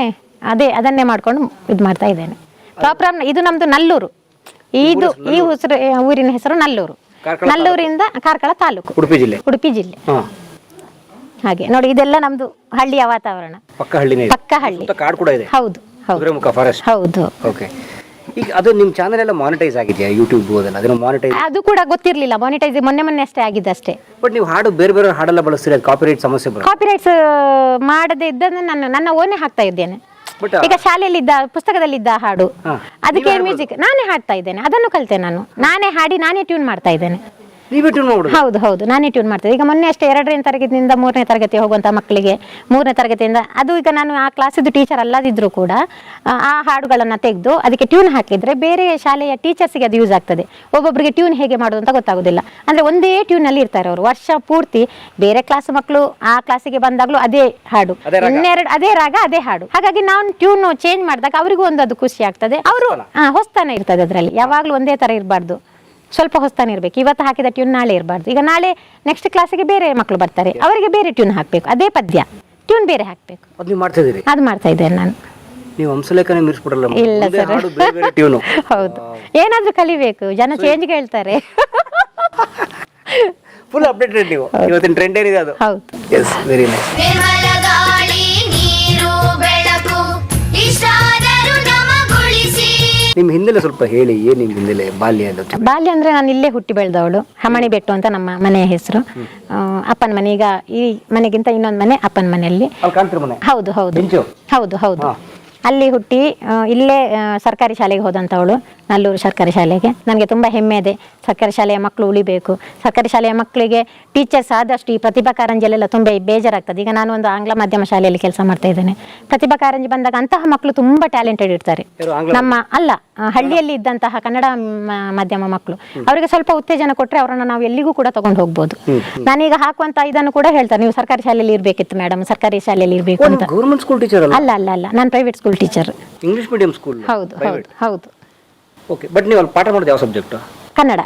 ಅದನ್ನೇ ಮಾಡ್ಕೊಂಡು ಇದು ಮಾಡ್ತಾ ಇದ್ದೇನೆ. ಪ್ರಾಪರ್ ಇದು ನಮ್ಮದು ನಲ್ಲೂರು, ಈ ಊರಿನ ಹೆಸರು ನಲ್ಲೂರು. ನಲ್ಲೂರಿಂದ ಕಾರ್ಕಳ ತಾಲೂಕು, ಉಡುಪಿ ಜಿಲ್ಲೆ. ಹಾಗೆ ನೋಡಿ, ಇದೆಲ್ಲ ನಮ್ದು ಹಳ್ಳಿಯ ವಾತಾವರಣ, ಪಕ್ಕ ಹಳ್ಳಿ. ಹೌದು ಹೌದು. ಈಗ ಅದು ನಿಮ್ಮ ಚಾನೆಲ್ ಎಲ್ಲ ಮಾನಿಟೈಸ್ ಆಗಿದೆಯಾ ಯೂಟ್ಯೂಬ್ ಅದೆಲ್ಲ ಮಾನಿಟೈಸ್? ಅದು ಕೂಡ ಗೊತ್ತಿರಲಿಲ್ಲ, ಮಾನಿಟೈಸ್ ಮೊನ್ನೆ ಅಷ್ಟೇ ಆಗಿದ್ದು ಅಷ್ಟೇ. ಬಟ್ ನೀವು ಹಾಡು ಬೇರೆ ಹಾಡೆಲ್ಲ ಬಳಸ್ತೀರಿ, ಅದು ಕಾಪಿರೈಟ್ ಸಮಸ್ಯೆ ಬರುತ್ತೆ. ಕಾಪಿರೈಟ್ಸ್ ಮಾಡದೆ ಇದ್ದನ್ನು ನನ್ನ ಓನೇ ಹಾಕ್ತಾ ಇದ್ದೇನೆ. ಈಗ ಶಾಲೆಯಲ್ಲಿದ್ದ ಪುಸ್ತಕದಲ್ಲಿದ್ದ ಹಾಡು, ಅದಕ್ಕೆ ಮ್ಯೂಸಿಕ್ ನಾನೇ ಹಾಡ್ತಾ ಇದ್ದೇನೆ, ಅದನ್ನು ಕಲಿತೆ ನಾನು. ನಾನೇ ಹಾಡಿ ನಾನೇ ಟ್ಯೂನ್ ಮಾಡ್ತಾ ಇದ್ದೇನೆ. ಹೌದು, ನಾನೇ ಟ್ಯೂನ್ ಮಾಡ್ತೇನೆ. ಈಗ ಮೊನ್ನೆ ಅಷ್ಟೇ 2ನೇ ತರಗತಿಯಿಂದ 3ನೇ ತರಗತಿ ಹೋಗುವಂಥ ಮಕ್ಕಳಿಗೆ 3ನೇ ತರಗತಿಯಿಂದ, ಅದು ಈಗ ನಾನು ಆ ಕ್ಲಾಸಿದ್ದು ಟೀಚರ್ ಅಲ್ಲದಿದ್ರೂ ಕೂಡ ಆ ಹಾಡುಗಳನ್ನು ತೆಗೆದು ಅದಕ್ಕೆ ಟ್ಯೂನ್ ಹಾಕಿದರೆ ಬೇರೆ ಶಾಲೆಯ ಟೀಚರ್ಸ್ಗೆ ಅದು ಯೂಸ್ ಆಗ್ತದೆ. ಒಬ್ಬೊಬ್ಬರಿಗೆ ಟ್ಯೂನ್ ಹೇಗೆ ಮಾಡೋದು ಅಂತ ಗೊತ್ತಾಗೋದಿಲ್ಲ. ಅಂದರೆ ಒಂದೇ ಟ್ಯೂನಲ್ಲಿ ಇರ್ತಾರೆ ಅವರು ವರ್ಷ ಪೂರ್ತಿ. ಬೇರೆ ಕ್ಲಾಸ್ ಮಕ್ಕಳು ಆ ಕ್ಲಾಸಿಗೆ ಬಂದಾಗಲೂ ಅದೇ ಹಾಡು, ಅದೇ ರಾಗ ಅದೇ ಹಾಡು. ಹಾಗಾಗಿ ನಾನು ಟ್ಯೂನ್ ಚೇಂಜ್ ಮಾಡಿದಾಗ ಅವರಿಗೂ ಒಂದು ಅದು ಖುಷಿ ಆಗ್ತದೆ. ಅವರು ಹೊಸ್ತಾನೆ ಇರ್ತದೆ, ಅದರಲ್ಲಿ ಯಾವಾಗಲೂ ಒಂದೇ ಥರ ಇರಬಾರ್ದು, ಸ್ವಲ್ಪ ಹೊಸ್ತಾನೆ ಇರಬೇಕು. ಇವತ್ತು ಹಾಕಿದ ಟ್ಯೂನ್ ನಾಳೆ ಇರಬಾರ್ದು. ಈಗ ನಾಳೆ ನೆಕ್ಸ್ಟ್ ಕ್ಲಾಸಿಗೆ ಬೇರೆ ಮಕ್ಕಳು ಬರ್ತಾರೆ, ಅವರಿಗೆ ಬೇರೆ ಟ್ಯೂನ್ ಹಾಕಬೇಕು, ಅದೇ ಪದ್ಯ ಟ್ಯೂನ್ ಬೇರೆ ಹಾಕಬೇಕು. ಅದು ಮಾಡ್ತಾ ಇದ್ದೇನೆ ನಾನು. ಇಲ್ಲ ಸರ್, ಹೌದು, ಏನಾದ್ರೂ ಕಲಿಬೇಕು, ಜನ ಚೇಂಜ್ ಹೇಳ್ತಾರೆ. ಫುಲ್ ಅಪ್ಡೇಟೆಡ್ ನೀವು, ಇವತ್ತಿನ ಟ್ರೆಂಡ್ ಏನಿದೆ ಅದು. ಹೌದು, ಎಸ್, ವೆರಿ ನೈಸ್. ನಿರ್ಮಲ ಗಾಳಿ ನೀರು ಬೆಳಕು ಇಷ್ಟಾದರೂ ನಮಗೊಳಿಸಿ. ನಿಮ್ಮ ಹಿನ್ನೆಲೆ ಸ್ವಲ್ಪ ಹೇಳಿ, ಏನು ನಿಮ್ಮ ಹಿನ್ನೆಲೆ ಬಾಲ್ಯ? ಬಾಲ್ಯ ಅಂದ್ರೆ ನಾನು ಇಲ್ಲೇ ಹುಟ್ಟಿ ಬೆಳೆದವಳು. ಹಮಣಿ ಬೆಟ್ಟು ಅಂತ ನಮ್ಮ ಮನೆಯ ಹೆಸರು. ಅಪ್ಪನ ಮನೆ, ಈಗ ಈ ಮನೆಗಿಂತ ಇನ್ನೊಂದು ಮನೆ ಅಪ್ಪನ ಮನೆಯಲ್ಲಿ. ಹೌದು ಹೌದು ಹೌದು ಹೌದು, ಅಲ್ಲಿ ಹುಟ್ಟಿ ಇಲ್ಲೇ ಸರ್ಕಾರಿ ಶಾಲೆಗೆ ಹೋದಂಥವಳು, ನಲ್ಲೂರು ಸರ್ಕಾರಿ ಶಾಲೆಗೆ. ನನಗೆ ತುಂಬ ಹೆಮ್ಮೆ ಇದೆ, ಸರ್ಕಾರಿ ಶಾಲೆಯ ಮಕ್ಕಳು ಉಳಿಬೇಕು. ಸರ್ಕಾರಿ ಶಾಲೆಯ ಮಕ್ಕಳಿಗೆ ಟೀಚರ್ಸ್ ಆದಷ್ಟು ಈ ಪ್ರತಿಭಾ ಕಾರಂಜಿಯಲ್ಲೆಲ್ಲ ತುಂಬ ಬೇಜಾರಾಗ್ತದೆ. ಈಗ ನಾನು ಒಂದು ಆಂಗ್ಲ ಮಾಧ್ಯಮ ಶಾಲೆಯಲ್ಲಿ ಕೆಲಸ ಮಾಡ್ತಾ ಇದ್ದೇನೆ. ಪ್ರತಿಭಾ ಕಾರಂಜಿ ಬಂದಾಗ ಅಂತಹ ಮಕ್ಕಳು ತುಂಬ ಟ್ಯಾಲೆಂಟೆಡ್ ಇರ್ತಾರೆ. ನಮ್ಮ ಹಳ್ಳಿಯಲ್ಲಿ ಇದ್ದಂತಹ ಕನ್ನಡ ಮಾಧ್ಯಮ ಮಕ್ಕಳು, ಅವರಿಗೆ ಸ್ವಲ್ಪ ಉತ್ತೇಜನ ಕೊಟ್ಟರೆ ಅವರನ್ನು ನಾವು ಎಲ್ಲಿಗೂ ಕೂಡ ತಗೊಂಡು ಹೋಗ್ಬೋದು. ನಾನೀಗ ಹಾಕುವಂತ ಇದನ್ನು ಕೂಡ ಹೇಳ್ತಾರೆ, ನೀವು ಸರ್ಕಾರಿ ಶಾಲೆಯಲ್ಲಿ ಇರಬೇಕಿತ್ತು ಮೇಡಮ್, ಸರ್ಕಾರಿ ಶಾಲೆಯಲ್ಲಿ ಇರಬೇಕು ಅಂತ. ಗವರ್ನಮೆಂಟ್ ಸ್ಕೂಲ್ ಟೀಚರ್ ಅಲ್ಲ, ನಾನು private school teacher. English medium school? ಹೌದು ಹೌದು. ಓಕೆ, ಬಟ್ ನೀವು ಅಲ್ಲಿ ಪಾಠ ಮಾಡೋದು ಯಾವ ಸಬ್ಜೆಕ್ಟ್? ಕನ್ನಡ.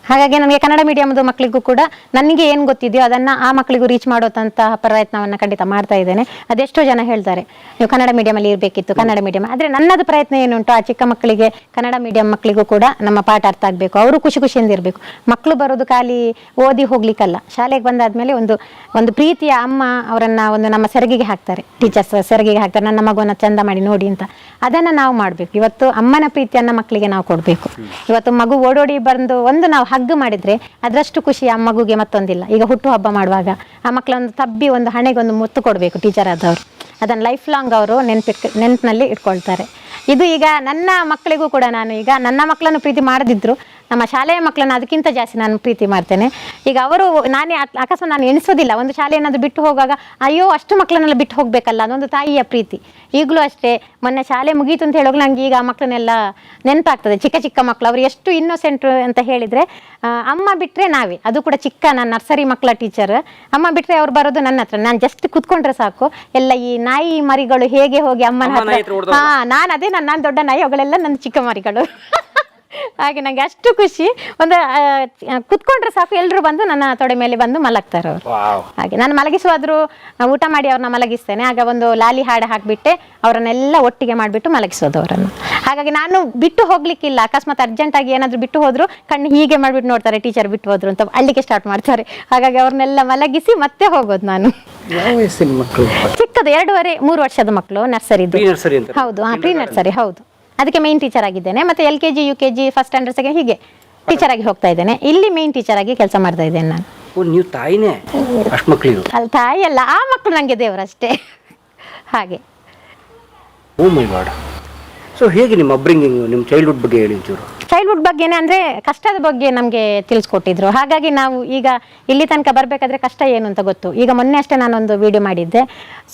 ಹಾಗಾಗಿ ನನಗೆ ಕನ್ನಡ ಮೀಡಿಯಂದು ಮಕ್ಕಳಿಗೂ ಕೂಡ ನನಗೆ ಏನು ಗೊತ್ತಿದೆಯೋ ಅದನ್ನು ಆ ಮಕ್ಕಳಿಗೂ ರೀಚ್ ಮಾಡೋದಂತಹ ಪ್ರಯತ್ನವನ್ನು ಖಂಡಿತ ಮಾಡ್ತಾ ಇದ್ದೇನೆ. ಅದೆಷ್ಟೋ ಜನ ಹೇಳ್ತಾರೆ, ನೀವು ಕನ್ನಡ ಮೀಡಿಯಮಲ್ಲಿ ಇರಬೇಕಿತ್ತು, ಕನ್ನಡ ಮೀಡಿಯಂ. ಆದರೆ ನನ್ನದು ಪ್ರಯತ್ನ ಏನುಂಟು, ಆ ಚಿಕ್ಕ ಮಕ್ಕಳಿಗೆ ಕನ್ನಡ ಮೀಡಿಯಂ ಮಕ್ಕಳಿಗೂ ಕೂಡ ನಮ್ಮ ಪಾಠ ಅರ್ಥ ಆಗಬೇಕು, ಅವರು ಖುಷಿಯಿಂದ ಇರಬೇಕು. ಮಕ್ಕಳು ಬರೋದು ಖಾಲಿ ಓದಿ ಹೋಗ್ಲಿಕ್ಕಲ್ಲ, ಶಾಲೆಗೆ ಬಂದಾದ್ಮೇಲೆ ಒಂದು ಪ್ರೀತಿಯ ಅಮ್ಮ ಅವರನ್ನು ಒಂದು ನಮ್ಮ ಸೆರಗಿಗೆ ಹಾಕ್ತಾರೆ, ಟೀಚರ್ಸ್ ಸೆರಗಿಗೆ ಹಾಕ್ತಾರೆ, ನನ್ನ ಮಗುವನ್ನು ಚಂದ ಮಾಡಿ ನೋಡಿ ಅಂತ. ಅದನ್ನು ನಾವು ಮಾಡಬೇಕು. ಇವತ್ತು ಅಮ್ಮನ ಪ್ರೀತಿಯನ್ನು ಮಕ್ಕಳಿಗೆ ನಾವು ಕೊಡಬೇಕು. ಇವತ್ತು ಮಗು ಓಡೋಡಿ ಬಂದು ನಾವು ಹಗ್ಗು ಮಾಡಿದ್ರೆ ಅದರಷ್ಟು ಖುಷಿ ಆ ಮಗುಗೆ ಮತ್ತೊಂದಿಲ್ಲ. ಈಗ ಹುಟ್ಟು ಹಬ್ಬ ಮಾಡುವಾಗ ಆ ಮಕ್ಕಳೊಂದು ತಬ್ಬಿ ಒಂದು ಹಣೆಗೊಂದು ಮುತ್ತು ಕೊಡಬೇಕು ಟೀಚರ್ ಆದವರು. ಅದನ್ನು ಲೈಫ್ ಲಾಂಗ್ ಅವರು ನೆನಪಿನಲ್ಲಿ ಇಟ್ಕೊಳ್ತಾರೆ. ಇದು ಈಗ ನನ್ನ ಮಕ್ಕಳಿಗೂ ಕೂಡ, ನಾನು ಈಗ ನನ್ನ ಮಕ್ಕಳನ್ನು ಪ್ರೀತಿ ಮಾಡದಿದ್ರು ನಮ್ಮ ಶಾಲೆಯ ಮಕ್ಕಳನ್ನು ಅದಕ್ಕಿಂತ ಜಾಸ್ತಿ ನಾನು ಪ್ರೀತಿ ಮಾಡ್ತೇನೆ. ಈಗ ಅವರು ಅಕಸ್ಮಾತ್ ನಾನು ಎಣಿಸೋದಿಲ್ಲ, ಒಂದು ಶಾಲೆ ಏನಾದರೂ ಬಿಟ್ಟು ಹೋಗುವಾಗ ಅಯ್ಯೋ ಅಷ್ಟು ಮಕ್ಕಳನ್ನೆಲ್ಲ ಬಿಟ್ಟು ಹೋಗಬೇಕಲ್ಲ, ಅದೊಂದು ತಾಯಿಯ ಪ್ರೀತಿ. ಈಗಲೂ ಅಷ್ಟೇ, ಮೊನ್ನೆ ಶಾಲೆ ಮುಗೀತು ಅಂತ ಹೇಳುವಾಗ ನನಗೆ ಈಗ ಆ ಮಕ್ಕಳನ್ನೆಲ್ಲ ನೆನಪಾಗ್ತದೆ. ಚಿಕ್ಕ ಮಕ್ಕಳು, ಅವರು ಎಷ್ಟು ಇನ್ನೋಸೆಂಟ್ ಅಂತ ಹೇಳಿದರೆ, ಅಮ್ಮ ಬಿಟ್ಟರೆ ನಾವೇ, ಅದು ಕೂಡ ಚಿಕ್ಕ, ನಾನು ನರ್ಸರಿ ಮಕ್ಕಳ ಟೀಚರ್. ಅಮ್ಮ ಬಿಟ್ಟರೆ ಅವ್ರು ಬರೋದು ನನ್ನ ಹತ್ರ, ನಾನು ಜಸ್ಟ್ ಕುತ್ಕೊಂಡ್ರೆ ಸಾಕು, ಎಲ್ಲ ಈ ನಾಯಿ ಮರಿಗಳು ಹೇಗೆ ಹೋಗಿ ಅಮ್ಮನ ಹತ್ರ, ನಾನು ಅದೇ ನಾನು ದೊಡ್ಡ ನಾಯಿ, ಅವುಗಳೆಲ್ಲ ನನ್ನ ಚಿಕ್ಕ ಮರಿಗಳು. ಹಾಗೆ ನನಗೆ ಅಷ್ಟು ಖುಷಿ. ಒಂದು ಕುತ್ಕೊಂಡ್ರೆ ಸಾಕು, ಎಲ್ಲರೂ ಬಂದು ನನ್ನ ತೊಡೆ ಮೇಲೆ ಬಂದು ಮಲಗ್ತಾರೆ ಅವರು. ಹಾಗೆ ನಾನು ಮಲಗಿಸುವಾದ್ರು ಊಟ ಮಾಡಿ ಅವ್ರನ್ನ ಮಲಗಿಸ್ತೇನೆ. ಆಗ ಒಂದು ಲಾಲಿ ಹಾಡು ಹಾಕಿಬಿಟ್ಟೆ ಅವರನ್ನೆಲ್ಲ ಒಟ್ಟಿಗೆ ಮಾಡಿಬಿಟ್ಟು ಮಲಗಿಸೋದು ಅವರನ್ನು. ಹಾಗಾಗಿ ನಾನು ಬಿಟ್ಟು ಹೋಗ್ಲಿಕ್ಕಿಲ್ಲ. ಅಕಸ್ಮಾತ್ ಅರ್ಜೆಂಟಾಗಿ ಏನಾದರೂ ಬಿಟ್ಟು ಹೋದ್ರು ಕಣ್ಣು ಹೀಗೆ ಮಾಡಿಬಿಟ್ಟು ನೋಡ್ತಾರೆ, ಟೀಚರ್ ಬಿಟ್ಟು ಹೋದ್ರು ಅಂತ ಅಳ್ಳಿಕ್ಕೆ ಸ್ಟಾರ್ಟ್ ಮಾಡ್ತಾರೆ. ಹಾಗಾಗಿ ಅವ್ರನ್ನೆಲ್ಲ ಮಲಗಿಸಿ ಮತ್ತೆ ಹೋಗೋದು ನಾನು. ಚಿಕ್ಕದು 2.5-3 ವರ್ಷದ ಮಕ್ಕಳು, ನರ್ಸರಿದು. ಹೌದು, ಪ್ರೀ ನರ್ಸರಿ. ಹೌದು, ಅದಕ್ಕೆ ಮೇನ್ ಟೀಚರ್ ಆಗಿದ್ದೇನೆ. ಮತ್ತೆ LKG UKG first standard second ಹೀಗೆ ಟೀಚರ್ ಆಗಿ ಹೋಗ್ತಾ ಇದ್ದೇನೆ. ಇಲ್ಲಿ ಮೇನ್ ಟೀಚರ್ ಆಗಿ ಕೆಲಸ ಮಾಡ್ತಾ ಇದ್ದೇನೆ ನಾನು. ನೀವು ತಾಯಿನೇ? ಅಷ್ಟು ಮಕ್ಕಳಿಗೆ ಅಲ್ಲಿ ತಾಯಿ ಅಲ್ಲ, ಆ ಮಕ್ಕಳು ನನಗೆ ದೇವರಷ್ಟೇ. ಹಾಗೆ. ಓ ಮೈ ಗಾಡ್. ಸೊ ಹೇಗೆ ನಿಮ್ಮ ಅಪ್ಬ್ರಿಂಗಿಂಗ್, ನಿಮ್ಮ ಚೈಲ್ಡ್ಹುಡ್ ಬಗ್ಗೆ ಹೇಳಿ ಒಂಚೂರು. ಚೈಲ್ಡ್ಹುಡ್ ಬಗ್ಗೆನೇ ಅಂದರೆ ಕಷ್ಟದ ಬಗ್ಗೆ ನಮಗೆ ತಿಳಿಸ್ಕೊಟ್ಟಿದ್ರು. ಹಾಗಾಗಿ ನಾವು ಈಗ ಇಲ್ಲಿ ತನಕ ಬರಬೇಕಾದ್ರೆ ಕಷ್ಟ ಏನು ಅಂತ ಗೊತ್ತು. ಈಗ ಮೊನ್ನೆ ಅಷ್ಟೇ ನಾನೊಂದು ವಿಡಿಯೋ ಮಾಡಿದ್ದೆ.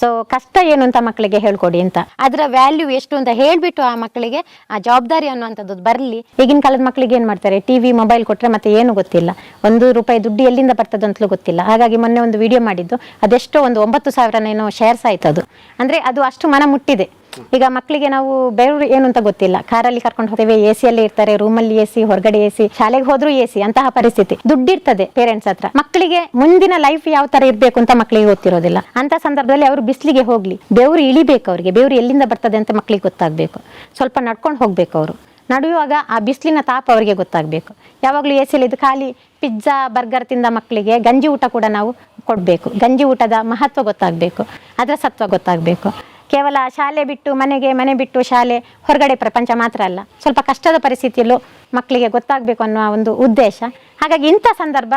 ಸೊ ಕಷ್ಟ ಏನು ಅಂತ ಮಕ್ಕಳಿಗೆ ಹೇಳ್ಕೊಡಿ ಅಂತ, ಅದರ ವ್ಯಾಲ್ಯೂ ಎಷ್ಟು ಅಂತ ಹೇಳಿಬಿಟ್ಟು ಆ ಮಕ್ಕಳಿಗೆ ಆ ಜವಾಬ್ದಾರಿ ಅನ್ನುವಂಥದ್ದು ಬರಲಿ. ಈಗಿನ ಕಾಲದ ಮಕ್ಕಳಿಗೆ ಏನು ಮಾಡ್ತಾರೆ, TV ಮೊಬೈಲ್ ಕೊಟ್ಟರೆ ಮತ್ತೆ ಏನು ಗೊತ್ತಿಲ್ಲ, ₹1 ದುಡ್ಡು ಎಲ್ಲಿಂದ ಬರ್ತದೆ ಅಂತಲೂ ಗೊತ್ತಿಲ್ಲ. ಹಾಗಾಗಿ ಮೊನ್ನೆ ಒಂದು ವಿಡಿಯೋ ಮಾಡಿದ್ದು, ಅದೆಷ್ಟೋ ಒಂದು 9,000 ಶೇರ್ಸ್ ಆಯ್ತು. ಅದು ಅಂದರೆ ಅದು ಅಷ್ಟು ಮನ ಮುಟ್ಟಿದೆ. ಈಗ ಮಕ್ಕಳಿಗೆ ನಾವು ಬೇರೆ ಏನು ಅಂತ ಗೊತ್ತಿಲ್ಲ, ಕಾರಲ್ಲಿ ಕರ್ಕೊಂಡು ಹೋಗ್ತೇವೆ, ಎ ಸಿ ಅಲ್ಲಿ ಇರ್ತಾರೆ, ರೂಮಲ್ಲಿ ಎ ಸಿ, ಹೊರಗಡೆ ಎ ಸಿ, ಶಾಲೆಗೆ ಹೋದ್ರೂ ಎ ಸಿ, ಅಂತಹ ಪರಿಸ್ಥಿತಿ. ದುಡ್ಡಿರ್ತದೆ ಪೇರೆಂಟ್ಸ್ ಹತ್ರ, ಮಕ್ಕಳಿಗೆ ಮುಂದಿನ ಲೈಫ್ ಯಾವ ತರ ಇರ್ಬೇಕು ಅಂತ ಮಕ್ಕಳಿಗೆ ಗೊತ್ತಿರೋದಿಲ್ಲ. ಅಂತ ಸಂದರ್ಭದಲ್ಲಿ ಅವರು ಬಿಸಿಲಿಗೆ ಹೋಗ್ಲಿ, ಬೆವರು ಇಳಿಬೇಕು, ಅವರಿಗೆ ಬೆವರು ಎಲ್ಲಿಂದ ಬರ್ತದೆ ಅಂತ ಮಕ್ಕಳಿಗೆ ಗೊತ್ತಾಗಬೇಕು. ಸ್ವಲ್ಪ ನಡ್ಕೊಂಡು ಹೋಗ್ಬೇಕು, ಅವರು ನಡೆಯುವಾಗ ಆ ಬಿಸಿಲಿನ ತಾಪ ಅವರಿಗೆ ಗೊತ್ತಾಗಬೇಕು. ಯಾವಾಗಲೂ ಎ ಸಿಲಿ ಇದು ಖಾಲಿ ಪಿಜ್ಜಾ ಬರ್ಗರ್ ತಿಂದ ಮಕ್ಕಳಿಗೆ ಗಂಜಿ ಊಟ ಕೂಡ ನಾವು ಕೊಡಬೇಕು. ಗಂಜಿ ಊಟದ ಮಹತ್ವ ಗೊತ್ತಾಗಬೇಕು, ಅದರ ಸತ್ವ ಗೊತ್ತಾಗಬೇಕು. ಕೇವಲ ಶಾಲೆ ಬಿಟ್ಟು ಮನೆಗೆ, ಮನೆ ಬಿಟ್ಟು ಶಾಲೆ, ಹೊರಗಡೆ ಪ್ರಪಂಚ ಮಾತ್ರ ಅಲ್ಲ, ಸ್ವಲ್ಪ ಕಷ್ಟದ ಪರಿಸ್ಥಿತಿಯಲ್ಲೂ ಮಕ್ಕಳಿಗೆ ಗೊತ್ತಾಗಬೇಕು ಅನ್ನೋ ಒಂದು ಉದ್ದೇಶ. ಹಾಗಾಗಿ ಇಂಥ ಸಂದರ್ಭ,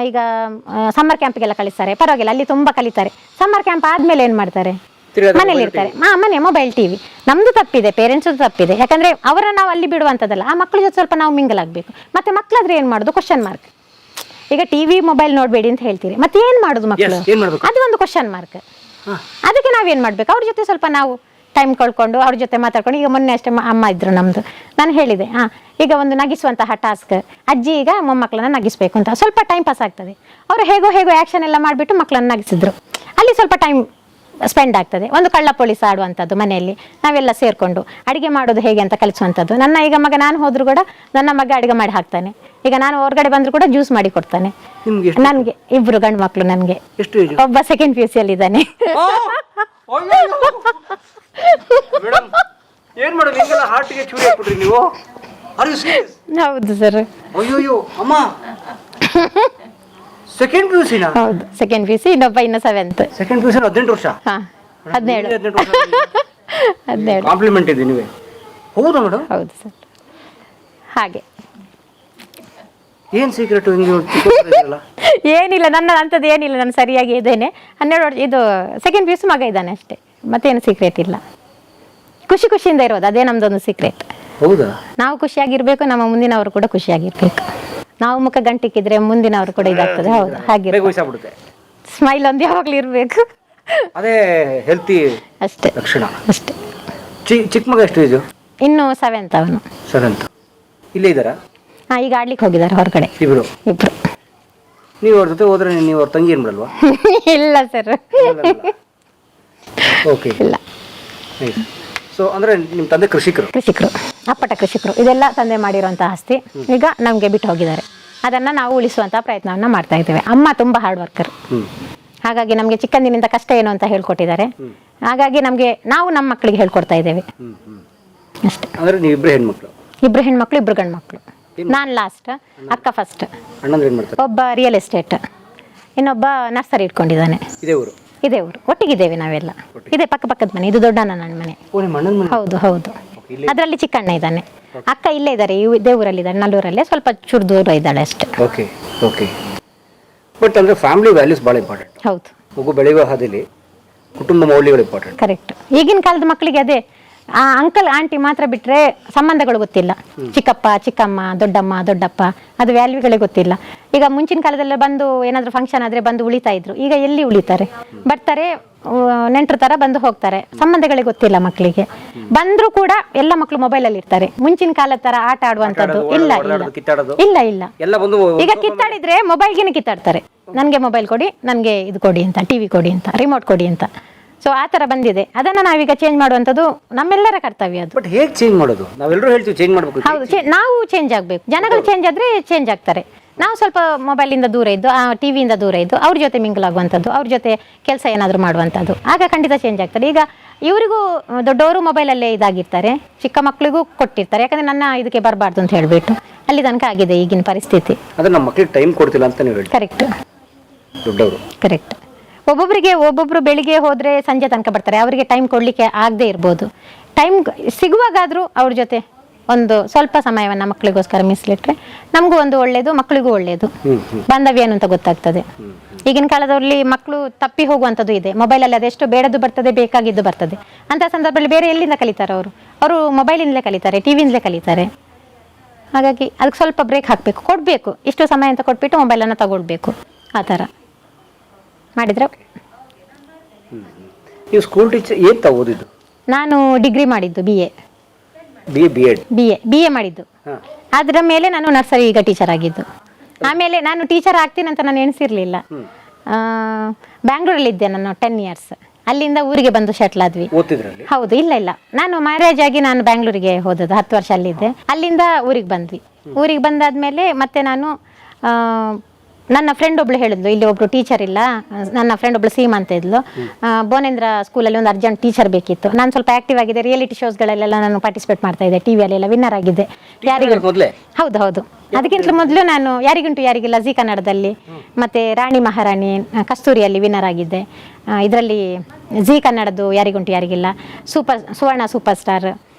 ಈಗ ಸಮ್ಮರ್ ಕ್ಯಾಂಪ್ಗೆಲ್ಲ ಕಳಿಸ್ತಾರೆ, ಪರವಾಗಿಲ್ಲ, ಅಲ್ಲಿ ತುಂಬ ಕಲಿತಾರೆ. ಸಮ್ಮರ್ ಕ್ಯಾಂಪ್ ಆದಮೇಲೆ ಏನು ಮಾಡ್ತಾರೆ? ಮನೇಲಿ ಇರ್ತಾರೆ. ಮನೆ ಮೊಬೈಲ್ ಟಿವಿ. ನಮ್ದು ತಪ್ಪಿದೆ, ಪೇರೆಂಟ್ಸ್ ತಪ್ಪಿದೆ. ಯಾಕಂದ್ರೆ ಅವರನ್ನ ನಾವು ಅಲ್ಲಿ ಬಿಡುವಂಥದ್ದಲ್ಲ, ಆ ಮಕ್ಕಳ ಜೊತೆ ಸ್ವಲ್ಪ ನಾವು ಮಿಂಗಲ್ ಆಗಬೇಕು. ಮತ್ತೆ ಮಕ್ಕಳಾದ್ರೆ ಏನು ಮಾಡೋದು? Question mark. ಈಗ ಟಿವಿ ಮೊಬೈಲ್ ನೋಡಬೇಡಿ ಅಂತ ಹೇಳ್ತೀರಿ, ಮತ್ತೆ ಏನು ಮಾಡೋದು ಮಕ್ಕಳು? ಅದು ಒಂದು ಕ್ವಶನ್ ಮಾರ್ಕ್. ಅದಕ್ಕೆ ನಾವೇನು ಮಾಡ್ಬೇಕು? ಅವ್ರ ಜೊತೆ ಸ್ವಲ್ಪ ನಾವು ಟೈಮ್ ಕಳ್ಕೊಂಡು ಅವ್ರ ಜೊತೆ ಮಾತಾಡ್ಕೊಂಡು, ಈಗ ಮೊನ್ನೆ ಅಷ್ಟೇ ಅಮ್ಮ ಇದ್ರು ನಮ್ದು, ನಾನು ಹೇಳಿದೆ ಈಗ ಒಂದು ನಗಿಸುವಂತಹ ಟಾಸ್ಕ್, ಅಜ್ಜಿ ಈಗ ಮೊಮ್ಮಕ್ಕಳನ್ನ ನಗಿಸ್ಬೇಕು ಅಂತ. ಸ್ವಲ್ಪ ಟೈಮ್ ಪಾಸ್ ಆಗ್ತದೆ. ಅವರು ಹೇಗೋ ಆ್ಯಕ್ಷನ್ ಎಲ್ಲ ಮಾಡಿಬಿಟ್ಟು ಮಕ್ಕಳನ್ನ ನಗಿಸಿದ್ರು, ಅಲ್ಲಿ ಸ್ವಲ್ಪ ಟೈಮ್ ಸ್ಪೆಂಡ್ ಆಗ್ತದೆ. ಒಂದು ಕಳ್ಳ ಪೊಲೀಸ್ ಆಡುವಂಥದ್ದು ಮನೆಯಲ್ಲಿ ನಾವೆಲ್ಲ ಸೇರಿಕೊಂಡು ಅಡುಗೆ ಮಾಡೋದು ಹೇಗೆ ಅಂತ ಕಲಿಸುವಂಥದ್ದು. ನನ್ನ ಈಗ ಮಗ, ನಾನು ಹೋದ್ರು ಕೂಡ ನನ್ನ ಮಗ ಅಡುಗೆ ಮಾಡಿ ಹಾಕ್ತಾನೆ. ಈಗ ನಾನು ಹೊರಗಡೆ ಬಂದ್ರು ಕೂಡ ಜ್ಯೂಸ್ ಮಾಡಿ ಕೊಡ್ತಾನೆ. ನನಗೆ 2 ಗಂಡು ಮಕ್ಕಳು. ನನಗೆ ಒಬ್ಬ ಸೆಕೆಂಡ್ PUC ಅಲ್ಲಿ ಇದ್ದಾನೆ. ಹೌದು ಸರ್. ಸೆಕೆಂಡ್ PUC ನಾ? ಹೌದು, ಸೆಕೆಂಡ್ PUC. ಇನ್ನೊಬ್ಬ ಇನ್ನು 7th. ಸೆಕೆಂಡ್ PUC 18 ವರ್ಷ? 17 ಕಾಂಪ್ಲಿಮೆಂಟ್ ಇದೆ ನೀವೇ. ಹೌದಾ ಮೇಡಮ್? ಹೌದು ಸರ್. ಹಾಗೆ ಏನ್ ಸೀಕ್ರೆಟ್? ಏನಿಲ್ಲ, ನನ್ನ ಅಂಥದ್ದು ಏನಿಲ್ಲ, ನಾನು ಸರಿಯಾಗಿ ಇದ್ದೇನೆ. 12 ವರ್ಷ. ಇದು ಸೆಕೆಂಡ್ PUC ಮಗ ಇದ್ದಾನೆ ಅಷ್ಟೇ, ಮತ್ತೇನು ಸೀಕ್ರೆಟ್ ಇಲ್ಲ. ಖುಷಿಯಿಂದ ಇರೋದು, ಅದೇ ನಮ್ದೊಂದು ಸೀಕ್ರೆಟ್. ಹೌದಾ? ನಾವು ಖುಷಿಯಾಗಿರ್ಬೇಕು, ನಮ್ಮ ಮುಂದಿನವರು ಕೂಡ ಖುಷಿಯಾಗಿರ್ಬೇಕು. ನಾವು ಮುಖ ಗಂಟಿಕ್ಕಿದ್ರೆ ಮುಂದಿನವರು ಕೂಡ ಇದಾಗ್ತದೆ. ಹೌದು, ಹಾಗೆ ಸ್ಮೈಲ್ ಒಂದು ಯಾವಾಗ್ಲೂ ಇರ್ಬೇಕು. ಅದೇ ಹೆಲ್ತಿ ಅಷ್ಟೇ ಲಕ್ಷಣ. ಅಷ್ಟೇ. ಚಿಕ್ಕ ಮಗ ಎಷ್ಟು ಏಜು? ಇನ್ನು 7th ಅವನು. 7th. ಇಲ್ಲೇ ಇದ್ದಾರಾ? ಈಗ ಆಡ್ಲಿಕ್ಕೆ ಹೋಗಿದ್ದಾರೆ ಹೊರಗಡೆ. ಇಬ್ರು? ಇಬ್ರು. ನೀವು ಅವ್ರ ಜೊತೆ ಹೋದ್ರೆ ನೀವು ಅವ್ರ ತಂಗಿ ಏನ್ ಮಾಡಲ್ವಾ? ಇಲ್ಲ ಸರ್. ಓಕೆ. ಇಲ್ಲ. ಸೊ ಅಂದ್ರೆ ನಿಮ್ಮ ತಂದೆ ಕೃಷಿಕರು? ಅಪ್ಪಟ ಕೃಷಿಕರು. ಇದೆಲ್ಲ ತಂದೆ ಮಾಡಿರುವಂತಹ ಆಸ್ತಿ. ಈಗ ನಮ್ಗೆ ಬಿಟ್ಟು ಹೋಗಿದ್ದಾರೆ. ಅದನ್ನ ನಾವು ಉಳಿಸುವಂತಹ ಪ್ರಯತ್ನವನ್ನ ಮಾಡ್ತಾ ಇದ್ದೇವೆ. ಅಮ್ಮ ತುಂಬಾ ಹಾರ್ಡ್ ವರ್ಕರ್, ಹಾಗಾಗಿ ನಮ್ಗೆ ಚಿಕ್ಕಂದಿನಿಂದ ಕಷ್ಟ ಏನು ಅಂತ ಹೇಳ್ಕೊಟ್ಟಿದ್ದಾರೆ. ಹಾಗಾಗಿ ನಾವು ನಮ್ಮ ಮಕ್ಕಳಿಗೆ ಹೇಳ್ಕೊಡ್ತಾ ಇದ್ದೇವೆ ಅಷ್ಟೇ. ಅಂದ್ರೆ ನೀವು ಇಬ್ರು ಹೆಣ್ಮಕ್ಳು? 2 ಹೆಣ್ಮಕ್ಳು, 2 ಗಂಡು ಮಕ್ಕಳು. ನಾನು ಲಾಸ್ಟ್, ಅಕ್ಕ ಫಸ್ಟ್. ಒಬ್ಬ ರಿಯಲ್ ಎಸ್ಟೇಟ್, ಇನ್ನೊಬ್ಬ ನರ್ಸರಿ ಇಟ್ಕೊಂಡಿದ್ದಾನೆ. ಇದೇ ಊರು. ಒಟ್ಟಿಗಿದ್ದೇವೆ ನಾವೆಲ್ಲ. ಇದೇ ಪಕ್ಕದ ಮನೆ. ಇದು ದೊಡ್ಡಣ್ಣ ನನ್ನ ಮನೆ. ಹೌದು. ಅದರಲ್ಲಿ ಚಿಕ್ಕಣ್ಣ ಇದ್ದಾನೆ. ಅಕ್ಕ ಇಲ್ಲೇ ಇದ್ದಾರೆ, ಇದೇ ಊರಲ್ಲಿ ಇದ್ದಾರೆ, ನಲ್ಲೂರಲ್ಲೇ. ಸ್ವಲ್ಪ ಚೂರು ದೂರ ಇದ್ದಾಳೆ ಅಷ್ಟೇ. ಬಟ್ ಅಂದ್ರೆ ಫ್ಯಾಮಿಲಿ ವ್ಯಾಲ್ಯೂಸ್ ಬಹಳ ಇಂಪಾರ್ಟೆಂಟ್. ಹೌದು. ಮಗು ಬೆಳೆಯುವ ಹಾದಿಲಿ ಕುಟುಂಬ ಮೌಲ್ಯಗಳು ಇಂಪಾರ್ಟೆಂಟ್. ಕರೆಕ್ಟ್. ಈಗಿನ ಕಾಲದ ಮಕ್ಕಳಿಗೆ ಅದೇ, ಅಂಕಲ್ ಆಂಟಿ ಮಾತ್ರ ಬಿಟ್ರೆ ಸಂಬಂಧಗಳು ಗೊತ್ತಿಲ್ಲ. ಚಿಕ್ಕಪ್ಪ ಚಿಕ್ಕಮ್ಮ, ದೊಡ್ಡಮ್ಮ ದೊಡ್ಡಪ್ಪ, ಅದು ವ್ಯಾಲ್ಯೂಗಳೇ ಗೊತ್ತಿಲ್ಲ. ಈಗ ಮುಂಚಿನ ಕಾಲದಲ್ಲಿ ಬಂದು ಏನಾದ್ರು ಫಂಕ್ಷನ್ ಆದ್ರೆ ಬಂದು ಉಳಿತಾ ಇದ್ರು. ಈಗ ಎಲ್ಲಿ ಉಳಿತಾರೆ? ಬರ್ತಾರೆ, ನೆಂಟರ ತರ ಬಂದು ಹೋಗ್ತಾರೆ. ಸಂಬಂಧಗಳೇ ಗೊತ್ತಿಲ್ಲ ಮಕ್ಕಳಿಗೆ. ಬಂದ್ರು ಕೂಡ ಎಲ್ಲ ಮಕ್ಕಳು ಮೊಬೈಲ್ ಅಲ್ಲಿ ಇರ್ತಾರೆ. ಮುಂಚಿನ ಕಾಲದ ತರ ಆಟ ಆಡುವಂತದ್ದು ಇಲ್ಲ. ಈಗ ಕಿತ್ತಾಡಿದ್ರೆ ಮೊಬೈಲ್ಗೆ ಕಿತ್ತಾಡ್ತಾರೆ. ನನ್ಗೆ ಮೊಬೈಲ್ ಕೊಡಿ, ನನ್ಗೆ ಇದು ಕೊಡಿ ಅಂತ, ಟಿವಿ ಕೊಡಿ ಅಂತ, ರಿಮೋಟ್ ಕೊಡಿ ಅಂತ. ಸೊ ಆ ತರ ಬಂದಿದೆ. ಅದನ್ನ ನಾವೀಗ ಚೇಂಜ್ ಮಾಡುವಂಥದ್ದು ನಮ್ಮೆಲ್ಲರ ಕರ್ತವ್ಯ. ಅದು ಬಟ್ ಹೇಗೆ ಚೇಂಜ್ ಮಾಡೋದು? ನಾವೆಲ್ಲರೂ ಹೇಳ್ತೀವಿ ಚೇಂಜ್ ಮಾಡಬೇಕು. ಹೌದು, ನಾವು ಚೇಂಜ್ ಆಗಬೇಕು. ಜನಗಳು ಚೇಂಜ್ ಆದ್ರೆ ಚೇಂಜ್ ಆಗ್ತಾರೆ. ನಾವು ಸ್ವಲ್ಪ ಮೊಬೈಲಿಂದ ದೂರ ಇದ್ದು, ಟಿವಿಯಿಂದ ದೂರ ಇದ್ದು, ಅವ್ರ ಜೊತೆ ಮಿಂಗಲ್ ಆಗುವಂಥದ್ದು, ಅವ್ರ ಜೊತೆ ಕೆಲಸ ಏನಾದರೂ ಮಾಡುವಂಥದ್ದು, ಆಗ ಖಂಡಿತ ಚೇಂಜ್ ಆಗ್ತಾರೆ. ಈಗ ಇವರಿಗೂ ದೊಡ್ಡವರು ಮೊಬೈಲಲ್ಲೇ ಇದಾಗಿರ್ತಾರೆ, ಚಿಕ್ಕ ಮಕ್ಕಳಿಗೂ ಕೊಟ್ಟಿರ್ತಾರೆ. ಯಾಕಂದ್ರೆ ನನ್ನ ಇದಕ್ಕೆ ಬರಬಾರ್ದು ಅಂತ ಹೇಳ್ಬಿಟ್ಟು ಅಲ್ಲಿ ತನಕ ಆಗಿದೆ ಈಗಿನ ಪರಿಸ್ಥಿತಿ. ಅದೇ ನಮ್ಮ ಮಕ್ಕಳಿಗೆ ಟೈಮ್ ಕೊಡ್ತಿಲ್ಲ ಅಂತ ನೀವು ಹೇಳಿ. ಕರೆಕ್ಟ್. ದೊಡ್ಡವರು ಕರೆಕ್ಟ್. ಒಬ್ಬೊಬ್ರು ಬೆಳಿಗ್ಗೆ ಹೋದ್ರೆ ಸಂಜೆ ತನಕ ಬರ್ತಾರೆ. ಅವರಿಗೆ ಟೈಮ್ ಕೊಡ್ಲಿಕ್ಕೆ ಆಗದೆ ಇರ್ಬೋದು. ಟೈಮ್ ಸಿಗುವಾಗಾದ್ರೂ ಅವ್ರ ಜೊತೆ ಒಂದು ಸ್ವಲ್ಪ ಸಮಯವನ್ನ ಮಕ್ಕಳಿಗೋಸ್ಕರ ಮೀಸಲಿಟ್ರೆ ನಮಗೂ ಒಂದು ಒಳ್ಳೇದು, ಮಕ್ಕಳಿಗೂ ಒಳ್ಳೇದು. ಬಾಂಧವ್ಯ ಏನು ಅಂತ ಗೊತ್ತಾಗ್ತದೆ. ಈಗಿನ ಕಾಲದಲ್ಲಿ ಮಕ್ಕಳು ತಪ್ಪಿ ಹೋಗುವಂಥದ್ದು ಇದೆ. ಮೊಬೈಲಲ್ಲಿ ಅದೆಷ್ಟು ಬೇಡದು ಬರ್ತದೆ, ಬೇಕಾಗಿದ್ದು ಬರ್ತದೆ. ಅಂತ ಸಂದರ್ಭದಲ್ಲಿ ಬೇರೆ ಎಲ್ಲಿಂದ ಕಲಿತಾರೆ? ಅವರು ಮೊಬೈಲಿಂದಲೇ ಕಲಿತಾರೆ, ಟಿವಿಯಿಂದಲೇ ಕಲಿತಾರೆ. ಹಾಗಾಗಿ ಅದಕ್ಕೆ ಸ್ವಲ್ಪ ಬ್ರೇಕ್ ಹಾಕಬೇಕು, ಕೊಡಬೇಕು. ಇಷ್ಟು ಸಮಯ ಅಂತ ಕೊಟ್ಬಿಟ್ಟು ಮೊಬೈಲನ್ನು ತಗೊಳ್ಬೇಕು. ಆ ಥರ ಮಾಡಿದ್ರೆ. ನೀವು ಸ್ಕೂಲ್ ಟೀಚರ್ ಏನು ಓದಿದ್ದು? ನಾನು ಡಿಗ್ರಿ ಮಾಡಿದ್ದು, BA ಮಾಡಿದ್ದು. ಅದರ ಮೇಲೆ ನಾನು ನರ್ಸರಿ ಈಗ ಟೀಚರ್ ಆಗಿದ್ದು. ಆಮೇಲೆ ನಾನು ಟೀಚರ್ ಆಗ್ತೀನಿ ಅಂತ ನಾನು ಎಣಿಸಿರ್ಲಿಲ್ಲ. ಬ್ಯಾಂಗ್ಳೂರಲ್ಲಿ ಇದ್ದೆ ನಾನು 10 years. ಅಲ್ಲಿಂದ ಊರಿಗೆ ಬಂದು ಶಟ್ಲ್ ಆದ್ವಿ. ಓದ್ತಿದ್ರಲ್ಲಿ? ಹೌದು, ಇಲ್ಲ ನಾನು ಮ್ಯಾರೇಜ್ ಆಗಿ ನಾನು ಬ್ಯಾಂಗ್ಳೂರಿಗೆ ಹೋದದ್ದು, 10 ವರ್ಷ ಅಲ್ಲಿದ್ದೆ. ಅಲ್ಲಿಂದ ಊರಿಗೆ ಬಂದ್ವಿ. ಊರಿಗೆ ಬಂದಾದ್ಮೇಲೆ ಮತ್ತೆ ನಾನು ನನ್ನ ಫ್ರೆಂಡ್ ಒಬ್ಳು ಹೇಳಿದ್ಲು, ಇಲ್ಲಿ ಒಬ್ರು ಟೀಚರ್ ಇಲ್ಲ, ನನ್ನ ಫ್ರೆಂಡ್ ಒಬ್ಳು ಸೀಮಾ ಅಂತ ಇದ್ಲು, ಬೋನೇಂದ್ರ ಸ್ಕೂಲಲ್ಲಿ ಒಂದು ಅರ್ಜೆಂಟ್ ಟೀಚರ್ ಬೇಕಿತ್ತು. ನಾನು ಸ್ವಲ್ಪ ಆಕ್ಟಿವ್ ಆಗಿದೆ, ರಿಯಾಲಿಟಿ ಶೋಸ್ಗಳಲ್ಲೆಲ್ಲ ನಾನು ಪಾರ್ಟಿಸಿಪೇಟ್ ಮಾಡ್ತಾ ಇದ್ದೆ, ಟಿವಿಯಲ್ಲೆಲ್ಲ ವಿನ್ನರ್ ಆಗಿದ್ದೆ. ಹೌದು, ಅದಕ್ಕಿಂತ ಮೊದಲು ನಾನು ಯಾರಿಗುಂಟು ಯಾರಿಗಿಲ್ಲ ಜಿ ಕನ್ನಡದಲ್ಲಿ, ಮತ್ತೆ ರಾಣಿ ಮಹಾರಾಣಿ ಕಸ್ತೂರಿಯಲ್ಲಿ ವಿನ್ನರ್ ಆಗಿದ್ದೆ. ಇದರಲ್ಲಿ ಜಿ ಕನ್ನಡದ್ದು ಯಾರಿಗುಂಟು ಯಾರಿಗಿಲ್ಲ, ಸುವರ್ಣ ಸೂಪರ್ ಸ್ಟಾರ್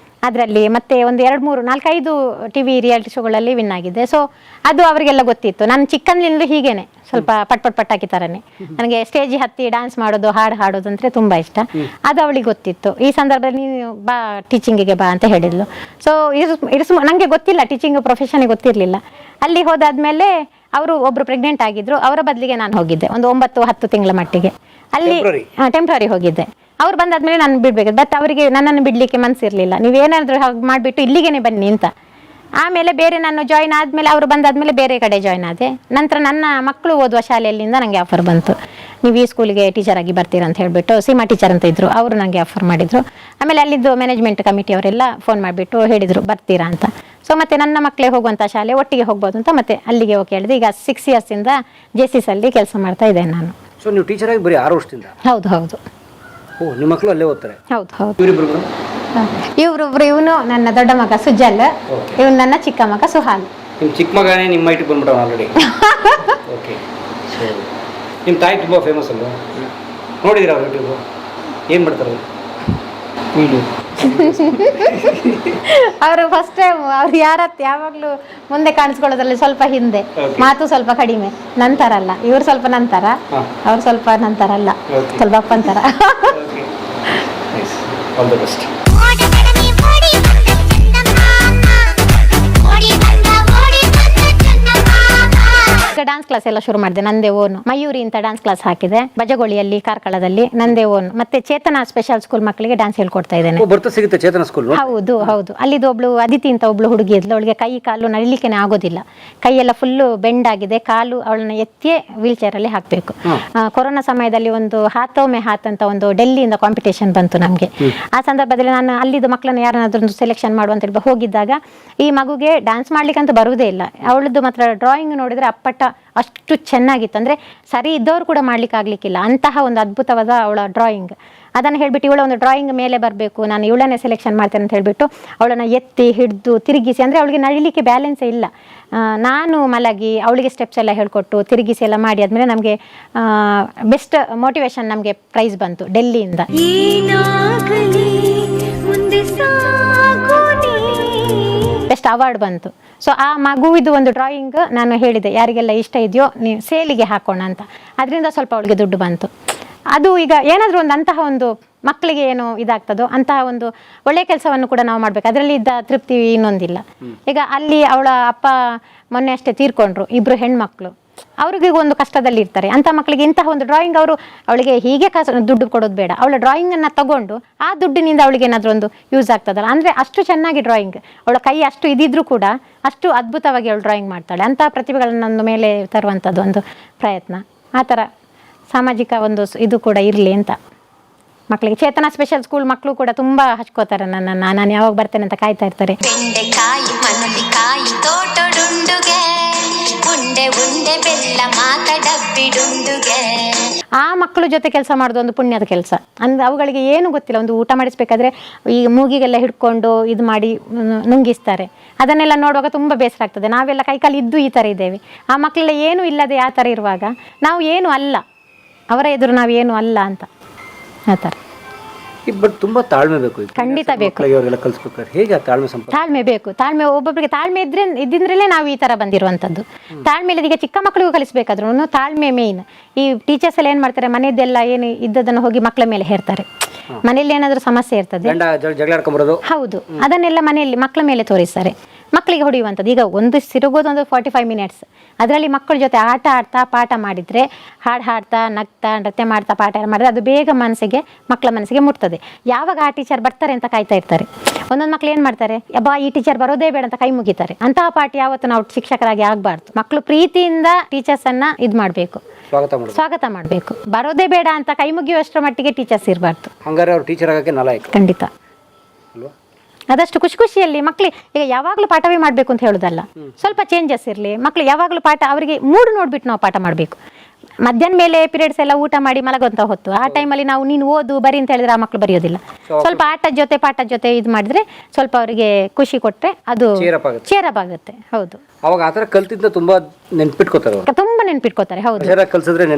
ಅದರಲ್ಲಿ, ಮತ್ತೆ ಒಂದು 2-3-4-5 ಟಿವಿ ರಿಯಾಲಿಟಿ ಶೋಗಳಲ್ಲಿ ವಿನ್ ಆಗಿದೆ. ಸೊ ಅದು ಅವರಿಗೆಲ್ಲ ಗೊತ್ತಿತ್ತು. ನಾನು ಚಿಕ್ಕಂದಿನಿಂದಲೂ ಹೀಗೇನೆ ಸ್ವಲ್ಪ ಪಟ್ಟಾಕಿ ಥರನೇ, ನನಗೆ ಸ್ಟೇಜ್ ಹತ್ತಿ ಡ್ಯಾನ್ಸ್ ಮಾಡೋದು, ಹಾಡು ಹಾಡೋದು ಅಂದರೆ ತುಂಬ ಇಷ್ಟ. ಅದು ಅವಳಿಗೆ ಗೊತ್ತಿತ್ತು. ಈ ಸಂದರ್ಭದಲ್ಲಿ ನೀನು ಬಾ ಟೀಚಿಂಗಿಗೆ ಬಾ ಅಂತ ಹೇಳಿದ್ಲು. ಸೊ ನನಗೆ ಗೊತ್ತಿಲ್ಲ, ಟೀಚಿಂಗ್ ಪ್ರೊಫೆಷನ್ಗೆ ಗೊತ್ತಿರಲಿಲ್ಲ. ಅಲ್ಲಿ ಹೋದಾದ್ಮೇಲೆ ಅವರು ಒಬ್ಬರು ಪ್ರೆಗ್ನೆಂಟ್ ಆಗಿದ್ರು, ಅವರ ಬದಲಿಗೆ ನಾನು ಹೋಗಿದ್ದೆ ಒಂದು 9-10 ತಿಂಗಳ ಮಟ್ಟಿಗೆ. ಅಲ್ಲಿ ಟೆಂಪ್ರರಿ ಹೋಗಿದ್ದೆ. ಅವ್ರು ಬಂದಾದ್ಮೇಲೆ ನಾನು ಬಿಡ್ಬೇಕು, ಬಟ್ ಅವರಿಗೆ ನನ್ನನ್ನು ಬಿಡ್ಲಿಕ್ಕೆ ಮನಸ್ಸಿರಲಿಲ್ಲ. ನೀವೇನಾದರೂ ಹಾಗೆ ಮಾಡಿಬಿಟ್ಟು ಇಲ್ಲಿಗೇನೆ ಬನ್ನಿ ಅಂತ. ಆಮೇಲೆ ಬೇರೆ ನಾನು ಜಾಯ್ನ್ ಆದಮೇಲೆ ಅವರು ಬಂದಾದ್ಮೇಲೆ ಬೇರೆ ಕಡೆ ಜಾಯ್ನ್ ಆದೆ. ನಂತರ ನನ್ನ ಮಕ್ಕಳು ಓದುವ ಶಾಲೆಯಲ್ಲಿಂದ ನನಗೆ ಆಫರ್ ಬಂತು, ನೀವು ಈ ಸ್ಕೂಲಿಗೆ ಟೀಚರ್ ಆಗಿ ಬರ್ತೀರಾ ಅಂತ ಹೇಳಿಬಿಟ್ಟು. ಸೀಮಾ ಟೀಚರ್ ಅಂತ ಇದ್ರು, ಅವರು ನನಗೆ ಆಫರ್ ಮಾಡಿದರು. ಆಮೇಲೆ ಅಲ್ಲಿದ್ದು ಮ್ಯಾನೇಜ್ಮೆಂಟ್ ಕಮಿಟಿ ಅವರೆಲ್ಲ ಫೋನ್ ಮಾಡಿಬಿಟ್ಟು ಹೇಳಿದರು ಬರ್ತೀರಾ ಅಂತ. ಸೊ ಮತ್ತೆ ನನ್ನ ಮಕ್ಕಳೇ ಹೋಗುವಂಥ ಶಾಲೆ ಒಟ್ಟಿಗೆ ಹೋಗ್ಬೋದು ಅಂತ ಮತ್ತೆ ಅಲ್ಲಿಗೆ ಹೋಗಿ ಹೇಳಿದೆ. ಈಗ 6 ಇಯರ್ಸಿಂದ JCS ಅಲ್ಲಿ ಕೆಲಸ ಮಾಡ್ತಾ ಇದ್ದೇನೆ ನಾನು. ಸೊ ನೀವು ಟೀಚರ್ ಆಗಿ ಬರೀ 6 ವರ್ಷದಿಂದ? ಹೌದು. ಓ, ನಿಮ್ಮ ಮಕ್ಕಳು ಅಲ್ಲೇ ಓದ್ತಾರೆ? ಹೌದು. ಇವರಿಬ್ರು? ಇವನು ನನ್ನ ದೊಡ್ಡ ಮಗ ಸುಜಲ್, ಇವನು ನನ್ನ ಚಿಕ್ಕ ಮಗ ಸುಹಾಲ್. ನಿಮ್ಮ ಚಿಕ್ಕ ಮಗನೇ ನಿಮ್ಮ ಮೈಟಿಗೆ ಬಂದ್ಬಿಟ್ಟ ಆಲ್ರೆಡಿ. ಓಕೆ. ಸೊ ನಿಮ್ಮ ತಾಯಿ ತುಂಬ ಫೇಮಸ್ ಅಲ್ವಾ? ನೋಡಿದಿರಾ ಅವ್ರು ಯೂಟ್ಯೂಬ್ ಏನು ಮಾಡ್ತಾರೆ? ಅವರು ಫಸ್ಟ್ ಟೈಮ್ ಅವ್ರು ಯಾವಾಗಲೂ ಮುಂದೆ ಕಾಣಿಸ್ಕೊಳ್ಳೋದ್ರಲ್ಲಿ ಸ್ವಲ್ಪ ಹಿಂದೆ, ಮಾತು ಸ್ವಲ್ಪ ಕಡಿಮೆ, ನಂತರ ಅಲ್ಲ. ಇವ್ರು ಸ್ವಲ್ಪ ನಂತರ, ಅವ್ರು ಸ್ವಲ್ಪ ನಂತರ ಅಲ್ಲ, ಸ್ವಲ್ಪ ಅಪ್ಪಂತರ. All the best. Dance class ಎಲ್ಲ ಶುರು ಮಾಡಿದೆ ನಂದೇ ಓನ್. ಮಯೂರಿ ಅಂತ ಡಾನ್ಸ್ ಕ್ಲಾಸ್ ಹಾಕಿದೆ ಬಜಗೋಳಿಯಲ್ಲಿ, ಕಾರ್ಕಳದಲ್ಲಿ, ನಂದೇ ಓನ್. ಮತ್ತೆ ಚೇತನ ಸ್ಪೆಷಲ್ ಸ್ಕೂಲ್ ಮಕ್ಕಳಿಗೆ ಡಾನ್ಸ್ ಹೇಳ್ಕೊಡ್ತಾ ಇದ್ದೇನೆ. ಸಿಗುತ್ತೆ ಚೇತನ ಸ್ಕೂಲ್? ಹೌದು. ಅಲ್ಲಿದ್ದು ಒಬ್ಳು ಅದಿತಿ ಅಂತ ಒಬ್ಳು ಹುಡುಗಿ ಇದ್ಲು, ಅವಳಿಗೆ ಕೈ ಕಾಲು ನಡಿಲಿಕ್ಕೆನೆ ಆಗೋದಿಲ್ಲ, ಕೈಯೆಲ್ಲ ಫುಲ್ಲು ಬೆಂಡ್ ಆಗಿದೆ, ಕಾಲು ಅವಳನ್ನ ಎತ್ತಿಯೇ ವೀಲ್ ಚೇರ್ ಅಲ್ಲಿ ಹಾಕ್ಬೇಕು. ಕೊರೋನಾ ಸಮಯದಲ್ಲಿ ಒಂದು ಹಾತೋ ಮೇ ಹಾತ್ ಅಂತ ಒಂದು ಡೆಲ್ಲಿಯಿಂದ ಕಾಂಪಿಟೇಷನ್ ಬಂತು ನಮಗೆ. ಆ ಸಂದರ್ಭದಲ್ಲಿ ನಾನು ಅಲ್ಲಿದ್ದು ಮಕ್ಕಳನ್ನ ಯಾರನ್ನಾದ್ರೂ ಒಂದು ಸೆಲೆಕ್ಷನ್ ಮಾಡುವಂತ ಹೇಳಿ ಹೋಗಿದ್ದಾಗ ಈ ಮಗುಗೆ ಡಾನ್ಸ್ ಮಾಡ್ಲಿಕ್ಕೆ ಅಂತ ಬರುವುದೇ ಇಲ್ಲ. ಅವಳದ್ದು ಮಾತ್ರ ಡ್ರಾಯಿಂಗ್ ನೋಡಿದ್ರೆ ಅಪ್ಪಟ ಅಷ್ಟು ಚೆನ್ನಾಗಿತ್ತು, ಅಂದರೆ ಸರಿ ಇದ್ದವ್ರು ಕೂಡ ಮಾಡ್ಲಿಕ್ಕೆ ಆಗ್ಲಿಕ್ಕಿಲ್ಲ, ಅಂತಹ ಒಂದು ಅದ್ಭುತವಾದ ಅವಳ ಡ್ರಾಯಿಂಗ್. ಅದನ್ನು ಹೇಳ್ಬಿಟ್ಟು ಇವಳ ಒಂದು ಡ್ರಾಯಿಂಗ್ ಮೇಲೆ ಬರಬೇಕು, ನಾನು ಇವಳನ್ನೇ ಸೆಲೆಕ್ಷನ್ ಮಾಡ್ತೇನೆ ಅಂತ ಹೇಳ್ಬಿಟ್ಟು ಅವಳನ್ನು ಎತ್ತಿ ಹಿಡಿದು ತಿರುಗಿಸಿ, ಅಂದರೆ ಅವಳಿಗೆ ನಡಿಲಿಕ್ಕೆ ಬ್ಯಾಲೆನ್ಸೇ ಇಲ್ಲ. ನಾನು ಮಲಗಿ ಅವಳಿಗೆ ಸ್ಟೆಪ್ಸ್ ಎಲ್ಲ ಹೇಳ್ಕೊಟ್ಟು ತಿರುಗಿಸಿ ಎಲ್ಲ ಮಾಡಿ ಆದಮೇಲೆ ನಮಗೆ ಬೆಸ್ಟ್ ಮೋಟಿವೇಶನ್ ನಮಗೆ ಪ್ರೈಸ್ ಬಂತು ಡೆಲ್ಲಿಯಿಂದ. ಬೆಸ್ಟ್ ಅವಾರ್ಡ್ ಬಂತು. ಸೊ ಆ ಮಗುವಿದು ಒಂದು ಡ್ರಾಯಿಂಗ್ ನಾನು ಹೇಳಿದೆ, ಯಾರಿಗೆಲ್ಲ ಇಷ್ಟ ಇದೆಯೋ ನೀವು ಸೇಲಿಗೆ ಹಾಕೋಣ ಅಂತ. ಅದರಿಂದ ಸ್ವಲ್ಪ ಅವಳಿಗೆ ದುಡ್ಡು ಬಂತು. ಅದು ಈಗ ಏನಾದರೂ ಒಂದು ಅಂತಹ ಒಂದು ಮಕ್ಕಳಿಗೆ ಏನು ಇದಾಗ್ತದೋ ಅಂತಹ ಒಂದು ಒಳ್ಳೆಯ ಕೆಲಸವನ್ನು ಕೂಡ ನಾವು ಮಾಡಬೇಕು. ಅದರಲ್ಲಿ ಇದ್ದ ತೃಪ್ತಿ ಇನ್ನೊಂದಿಲ್ಲ. ಈಗ ಅಲ್ಲಿ ಅವಳ ಅಪ್ಪ ಮೊನ್ನೆ ಅಷ್ಟೇ ತೀರ್ಕೊಂಡ್ರು, 2 ಹೆಣ್ಮಕ್ಳು. ಅವ್ರಿಗೆ ಒಂದು ಕಷ್ಟದಲ್ಲಿ ಇರ್ತಾರೆ, ಅಂಥ ಮಕ್ಕಳಿಗೆ ಇಂತಹ ಒಂದು ಡ್ರಾಯಿಂಗ್ ಅವಳಿಗೆ ಹೀಗೆ ದುಡ್ಡು ಕೊಡೋದು ಬೇಡ, ಅವಳ ಡ್ರಾಯಿಂಗನ್ನು ತಗೊಂಡು ಆ ದುಡ್ಡಿನಿಂದ ಅವಳಿಗೆ ಏನಾದರೂ ಒಂದು ಯೂಸ್ ಆಗ್ತದಲ್ಲ, ಅಂದರೆ ಅಷ್ಟು ಚೆನ್ನಾಗಿ ಡ್ರಾಯಿಂಗ್, ಅವಳ ಕೈ ಅಷ್ಟು ಇದಿದ್ರೂ ಕೂಡ ಅಷ್ಟು ಅದ್ಭುತವಾಗಿ ಅವಳು ಡ್ರಾಯಿಂಗ್ ಮಾಡ್ತಾಳೆ. ಅಂತಹ ಪ್ರತಿಭೆಗಳನ್ನು ನನ್ನ ಮೇಲೆ ತರುವಂಥದ್ದು ಒಂದು ಪ್ರಯತ್ನ. ಆ ಥರ ಸಾಮಾಜಿಕ ಒಂದು ಇದು ಕೂಡ ಇರಲಿ ಅಂತ ಮಕ್ಕಳಿಗೆ. ಚೇತನ ಸ್ಪೆಷಲ್ ಸ್ಕೂಲ್ ಮಕ್ಕಳು ಕೂಡ ತುಂಬ ಹಚ್ಕೋತಾರೆ ನನ್ನನ್ನು, ನಾನು ಯಾವಾಗ ಬರ್ತೇನೆ ಅಂತ ಕಾಯ್ತಾ ಇರ್ತಾರೆ. ಆ ಮಕ್ಕಳ ಜೊತೆ ಕೆಲಸ ಮಾಡೋದು ಒಂದು ಪುಣ್ಯದ ಕೆಲಸ. ಅಂದ್ರೆ ಅವುಗಳಿಗೆ ಏನು ಗೊತ್ತಿಲ್ಲ, ಒಂದು ಊಟ ಮಾಡಿಸ್ಬೇಕಾದ್ರೆ ಈ ಮೂಗಿಗೆಲ್ಲ ಹಿಡ್ಕೊಂಡು ಇದು ಮಾಡಿ ನುಂಗಿಸ್ತಾರೆ. ಅದನ್ನೆಲ್ಲ ನೋಡುವಾಗ ತುಂಬ ಬೇಸರ ಆಗ್ತದೆ. ನಾವೆಲ್ಲ ಕೈಕಾಲು ಇದ್ದು ಈ ಥರ ಇದ್ದೇವೆ, ಆ ಮಕ್ಕಳೆಲ್ಲ ಏನೂ ಇಲ್ಲದೆ ಆ ಥರ ಇರುವಾಗ ನಾವು ಏನು ಅಲ್ಲ, ಅವರ ಎದುರು ನಾವು ಏನು ಅಲ್ಲ ಅಂತ. ಆ ಥರ ಬಟ್ ತುಂಬ ತಾಳ್ಮೆ ಬೇಕು, ಖಂಡಿತ ಬೇಕು. ಹೇಗೆ ತಾಳ್ಮೆ ತಾಳ್ಮೆ ಬೇಕು. ತಾಳ್ಮೆ ಒಬ್ಬೊಬ್ಬರಿಗೆ ತಾಳ್ಮೆ ಇದ್ದಿಂದ್ರಲ್ಲೇ ನಾವು ಈ ಥರ ಬಂದಿರುವಂಥದ್ದು. ತಾಳ್ಮೆ ಈಗ ಚಿಕ್ಕ ಮಕ್ಕಳಿಗೂ ಕಲಿಸ್ಬೇಕಾದ್ರೂ ತಾಳ್ಮೆ ಮೇಯ್ನ್. ಈ ಟೀಚರ್ಸ್ ಎಲ್ಲ ಏನು ಮಾಡ್ತಾರೆ, ಮನೆಯದೆಲ್ಲ ಏನು ಇದ್ದದನ್ನು ಹೋಗಿ ಮಕ್ಕಳ ಮೇಲೆ ಹೇರ್ತಾರೆ. ಮನೆಯಲ್ಲಿ ಏನಾದರೂ ಸಮಸ್ಯೆ ಇರ್ತದೆ, ಜಗಳ ಆಡ್ಕೊಂಬರೋದು, ಹೌದು, ಅದನ್ನೆಲ್ಲ ಮನೆಯಲ್ಲಿ ಮಕ್ಕಳ ಮೇಲೆ ತೋರಿಸ್ತಾರೆ. ಮಕ್ಕಳಿಗೆ ಹೊಡೆಯುವಂಥದ್ದು. ಈಗ ಒಂದು ಸಿರುಗೋದು ಒಂದು 45 ಮಿನಿಟ್ಸ್, ಅದರಲ್ಲಿ ಮಕ್ಕಳ ಜೊತೆ ಆಟ ಆಡ್ತಾ ಪಾಠ ಮಾಡಿದರೆ, ಹಾಡು ಹಾಡ್ತಾ ನಗ್ತಾ ನೃತ್ಯ ಮಾಡ್ತಾ ಪಾಠ ಮಾಡಿದ್ರೆ ಅದು ಬೇಗ ಮಕ್ಕಳ ಮನಸ್ಸಿಗೆ ಮುಟ್ತದೆ. ಯಾವಾಗ ಆ ಟೀಚರ್ ಬರ್ತಾರೆ ಅಂತ ಕಾಯ್ತಾ ಇರ್ತಾರೆ. ಒಂದೊಂದು ಮಕ್ಳು ಏನು ಮಾಡ್ತಾರೆ, ಅಬ್ಬಾ ಈ ಟೀಚರ್ ಬರೋದೇ ಬೇಡ ಅಂತ ಕೈ ಮುಗಿತಾರೆ. ಅಂತಹ ಪಾಠ ಯಾವತ್ತು ನಾವು ಶಿಕ್ಷಕರಾಗಿ ಆಗಬಾರ್ದು. ಮಕ್ಕಳು ಪ್ರೀತಿಯಿಂದ ಟೀಚರ್ಸನ್ನು ಇದು ಮಾಡಬೇಕು, ಸ್ವಾಗತ ಮಾಡಬೇಕು. ಬರೋದೇ ಬೇಡ ಅಂತ ಕೈ ಮುಗಿಯುವಷ್ಟರ ಮಟ್ಟಿಗೆ ಟೀಚರ್ಸ್ ಇರಬಾರ್ದು. ಹಂಗಾರೆ ಅವ್ರು ಟೀಚರ್ ಆಗೋಕ್ಕೆ ನಾಲಾಯಕ ಖಂಡಿತ. ಆದಷ್ಟು ಖುಷಿ ಖುಷಿಯಲ್ಲಿ ಮಕ್ಕಳಿಗೆ ಈಗ ಯಾವಾಗಲೂ ಪಾಠವೇ ಮಾಡಬೇಕು ಅಂತ ಹೇಳೋದಲ್ಲ, ಸ್ವಲ್ಪ ಚೇಂಜಸ್ ಇರಲಿ. ಮಕ್ಕಳು ಯಾವಾಗಲೂ ಪಾಠ ಅವರಿಗೆ ಮೂಡ್ ನೋಡ್ಬಿಟ್ಟು ನಾವು ಪಾಠ ಮಾಡಬೇಕು. ಮಧ್ಯಾಹ್ನ ಮೇಲೆ ಪೀರಿಯಡ್ಸ್ ಎಲ್ಲ ಊಟ ಮಾಡಿ ಮಲಗುವಂತ ಹೊತ್ತು ಆ ಟೈಮಲ್ಲಿ ನಾವು ನೀನು ಓದು ಬರಿ ಅಂತ ಹೇಳಿದ್ರೆ ಆ ಮಕ್ಕಳು ಬರೆಯೋದಿಲ್ಲ. ಸ್ವಲ್ಪ ಪಾಠದ ಜೊತೆ ಇದು ಮಾಡಿದ್ರೆ ಸ್ವಲ್ಪ ಅವರಿಗೆ ಖುಷಿ ಕೊಟ್ಟರೆ ಅದು ಚೇರಪ್ ಆಗುತ್ತೆ. ಹೌದು, ಅವಾಗ ಆ ಥರ ಕಲ್ತಿದ್ದ ತುಂಬಾ ನೆನ್ಪಿಟ್ಕೋತಾರೆ, ತುಂಬಾ ನೆನ್ಪಿಟ್ಕೋತಾರೆ. ಹೌದು,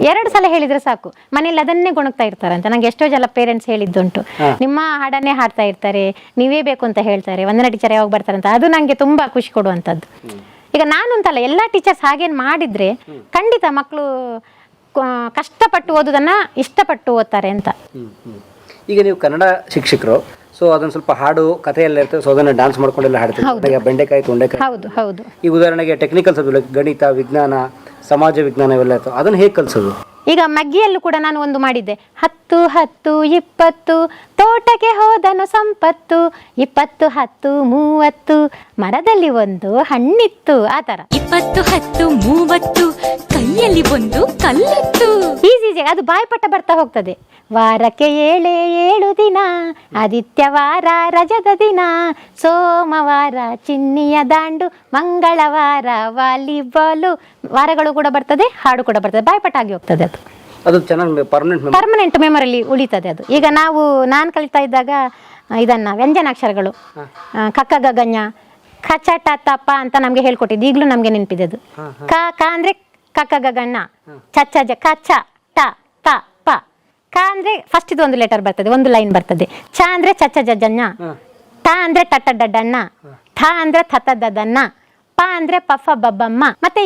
2 ಸಲ ಹೇಳಿದ್ರೆ ಸಾಕು, ಮನೇಲಿ ಅದನ್ನೇ ಗೊಣಗ್ತಾ ಇರ್ತಾರೆ ಅಂತ ನಂಗೆ ಎಷ್ಟೋ ಜನ ಪೇರೆಂಟ್ಸ್ ಹೇಳಿದ್ದುಂಟು. ನಿಮ್ಮ ಹಾಡನ್ನೇ ಹಾಡ್ತಾ ಇರ್ತಾರೆ, ನೀವೇ ಬೇಕು ಅಂತ ಹೇಳ್ತಾರೆ, ವಂದನಾ ಟೀಚರ್ ಯಾವಾಗ ಬರ್ತಾರೆ ಅಂತ. ಅದು ನಂಗೆ ತುಂಬಾ ಖುಷಿ ಕೊಡುವಂಥದ್ದು. ಈಗ ನಾನು ಅಂತಲ್ಲ, ಎಲ್ಲ ಟೀಚರ್ಸ್ ಹಾಗೇನು ಮಾಡಿದ್ರೆ ಖಂಡಿತ ಮಕ್ಕಳು ಕಷ್ಟಪಟ್ಟು ಓದೋದನ್ನ ಇಷ್ಟಪಟ್ಟು ಓದ್ತಾರೆ ಅಂತ. ಈಗ ನೀವು ಕನ್ನಡ ಶಿಕ್ಷಕರು, ಸೊ ಅದನ್ನ ಸ್ವಲ್ಪ ಹಾಡು ಕಥೆ ಎಲ್ಲ ಇರ್ತದೆ, ಸೊ ಅದನ್ನ ಡ್ಯಾನ್ಸ್ ಮಾಡ್ಕೊಂಡೆಲ್ಲ ಹಾಡ್ತಾರೆ. ಬೆಂಡೆಕಾಯಿ ತೊಂಡೆಕಾಯಿ. ಹೌದು ಹೌದು. ಈ ಉದಾಹರಣೆಗೆ ಟೆಕ್ನಿಕಲ್ ಸಬ್ಜೆಕ್ಟ್ ಗಣಿತ, ವಿಜ್ಞಾನ, ಸಮಾಜ ವಿಜ್ಞಾನ ಇವೆಲ್ಲ ಇರ್ತವೆ, ಅದನ್ನ ಹೇಗೆ ಕಲಿಸೋದು? ಈಗ ಮಗ್ಗಿಯಲ್ಲೂ ಕೂಡ ನಾನು ಒಂದು ಮಾಡಿದ್ದೆ, 10 10 20 ತೋಟಕ್ಕೆ ಹೋದನು ಸಂಪತ್ತು, 20 10 30 ಮರದಲ್ಲಿ ಒಂದು ಹಣ್ಣಿತ್ತು. ಆ ತರ 20 10 30 ಕೈಯಲ್ಲಿ ಒಂದು ಕಲ್ಲಿತ್ತು. ಈಸಿ, ಅದು ಬಾಯ್ಪಟ್ಟ ಬರ್ತಾ ಹೋಗ್ತದೆ. ವಾರಕ್ಕೆ 7 ದಿನ, ಆದಿತ್ಯವಾರ ರಜದ ದಿನ, ಸೋಮವಾರ ಚಿನ್ನಿಯ ದಾಂಡು, ಮಂಗಳವಾರ ವಾಲಿಬಾಲು. ವಾರಗಳು ಕೂಡ ಬರ್ತದೆ, ಹಾಡು ಕೂಡ ಬರ್ತದೆ, ಬಾಯ್ಪಟ್ಟ ಆಗಿ ಹೋಗ್ತದೆ. ಅದು ಚೆನ್ನಾಗಿ ಪರ್ಮನೆಂಟ್ ಮೆಮೊರಿಯಲ್ಲಿ ಉಳಿತದೆ ಅದು. ಈಗ ನಾನು ಕಲಿತಾ ಇದ್ದಾಗ ಇದನ್ನ ವ್ಯಂಜನಾಕ್ಷರಗಳು ಕಕ್ಕ ಗಗನ್ಯ ಖಚಟ ತಪ ಅಂತ ನಮ್ಗೆ ಹೇಳ್ಕೊಟ್ಟಿದ್ದು, ಈಗಲೂ ನಮ್ಗೆ ನೆನಪಿದೆ ಅದು. ಕ ಅಂದ್ರೆ ಕಕ್ಕ ಗಗಣ್ಣ, ಚಚ್ಚ ಜ ಕಚ ಟ ತ ಪ. ಕ ಅಂದ್ರೆ ಫಸ್ಟ್ ಇದು ಒಂದು ಲೆಟರ್ ಬರ್ತದೆ, ಒಂದು ಲೈನ್ ಬರ್ತದೆ. ಚ ಅಂದ್ರೆ ಚಚ್ಚ ಜಜ್ಜಣ್ಣ, ಟ ಅಂದ್ರೆ ಟಟ ಡಡ್ಡಣ್ಣ, ಠ ಅಂದ್ರೆ ಥತ ದದನ್ನ, ಪ ಅಂದ್ರೆ ಪಫ ಬಬ್ಬಮ್ಮ, ಮತ್ತೆ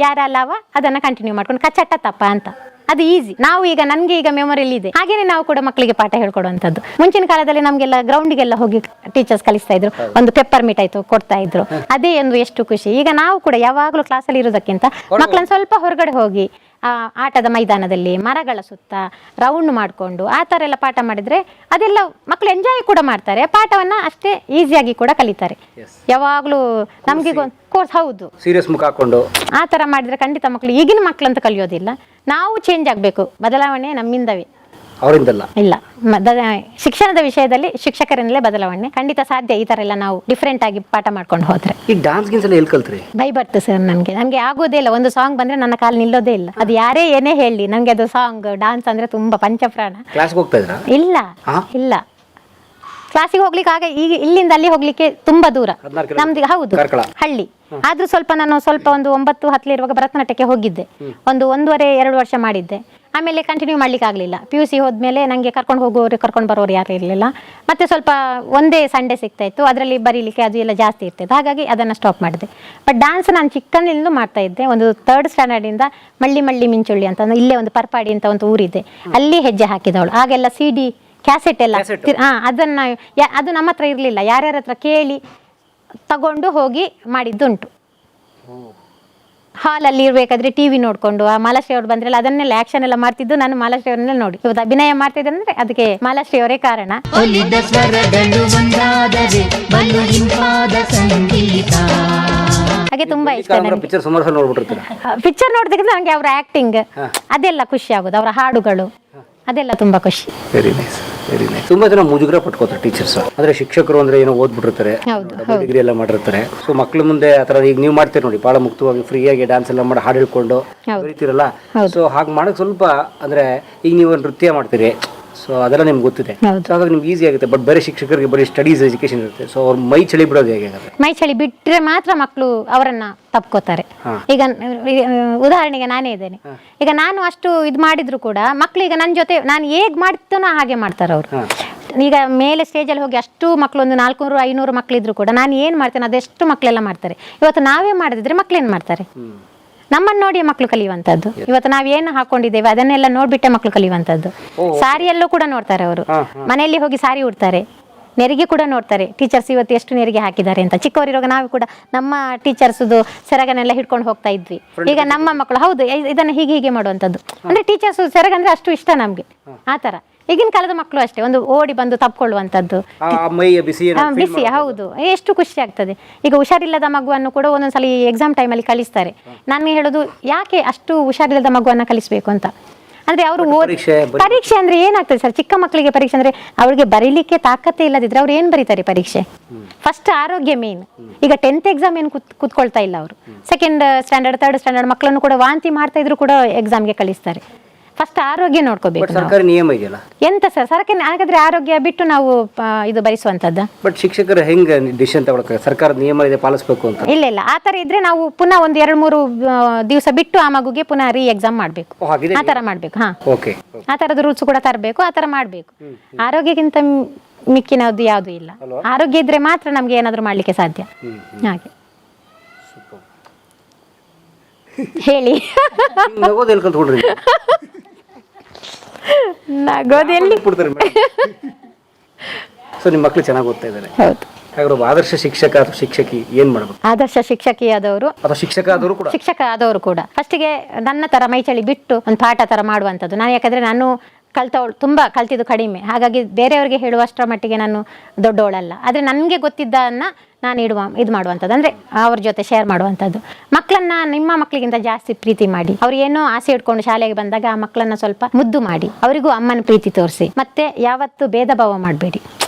ಯಾರ ಲಾವ ಅದನ್ನ ಕಂಟಿನ್ಯೂ ಮಾಡ್ಕೊಂಡು ಕಚಟ ತಪ ಅಂತ. ಅದು ಈಸಿ. ನಾವು ಈಗ ನನ್ಗೆ ಈಗ ಮೆಮೊರಿಯಲ್ಲಿ ಇದೆ, ಹಾಗೇನೆ ನಾವು ಕೂಡ ಮಕ್ಕಳಿಗೆ ಪಾಠ ಹೇಳ್ಕೊಡುವಂಥದ್ದು. ಮುಂಚಿನ ಕಾಲದಲ್ಲಿ ನಮ್ಗೆಲ್ಲ ಗ್ರೌಂಡಿಗೆಲ್ಲ ಹೋಗಿ ಟೀಚರ್ಸ್ ಕಲಿಸ್ತಾ ಇದ್ರು, ಒಂದು ಪೆಪ್ಪರ್ ಮೀಟ್ ಆಯ್ತು ಕೊಡ್ತಾ ಇದ್ರು, ಅದೇ ಒಂದು ಎಷ್ಟು ಖುಷಿ. ಈಗ ನಾವು ಕೂಡ ಯಾವಾಗಲೂ ಕ್ಲಾಸಲ್ಲಿ ಇರೋದಕ್ಕಿಂತ ಮಕ್ಕಳನ್ನ ಸ್ವಲ್ಪ ಹೊರಗಡೆ ಹೋಗಿ ಆಟದ ಮೈದಾನದಲ್ಲಿ ಮರಗಳ ಸುತ್ತ ರೌಂಡ್ ಮಾಡಿಕೊಂಡು ಆ ಥರ ಎಲ್ಲ ಪಾಠ ಮಾಡಿದ್ರೆ ಅದೆಲ್ಲ ಮಕ್ಕಳು ಎಂಜಾಯ್ ಕೂಡ ಮಾಡ್ತಾರೆ, ಪಾಠವನ್ನ ಅಷ್ಟೇ ಈಸಿಯಾಗಿ ಕೂಡ ಕಲಿತಾರೆ. ಯಾವಾಗಲೂ ನಮ್ಗೆ ಕೋರ್ಸ್ ಹೌದು ಸೀರಿಯಸ್ ಮುಖ ಹಾಕೊಂಡು ಆ ಥರ ಮಾಡಿದ್ರೆ ಖಂಡಿತ ಮಕ್ಕಳು ಈಗಿನ ಮಕ್ಕಳಂತ ಕಲಿಯೋದಿಲ್ಲ. ನಾವು ಚೇಂಜ್ ಆಗಬೇಕು, ಬದಲಾವಣೆ ನಮ್ಮಿಂದವೇ, ಅವರಿಂದಲ್ಲ. ಇಲ್ಲ, ಶಿಕ್ಷಣದ ವಿಷಯದಲ್ಲಿ ಶಿಕ್ಷಕರಿಂದಲೇ ಬದಲಾವಣೆ ಖಂಡಿತ ಸಾಧ್ಯ. ಈ ತರ ಎಲ್ಲ ನಾವು ಡಿಫ್ರೆಂಟ್ ಆಗಿ ಪಾಠ ಮಾಡ್ಕೊಂಡು ಹೋದ್ರೆ. ಈ ಡಾನ್ಸ್ ಗಿನ್ಸ್ ಎಲ್ಲ ಎಲ್ಲಿ ಕಲ್ತ್ರಿ? ಬೈ ಬರ್ತು ಸರ್, ನನ್ಗೆ ಆಗೋದೇ ಇಲ್ಲ. ಒಂದು ಸಾಂಗ್ ಬಂದ್ರೆ ನನ್ನ ಕಾಲು ನಿಲ್ಲೋದೇ ಇಲ್ಲ. ಅದು ಯಾರೇ ಏನೇ ಹೇಳಿ ನಂಗೆ ಅದು ಸಾಂಗ್ ಡಾನ್ಸ್ ಅಂದ್ರೆ ತುಂಬಾ ಪಂಚಪ್ರಾಣ. ಕ್ಲಾಸ್ಗೆ ಹೋಗ್ತಾ ಇದ್ರಾ? ಇಲ್ಲ ಇಲ್ಲ, ಕ್ಲಾಸಿಗೆ ಹೋಗ್ಲಿಕ್ಕೆ ಆಗ ಈಗ ಇಲ್ಲಿಂದ ಅಲ್ಲಿ ಹೋಗ್ಲಿಕ್ಕೆ ತುಂಬಾ ದೂರ ನಮ್ದು. ಹೌದು, ಹಳ್ಳಿ. ಆದ್ರೂ ಸ್ವಲ್ಪ ನಾನು ಒಂದು 9 10 ಇರುವಾಗ ಭರತನಾಟ್ಯಕ್ಕೆ ಹೋಗಿದ್ದೆ. ಒಂದು 1.5-2 ವರ್ಷ ಮಾಡಿದ್ದೆ. ಆಮೇಲೆ ಕಂಟಿನ್ಯೂ ಮಾಡ್ಲಿಕ್ಕೆ ಆಗಲಿಲ್ಲ. PUC ಹೋದ್ಮೇಲೆ ನನಗೆ ಕರ್ಕೊಂಡು ಹೋಗೋರು ಕರ್ಕೊಂಡು ಬರೋರು ಯಾರು ಇರಲಿಲ್ಲ. ಮತ್ತೆ ಸ್ವಲ್ಪ ಒಂದೇ ಸಂಡೇ ಸಿಗ್ತಾ ಇತ್ತು, ಅದರಲ್ಲಿ ಬರೀಲಿಕ್ಕೆ ಅದು ಎಲ್ಲ ಜಾಸ್ತಿ ಇರ್ತದೆ, ಹಾಗಾಗಿ ಅದನ್ನು ಸ್ಟಾಪ್ ಮಾಡಿದೆ. ಬಟ್ ಡಾನ್ಸ್ ನಾನು ಚಿಕ್ಕಂದಿನಿಂದ ಮಾಡ್ತಾ ಇದ್ದೆ. ಒಂದು 3rd ಸ್ಟ್ಯಾಂಡರ್ಡಿಂದ ಮಳ್ಳಿ ಮಿಂಚುಳ್ಳಿ ಅಂತ ಇಲ್ಲೇ ಒಂದು ಪರ್ಪಾಡಿ ಅಂತ ಒಂದು ಊರಿದೆ, ಅಲ್ಲಿ ಹೆಜ್ಜೆ ಹಾಕಿದವಳು. ಆಗೆಲ್ಲ CD ಕ್ಯಾಸೆಟ್ ಎಲ್ಲ ಅದನ್ನ ಅದು ನಮ್ಮ ಹತ್ರ ಇರಲಿಲ್ಲ, ಯಾರ್ಯಾರ ಹತ್ರ ಕೇಳಿ ತಗೊಂಡು ಹೋಗಿ ಮಾಡಿದ್ದುಂಟು. ಹಾಲಲ್ಲಿ ಇರಬೇಕಾದ್ರೆ TV ನೋಡ್ಕೊಂಡು ಆ ಮಾಲಾಶ್ರೀ ಅವ್ರು ಬಂದ್ರಲ್ಲ ಅದನ್ನೆಲ್ಲ ಆಕ್ಷನ್ ಎಲ್ಲ ಮಾಡ್ತಿದ್ದು ನಾನು ಮಾಲಾಶ್ರೀ ಅವ್ರನ್ನೆಲ್ಲ ನೋಡಿ ಇವತ್ತು ಅಭಿನಯ ಮಾಡ್ತಿದ್ದೆ ಅಂದ್ರೆ ಅದಕ್ಕೆ ಮಾಲಾಶ್ರೀ ಅವರೇ ಕಾರಣ. ಹಾಗೆ ತುಂಬಾ ಇಷ್ಟ ಪಿಕ್ಚರ್ ನೋಡ್ಬೇಕಂದ್ರೆ ನಂಗೆ ಅವರ ಆಕ್ಟಿಂಗ್ ಅದೆಲ್ಲ ಖುಷಿ ಆಗೋದು, ಅವರ ಹಾಡುಗಳು ಅದೆಲ್ಲ ತುಂಬಾ ಖುಷಿ. Very nice, very nice. ತುಂಬಾ ಜನ ಮುಜುಗರ ಪಟ್ಕೋತಾರೆ ಟೀಚರ್ಸ್ ಅಂದ್ರೆ, ಶಿಕ್ಷಕರು ಅಂದ್ರೆ ಏನೋ ಓದ್ಬಿಟ್ಟಿರ್ತಾರೆ, ಡಿಗ್ರಿ ಎಲ್ಲ ಮಾಡಿರ್ತಾರೆ. ಸೊ ಮಕ್ಳ ಮುಂದೆ ಆತರ ಈಗ ನೀವು ಮಾಡ್ತೀರಿ ನೋಡಿ, ಬಹಳ ಮುಕ್ತವಾಗಿ ಫ್ರೀಯಾಗಿ ಡ್ಯಾನ್ಸ್ ಎಲ್ಲ ಮಾಡಿ ಹಾಡು ಹೇಳ್ಕೊಂಡು ಬರೀತಿರಲ್ಲ. ಸೊ ಹಾಗೆ ಮಾಡಕ್ ಸ್ವಲ್ಪ ಅಂದ್ರೆ ಈಗ ನೀವು ನೃತ್ಯ ಮಾಡ್ತೀರಿ, ಸೊ ಅದೆಲ್ಲ ನಿಮ್ಗೆ ಗೊತ್ತಿದೆ, ಹಾಗಾಗಿ ನಿಮ್ಗೆ ಈಸಿ ಆಗುತ್ತೆ. ಬಟ್ ಬೇರೆ ಶಿಕ್ಷಕರಿಗೆ ಬರೀ ಸ್ಟಡೀಸ್ ಎಜುಕೇಶನ್ ಇರುತ್ತೆ, ಸೊ ಅವ್ರ ಮೈ ಚಳಿ ಬಿಡೋದು ಹೇಗೆ? ಮೈ ಚಳಿ ಬಿಟ್ರೆ ಮಾತ್ರ ಮಕ್ಕಳು ಅವರನ್ನ ತಪ್ಕೋತಾರೆ. ಈಗ ಉದಾಹರಣೆಗೆ ನಾನೇ ಇದ್ದೇನೆ, ಈಗ ನಾನು ಅಷ್ಟು ಇದು ಮಾಡಿದ್ರು ಕೂಡ ಮಕ್ಕಳು ಈಗ ನನ್ನ ಜೊತೆ ನಾನು ಹೇಗ್ ಮಾಡ್ತೀನೋ ಹಾಗೆ ಮಾಡ್ತಾರೆ ಅವರು. ಈಗ ಮೇಲೆ ಸ್ಟೇಜಲ್ಲಿ ಹೋಗಿ ಅಷ್ಟು ಮಕ್ಕಳು ಒಂದು 400-500 ಮಕ್ಕಳಿದ್ರು ಕೂಡ ನಾನು ಏನು ಮಾಡ್ತೇನೆ ಅದೆಷ್ಟು ಮಕ್ಕಳೆಲ್ಲ ಮಾಡ್ತಾರೆ. ಇವತ್ತು ನಾವೇ ಮಾಡದಿದ್ರೆ ಮಕ್ಕಳೇನು ಮಾಡ್ತಾರೆ? ನಮ್ಮನ್ನು ನೋಡಿ ಮಕ್ಕಳು ಕಲಿಯುವಂತದ್ದು. ಇವತ್ತು ನಾವೇನು ಹಾಕೊಂಡಿದ್ದೇವೆ ಅದನ್ನೆಲ್ಲ ನೋಡ್ಬಿಟ್ಟೆ ಮಕ್ಕಳು ಕಲಿಯುವಂತದ್ದು. ಸಾರಿಯಲ್ಲೂ ಕೂಡ ನೋಡ್ತಾರೆ ಅವರು, ಮನೆಯಲ್ಲಿ ಹೋಗಿ ಸಾರಿ ಉಡ್ತಾರೆ, ನೆರಿಗೆ ಕೂಡ ನೋಡ್ತಾರೆ ಟೀಚರ್ಸ್ ಇವತ್ತು ಎಷ್ಟು ನೆರಿಗೆ ಹಾಕಿದ್ದಾರೆ ಅಂತ. ಚಿಕ್ಕವರಿರುವಾಗ ನಾವು ಕೂಡ ನಮ್ಮ ಟೀಚರ್ಸ್ದು ಸೆರಗನ್ನೆಲ್ಲ ಹಿಡ್ಕೊಂಡು ಹೋಗ್ತಾ ಇದ್ವಿ. ಈಗ ನಮ್ಮ ಮಕ್ಕಳು ಹೌದು ಇದನ್ನು ಹೀಗೆ ಮಾಡುವಂಥದ್ದು. ಅಂದರೆ ಟೀಚರ್ಸ್ ಸೆರಗ ಅಂದರೆ ಅಷ್ಟು ಇಷ್ಟ ನಮಗೆ ಆ ಥರ. ಈಗಿನ ಕಾಲದ ಮಕ್ಕಳು ಅಷ್ಟೇ, ಒಂದು ಓಡಿ ಬಂದು ತಪ್ಕೊಳ್ಳುವಂಥದ್ದು, ಬಿಸಿ. ಹೌದು, ಎಷ್ಟು ಖುಷಿ ಆಗ್ತದೆ. ಈಗ ಹುಷಾರಿಲ್ಲದ ಮಗುವನ್ನು ಕೂಡ ಒಂದೊಂದ್ಸಲ ಎಕ್ಸಾಮ್ ಟೈಮಲ್ಲಿ ಕಲಿಸ್ತಾರೆ. ನಾನು ಹೇಳೋದು ಯಾಕೆ ಅಷ್ಟು ಹುಷಾರಿಲ್ಲದ ಮಗುವನ್ನು ಕಲಿಸ್ಬೇಕು ಅಂತ. ಅಂದ್ರೆ ಅವರು ಪರೀಕ್ಷೆ ಅಂದ್ರೆ ಏನಾಗ್ತದೆ ಸರ್, ಚಿಕ್ಕ ಮಕ್ಕಳಿಗೆ ಪರೀಕ್ಷೆ ಅಂದ್ರೆ ಅವರಿಗೆ ಬರೀಲಿಕ್ಕೆ ತಾಕತ್ತೇ ಇಲ್ಲದಿದ್ರೆ ಅವ್ರು ಏನ್ ಬರೀತಾರೆ ಪರೀಕ್ಷೆ. ಫಸ್ಟ್ ಆರೋಗ್ಯ ಮೇನ್. ಈಗ 10th ಎಕ್ಸಾಮ್ ಏನು ಕೂತ್ಕೊಳ್ತಾ ಇಲ್ಲ ಅವರು. 2nd ಸ್ಟ್ಯಾಂಡರ್ಡ್ 3rd ಸ್ಟ್ಯಾಂಡರ್ಡ್ ಮಕ್ಕಳನ್ನು ಕೂಡ ವಾಂತಿ ಮಾಡ್ತಾ ಇದ್ರು ಕೂಡ ಎಕ್ಸಾಮ್ಗೆ ಕಳಿಸ್ತಾರೆ. ಫಸ್ಟ್ ಆರೋಗ್ಯ ನೋಡ್ಕೋಬೇಕು. ಸರ್ಕಾರಿ ನಿಯಮ ಇದೆಯಲ್ಲ ಎಂತ ಸರ್ ಸರ್ಕಾರ, ಹಾಗಾದ್ರೆ ಆರೋಗ್ಯ ಬಿಟ್ಟು ನಾವು ಇದು ಭರಿಸುವಂತದ್ದು. ಬಟ್ ಶಿಕ್ಷಕರು ಹೆಂಗೆ ಡಿಸಿಷನ್ ತಗೊಳಕ್ಕೆ, ಸರ್ಕಾರದ ನಿಯಮ ಇದೆ ಪಾಲಿಸಬೇಕು ಅಂತ? ಇಲ್ಲ ಆ ತರ ಇದ್ರೆ ನಾವು ಪುನಃ ಒಂದು 2-3 ದಿವಸ ಬಿಟ್ಟು ಆ ಮಗುಗೆ ಪುನಃ ಎಕ್ಸಾಮ್ ಮಾಡ್ಬೇಕು. ಆ ತರ ಮಾಡ್ಬೇಕು. ಆ ತರದ ರೂಲ್ಸ್ ಕೂಡ ತರಬೇಕು, ಆ ತರ ಮಾಡ್ಬೇಕು. ಆರೋಗ್ಯಕ್ಕಿಂತ ಮಿಕ್ಕಿನದ್ದು ಯಾವುದು ಇಲ್ಲ. ಆರೋಗ್ಯ ಇದ್ರೆ ಮಾತ್ರ ನಮ್ಗೆ ಏನಾದ್ರು ಮಾಡ್ಲಿಕ್ಕೆ ಸಾಧ್ಯ. ಹಾಗೆ ಹೇಳಿ. ನಗೋದೆಲ್ಲಿ. ಸೊ ನಿಮ್ಮ ಮಕ್ಕಳು ಚೆನ್ನಾಗಿ ಓದ್ತಾ ಇದ್ದಾರೆ. ಹೌದು. ಹಾಗಾದ್ರೆ ಆದರ್ಶ ಶಿಕ್ಷಕ ಅಥವಾ ಶಿಕ್ಷಕಿ ಏನ್ ಮಾಡಬೇಕು? ಆದರ್ಶ ಶಿಕ್ಷಕಿಯಾದವರು ಅಥವಾ ಶಿಕ್ಷಕ ಆದವರು ಕೂಡ ಫಸ್ಟಿಗೆ ನನ್ನ ತರ ಮೈಚಳಿ ಬಿಟ್ಟು ಒಂದು ಪಾಠ ತರ ಮಾಡುವಂಥದ್ದು. ನಾನು ಯಾಕಂದ್ರೆ ನಾನು ತುಂಬ ಕಲ್ತಿದ್ದು ಕಡಿಮೆ, ಹಾಗಾಗಿ ಬೇರೆಯವರಿಗೆ ಹೇಳುವಷ್ಟರ ಮಟ್ಟಿಗೆ ನಾನು ದೊಡ್ಡವಳಲ್ಲ. ಆದರೆ ನನಗೆ ಗೊತ್ತಿದ್ದನ್ನು ನಾನು ಇದು ಮಾಡುವಂಥದ್ದು, ಅಂದರೆ ಅವ್ರ ಜೊತೆ ಶೇರ್ ಮಾಡುವಂಥದ್ದು. ಮಕ್ಕಳನ್ನ ನಿಮ್ಮ ಮಕ್ಕಳಿಗಿಂತ ಜಾಸ್ತಿ ಪ್ರೀತಿ ಮಾಡಿ, ಅವ್ರು ಏನೋ ಆಸೆ ಇಟ್ಕೊಂಡು ಶಾಲೆಗೆ ಬಂದಾಗ ಆ ಮಕ್ಕಳನ್ನ ಸ್ವಲ್ಪ ಮುದ್ದು ಮಾಡಿ, ಅವರಿಗೂ ಅಮ್ಮನ ಪ್ರೀತಿ ತೋರಿಸಿ. ಮತ್ತೆ ಯಾವತ್ತು ಭೇದ ಭಾವ ಮಾಡಬೇಡಿ.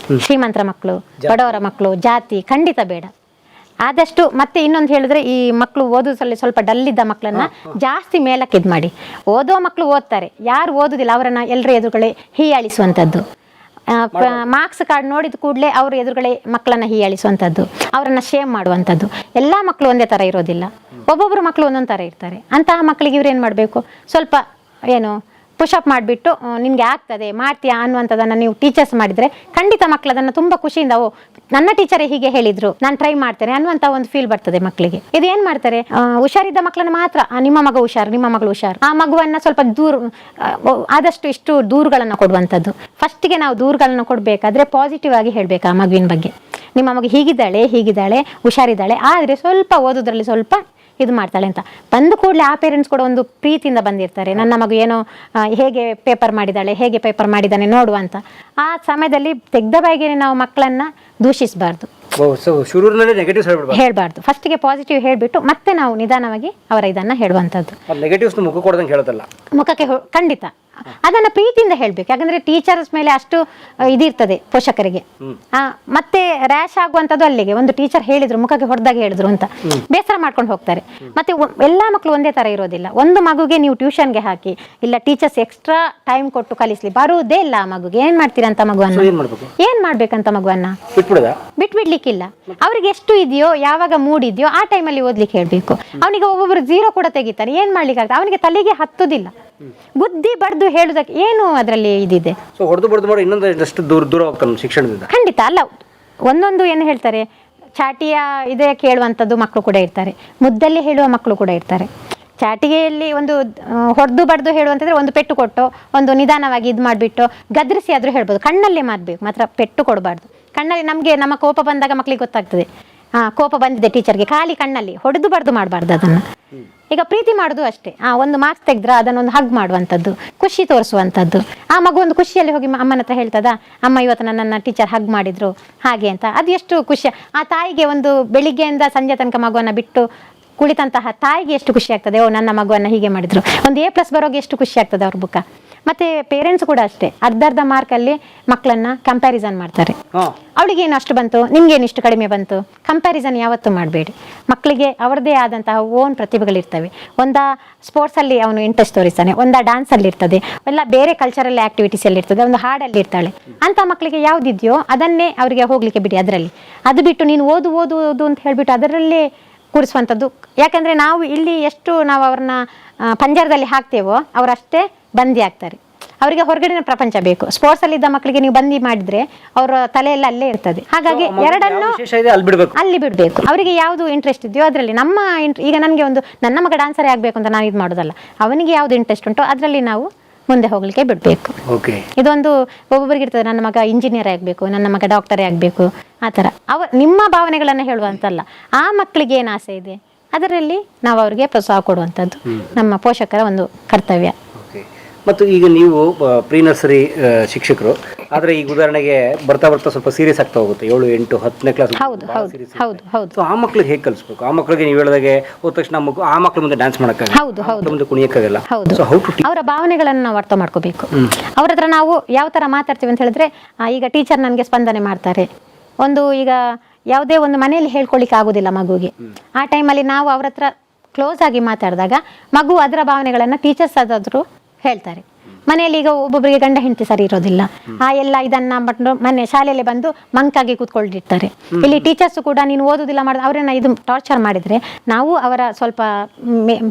ಶ್ರೀಮಂತರ ಮಕ್ಕಳು, ಬಡವರ ಮಕ್ಕಳು, ಜಾತಿ ಖಂಡಿತ ಬೇಡ. ಆದಷ್ಟು ಮತ್ತೆ ಇನ್ನೊಂದು ಹೇಳಿದ್ರೆ, ಈ ಮಕ್ಕಳು ಓದೋದ್ರಲ್ಲಿ ಸ್ವಲ್ಪ ಡಲ್ ಇದ್ದ ಮಕ್ಕಳನ್ನ ಜಾಸ್ತಿ ಮೇಲಕ್ಕೆ ಇದು ಮಾಡಿ. ಓದೋ ಮಕ್ಕಳು ಓದ್ತಾರೆ, ಯಾರು ಓದುದಿಲ್ಲ ಅವರನ್ನ ಎಲ್ಲರ ಎದುರುಗಡೆ ಹೀಯಾಳಿಸುವಂಥದ್ದು. ಮಾರ್ಕ್ಸ್ ಕಾರ್ಡ್ ನೋಡಿದ ಕೂಡಲೇ ಅವ್ರ ಎದುರುಗಡೆ ಮಕ್ಕಳನ್ನ ಹೀಯಾಳಿಸುವಂಥದ್ದು, ಅವರನ್ನ ಶೇಮ್ ಮಾಡುವಂಥದ್ದು. ಎಲ್ಲ ಮಕ್ಕಳು ಒಂದೇ ಥರ ಇರೋದಿಲ್ಲ, ಒಬ್ಬೊಬ್ಬರು ಮಕ್ಕಳು ಒಂದೊಂದು ಥರ ಇರ್ತಾರೆ. ಅಂತಹ ಮಕ್ಕಳಿಗೆ ಇವ್ರು ಏನು ಮಾಡಬೇಕು, ಸ್ವಲ್ಪ ಏನು ಪುಷಪ್ ಮಾಡಿಬಿಟ್ಟು ನಿನಗೆ ಆಗ್ತದೆ ಮಾಡ್ತೀಯಾ ಅನ್ನುವಂಥದ್ದನ್ನು ನೀವು ಟೀಚರ್ಸ್ ಮಾಡಿದರೆ ಖಂಡಿತ ಮಕ್ಕಳು ಅದನ್ನು ತುಂಬ ಖುಷಿಯಿಂದ, ಓ ನನ್ನ ಟೀಚರೇ ಹೀಗೆ ಹೇಳಿದ್ರು, ನಾನು ಟ್ರೈ ಮಾಡ್ತೇನೆ ಅನ್ನುವಂಥ ಒಂದು ಫೀಲ್ ಬರ್ತದೆ ಮಕ್ಕಳಿಗೆ. ಇದು ಏನು ಮಾಡ್ತಾರೆ, ಹುಷಾರಿದ್ದ ಮಕ್ಕಳನ್ನ ಮಾತ್ರ ನಿಮ್ಮ ಮಗ ಹುಷಾರು, ನಿಮ್ಮ ಮಗಳು ಹುಷಾರು, ಆ ಮಗುವನ್ನು ಸ್ವಲ್ಪ ಆದಷ್ಟು ಇಷ್ಟು ದೂರುಗಳನ್ನು ಕೊಡುವಂಥದ್ದು. ಫಸ್ಟಿಗೆ ನಾವು ದೂರುಗಳನ್ನು ಕೊಡಬೇಕಾದ್ರೆ ಪಾಸಿಟಿವ್ ಆಗಿ ಹೇಳಬೇಕು ಆ ಮಗುವಿನ ಬಗ್ಗೆ. ನಿಮ್ಮ ಮಗು ಹೀಗಿದ್ದಾಳೆ ಹುಷಾರಿದ್ದಾಳೆ, ಆದರೆ ಸ್ವಲ್ಪ ಓದೋದ್ರಲ್ಲಿ ಸ್ವಲ್ಪ ಇದು ಮಾಡ್ತಾಳೆ ಅಂತ ಬಂದ ಕೂಡಲೇ ಆ ಪೇರೆಂಟ್ಸ್ ಕೂಡ ಒಂದು ಪ್ರೀತಿಯಿಂದ ಬಂದಿರ್ತಾರೆ. ನನ್ನ ಮಗು ಏನೋ ಹೇಗೆ ಪೇಪರ್ ಮಾಡಿದ್ದಾಳೆ, ಹೇಗೆ ಪೇಪರ್ ಮಾಡಿದ್ದಾನೆ ನೋಡುವ ಅಂತ. ಆ ಸಮಯದಲ್ಲಿ ತೆಗ್ದ ಬಾಯಿಗೆ ನಾವು ಮಕ್ಕಳನ್ನ ದೂಷಿಸಬಾರ್ದು, ಹೇಳ್ಬಾರ್ದು. ಫಸ್ಟಿಗೆ ಪಾಸಿಟಿವ್ ಹೇಳ್ಬಿಟ್ಟು ಮತ್ತೆ ನಾವು ನಿಧಾನವಾಗಿ ಅವರ ಇದನ್ನ ಹೇಳುವಂಥದ್ದು. ಮುಖಕ್ಕೆ ಖಂಡಿತ ಅದನ್ನ ಪ್ರೀತಿಯಿಂದ ಹೇಳ್ಬೇಕು. ಯಾಕಂದ್ರೆ ಟೀಚರ್ಸ್ ಮೇಲೆ ಅಷ್ಟು ಇದಿರ್ತದೆ ಪೋಷಕರಿಗೆ. ಮತ್ತೆ ರ್ಯಾಶ್ ಆಗುವಂಥದ್ದು ಅಲ್ಲಿಗೆ, ಒಂದು ಟೀಚರ್ ಹೇಳಿದ್ರು ಮುಖಕ್ಕೆ ಹೊಡೆದಾಗ ಹೇಳಿದ್ರು ಅಂತ ಬೇಸರ ಮಾಡ್ಕೊಂಡು ಹೋಗ್ತಾರೆ. ಮತ್ತೆ ಎಲ್ಲಾ ಮಕ್ಕಳು ಒಂದೇ ತರ ಇರೋದಿಲ್ಲ. ಒಂದು ಮಗುಗೆ ನೀವು ಟ್ಯೂಷನ್ಗೆ ಹಾಕಿ, ಇಲ್ಲ ಟೀಚರ್ಸ್ ಎಕ್ಸ್ಟ್ರಾ ಟೈಮ್ ಕೊಟ್ಟು ಕಲಿಸ್ಲಿ, ಬರುವುದೇ ಇಲ್ಲ ಆ ಮಗುಗೆ. ಏನ್ ಮಾಡ್ತೀರಂತ ಮಗುವನ್ನ, ಏನ್ ಮಾಡ್ಬೇಕಂತ ಮಗುವನ್ನ ಬಿಟ್ಬಿಡ್ಲಿಕ್ಕಿಲ್ಲ. ಅವ್ರಿಗೆ ಎಷ್ಟು ಇದೆಯೋ, ಯಾವಾಗ ಮೂಡ್ ಇದೆಯೋ ಆ ಟೈಮಲ್ಲಿ ಓದ್ಲಿಕ್ಕೆ ಹೇಳ್ಬೇಕು. ಅವನಿಗೆ ಒಬ್ಬೊಬ್ರು 0 ಕೂಡ ತೆಗಿತಾನೆ, ಏನ್ ಮಾಡ್ಲಿಕ್ಕೆ ಆಗ್ತದೆ, ಅವನಿಗೆ ತಲೆಗೆ ಹತ್ತುದಿಲ್ಲ. ಬುದ್ಧಿ ಬಡ್ದು ಹೇಳುದಕ್ಕೆ ಏನು ಅದರಲ್ಲಿ ಇದಿದೆ. ಖಂಡಿತ ಅಲ್ಲ. ಒಂದೊಂದು ಏನು ಹೇಳ್ತಾರೆ, ಚಾಟಿಯ ಇದೇ ಕೇಳುವಂಥದ್ದು ಮಕ್ಕಳು ಕೂಡ ಇರ್ತಾರೆ, ಮುದ್ದಲ್ಲಿ ಹೇಳುವ ಮಕ್ಕಳು ಕೂಡ ಇರ್ತಾರೆ. ಚಾಟಿಗೆಯಲ್ಲಿ ಒಂದು ಹೊಡೆದು ಬಡ್ದು ಹೇಳುವಂತಂದ್ರೆ ಒಂದು ಪೆಟ್ಟು ಕೊಟ್ಟು ಒಂದು ನಿಧಾನವಾಗಿ ಇದು ಮಾಡಿಬಿಟ್ಟು ಗದ್ರಿಸಿ ಆದರೂ ಹೇಳ್ಬೋದು. ಕಣ್ಣಲ್ಲೇ ಮಾಡಬೇಕು, ಮಾತ್ರ ಪೆಟ್ಟು ಕೊಡಬಾರ್ದು. ಕಣ್ಣಲ್ಲಿ ನಮ್ಮ ಕೋಪ ಬಂದಾಗ ಮಕ್ಕಳಿಗೆ ಗೊತ್ತಾಗ್ತದೆ, ಕೋಪ ಬಂದಿದೆ ಟೀಚರ್ಗೆ, ಖಾಲಿ ಕಣ್ಣಲ್ಲಿ ಹೊಡೆದು ಬಡ್ದು ಮಾಡಬಾರ್ದು ಅದನ್ನು. ಈಗ ಪ್ರೀತಿ ಮಾಡೋದು ಅಷ್ಟೇ. ಒಂದು ಮಾರ್ಕ್ಸ್ ತೆಗೆದ್ರೆ ಅದನ್ನೊಂದು ಹಗ್ ಮಾಡುವಂಥದ್ದು, ಖುಷಿ ತೋರಿಸುವಂಥದ್ದು. ಆ ಮಗು ಒಂದು ಖುಷಿಯಲ್ಲಿ ಹೋಗಿ ಅಮ್ಮನ ಹತ್ರ ಹೇಳ್ತದ, ಅಮ್ಮ ಇವತ್ತು ನನ್ನ ಟೀಚರ್ ಹಗ್ ಮಾಡಿದ್ರು ಹಾಗೆ ಅಂತ. ಅದು ಎಷ್ಟು ಖುಷಿ ಆ ತಾಯಿಗೆ. ಒಂದು ಬೆಳಿಗ್ಗೆಯಿಂದ ಸಂಜೆ ತನಕ ಮಗುವನ್ನು ಬಿಟ್ಟು ಕುಳಿತಂತಹ ತಾಯಿಗೆ ಎಷ್ಟು ಖುಷಿ ಆಗ್ತದೆ, ಓ ನನ್ನ ಮಗುವನ್ನು ಹೀಗೆ ಮಾಡಿದ್ರು. ಒಂದು A+ ಬರೋಗೆ ಎಷ್ಟು ಖುಷಿ ಆಗ್ತದೆ ಅವ್ರ ಬುಕ್ಕ. ಮತ್ತೆ ಪೇರೆಂಟ್ಸ್ ಕೂಡ ಅಷ್ಟೇ, ಅರ್ಧ ಮಾರ್ಕಲ್ಲಿ ಮಕ್ಕಳನ್ನ ಕಂಪ್ಯಾರಿಸನ್ ಮಾಡ್ತಾರೆ. ಅವಳಿಗೇನು ಅಷ್ಟು ಬಂತು, ನಿಮ್ಗೇನು ಇಷ್ಟು ಕಡಿಮೆ ಬಂತು. ಕಂಪ್ಯಾರಿಸನ್ ಯಾವತ್ತೂ ಮಾಡಬೇಡಿ. ಮಕ್ಕಳಿಗೆ ಅವರದೇ ಆದಂತಹ ಓನ್ ಪ್ರತಿಭೆಗಳಿರ್ತವೆ. ಒಂದ ಸ್ಪೋರ್ಟ್ಸಲ್ಲಿ ಅವನು ಇಂಟ್ರೆಸ್ಟ್ ತೋರಿಸ್ತಾನೆ, ಒಂದ ಡ್ಯಾನ್ಸಲ್ಲಿ ಇರ್ತದೆ, ಎಲ್ಲ ಬೇರೆ ಕಲ್ಚರಲ್ ಆಕ್ಟಿವಿಟೀಸಲ್ಲಿ ಇರ್ತದೆ, ಒಂದು ಹಾಡಲ್ಲಿ ಇರ್ತಾಳೆ. ಅಂಥ ಮಕ್ಕಳಿಗೆ ಯಾವುದಿದೆಯೋ ಅದನ್ನೇ ಅವರಿಗೆ ಹೋಗ್ಲಿಕ್ಕೆ ಬಿಡಿ ಅದರಲ್ಲಿ. ಅದು ಬಿಟ್ಟು ನೀನು ಓದು ಅಂತ ಹೇಳ್ಬಿಟ್ಟು ಅದರಲ್ಲೇ ಕೂರಿಸುವಂಥದ್ದು. ಯಾಕಂದರೆ ನಾವು ಇಲ್ಲಿ ಎಷ್ಟು ನಾವು ಅವ್ರನ್ನ ಪಂಜರದಲ್ಲಿ ಹಾಕ್ತೇವೋ ಅವರಷ್ಟೇ ಬಂದಿ ಆಗ್ತಾರೆ. ಅವರಿಗೆ ಹೊರಗಡೆನ ಪ್ರಪಂಚ ಬೇಕು. ಸ್ಪೋರ್ಟ್ಸಲ್ಲಿ ಇದ್ದ ಮಕ್ಕಳಿಗೆ ನೀವು ಬಂದಿ ಮಾಡಿದ್ರೆ ಅವರ ತಲೆಯೆಲ್ಲ ಅಲ್ಲೇ ಇರ್ತದೆ. ಹಾಗಾಗಿ ಎರಡನ್ನು ಅಲ್ಲಿ ಬಿಡಬೇಕು. ಅವರಿಗೆ ಯಾವುದು ಇಂಟ್ರೆಸ್ಟ್ ಇದೆಯೋ ಅದರಲ್ಲಿ. ಈಗ ನನಗೆ ನನ್ನ ಮಗ ಡಾನ್ಸರೇ ಆಗಬೇಕು ಅಂತ ನಾನು ಇದು ಮಾಡೋದಲ್ಲ. ಅವನಿಗೆ ಯಾವುದು ಇಂಟ್ರೆಸ್ಟ್ ಉಂಟೋ ಅದರಲ್ಲಿ ನಾವು ಮುಂದೆ ಹೋಗ್ಲಿಕ್ಕೆ ಬಿಡಬೇಕು. ಓಕೆ. ಇದೊಂದು ಒಬ್ಬೊಬ್ಬರಿಗೆ ಇರ್ತದೆ, ನನ್ನ ಮಗ ಇಂಜಿನಿಯರ್ ಆಗಬೇಕು, ನನ್ನ ಮಗ ಡಾಕ್ಟರೇ ಆಗಬೇಕು, ಆ ಥರ. ನಿಮ್ಮ ಭಾವನೆಗಳನ್ನು ಹೇಳುವಂತಲ್ಲ, ಆ ಮಕ್ಕಳಿಗೆ ಏನು ಆಸೆ ಇದೆ ಅದರಲ್ಲಿ ನಾವು ಅವರಿಗೆ ಪ್ರೋತ್ಸಾಹ ಕೊಡುವಂಥದ್ದು ನಮ್ಮ ಪೋಷಕರ ಒಂದು ಕರ್ತವ್ಯ. ಓಕೆ. ಮತ್ತು ಈಗ ನೀವು ಪ್ರೀ ನರ್ಸರಿ ಶಿಕ್ಷಕರು, ಆದರೆ ಈಗ ಉದಾಹರಣೆಗೆ ಬರ್ತಾ ಬರ್ತಾ ಸ್ವಲ್ಪ ಸೀರಿಯಸ್ ಆಗ್ತಾ ಹೋಗುತ್ತೆ, 7, 8, 10ನೇ ಕ್ಲಾಸ್. ಹೌದು ಹೌದು ಹೌದು ಹೌದು. ಸೊ ಆ ಮಕ್ಳಿಗೆ ಹೇಗೆ ಕಲಿಸ್ಬೇಕು? ಆ ಮಕ್ಕಳಿಗೆ ನೀವು ಹೇಳಿದಾಗೆ ಹೋದ ತಕ್ಷಣ ಆ ಮಕ್ಳ ಮುಂದೆ ಡ್ಯಾನ್ಸ್ ಮಾಡೋಕ್ಕಾಗಲ್ಲ, ಹೌದು ಹೌದು ಮುಂದೆ ಕುಣಿಯೋಕ್ಕಾಗಲ್ಲ. ಹೌದು. ಸೊ ಹೌ ಟು ಅವರ ಭಾವನೆಗಳನ್ನು ನಾವು ಅರ್ಥ ಮಾಡ್ಕೋಬೇಕು. ಅವ್ರ ಹತ್ರ ನಾವು ಯಾವ ಥರ ಮಾತಾಡ್ತೀವಿ ಅಂತ ಹೇಳಿದ್ರೆ, ಈಗ ಟೀಚರ್ ನನಗೆ ಸ್ಪಂದನೆ ಮಾಡ್ತಾರೆ, ಈಗ ಯಾವುದೇ ಒಂದು ಮನೆಯಲ್ಲಿ ಹೇಳ್ಕೊಳ್ಳಿಕ್ಕೆ ಆಗೋದಿಲ್ಲ ಮಗುಗೆ, ಆ ಟೈಮಲ್ಲಿ ನಾವು ಅವ್ರ ಹತ್ರ ಕ್ಲೋಸ್ ಆಗಿ ಮಾತಾಡಿದಾಗ ಮಗು ಅದರ ಭಾವನೆಗಳನ್ನು ಟೀಚರ್ಸ್ ಆದಾದರೂ ಹೇಳ್ತಾರೆ. ಮನೆಯಲ್ಲಿ ಈಗ ಒಬ್ಬೊಬ್ಬರಿಗೆ ಗಂಡ ಹೆಂಡತಿ ಸರಿ ಇರೋದಿಲ್ಲ, ಎಲ್ಲ ಇದನ್ನ ಮನೆ ಶಾಲೆಯಲ್ಲಿ ಬಂದು ಮಂಕಾಗಿ ಕೂತ್ಕೊಂಡಿರ್ತಾರೆ. ಇಲ್ಲಿ ಟೀಚರ್ಸ್ ಕೂಡ ನೀನು ಓದುದಿಲ್ಲ ಮಾಡಿದ್ರೆ ಅವರನ್ನ ಇದು ಟಾರ್ಚರ್ ಮಾಡಿದರೆ ನಾವು ಅವರ ಸ್ವಲ್ಪ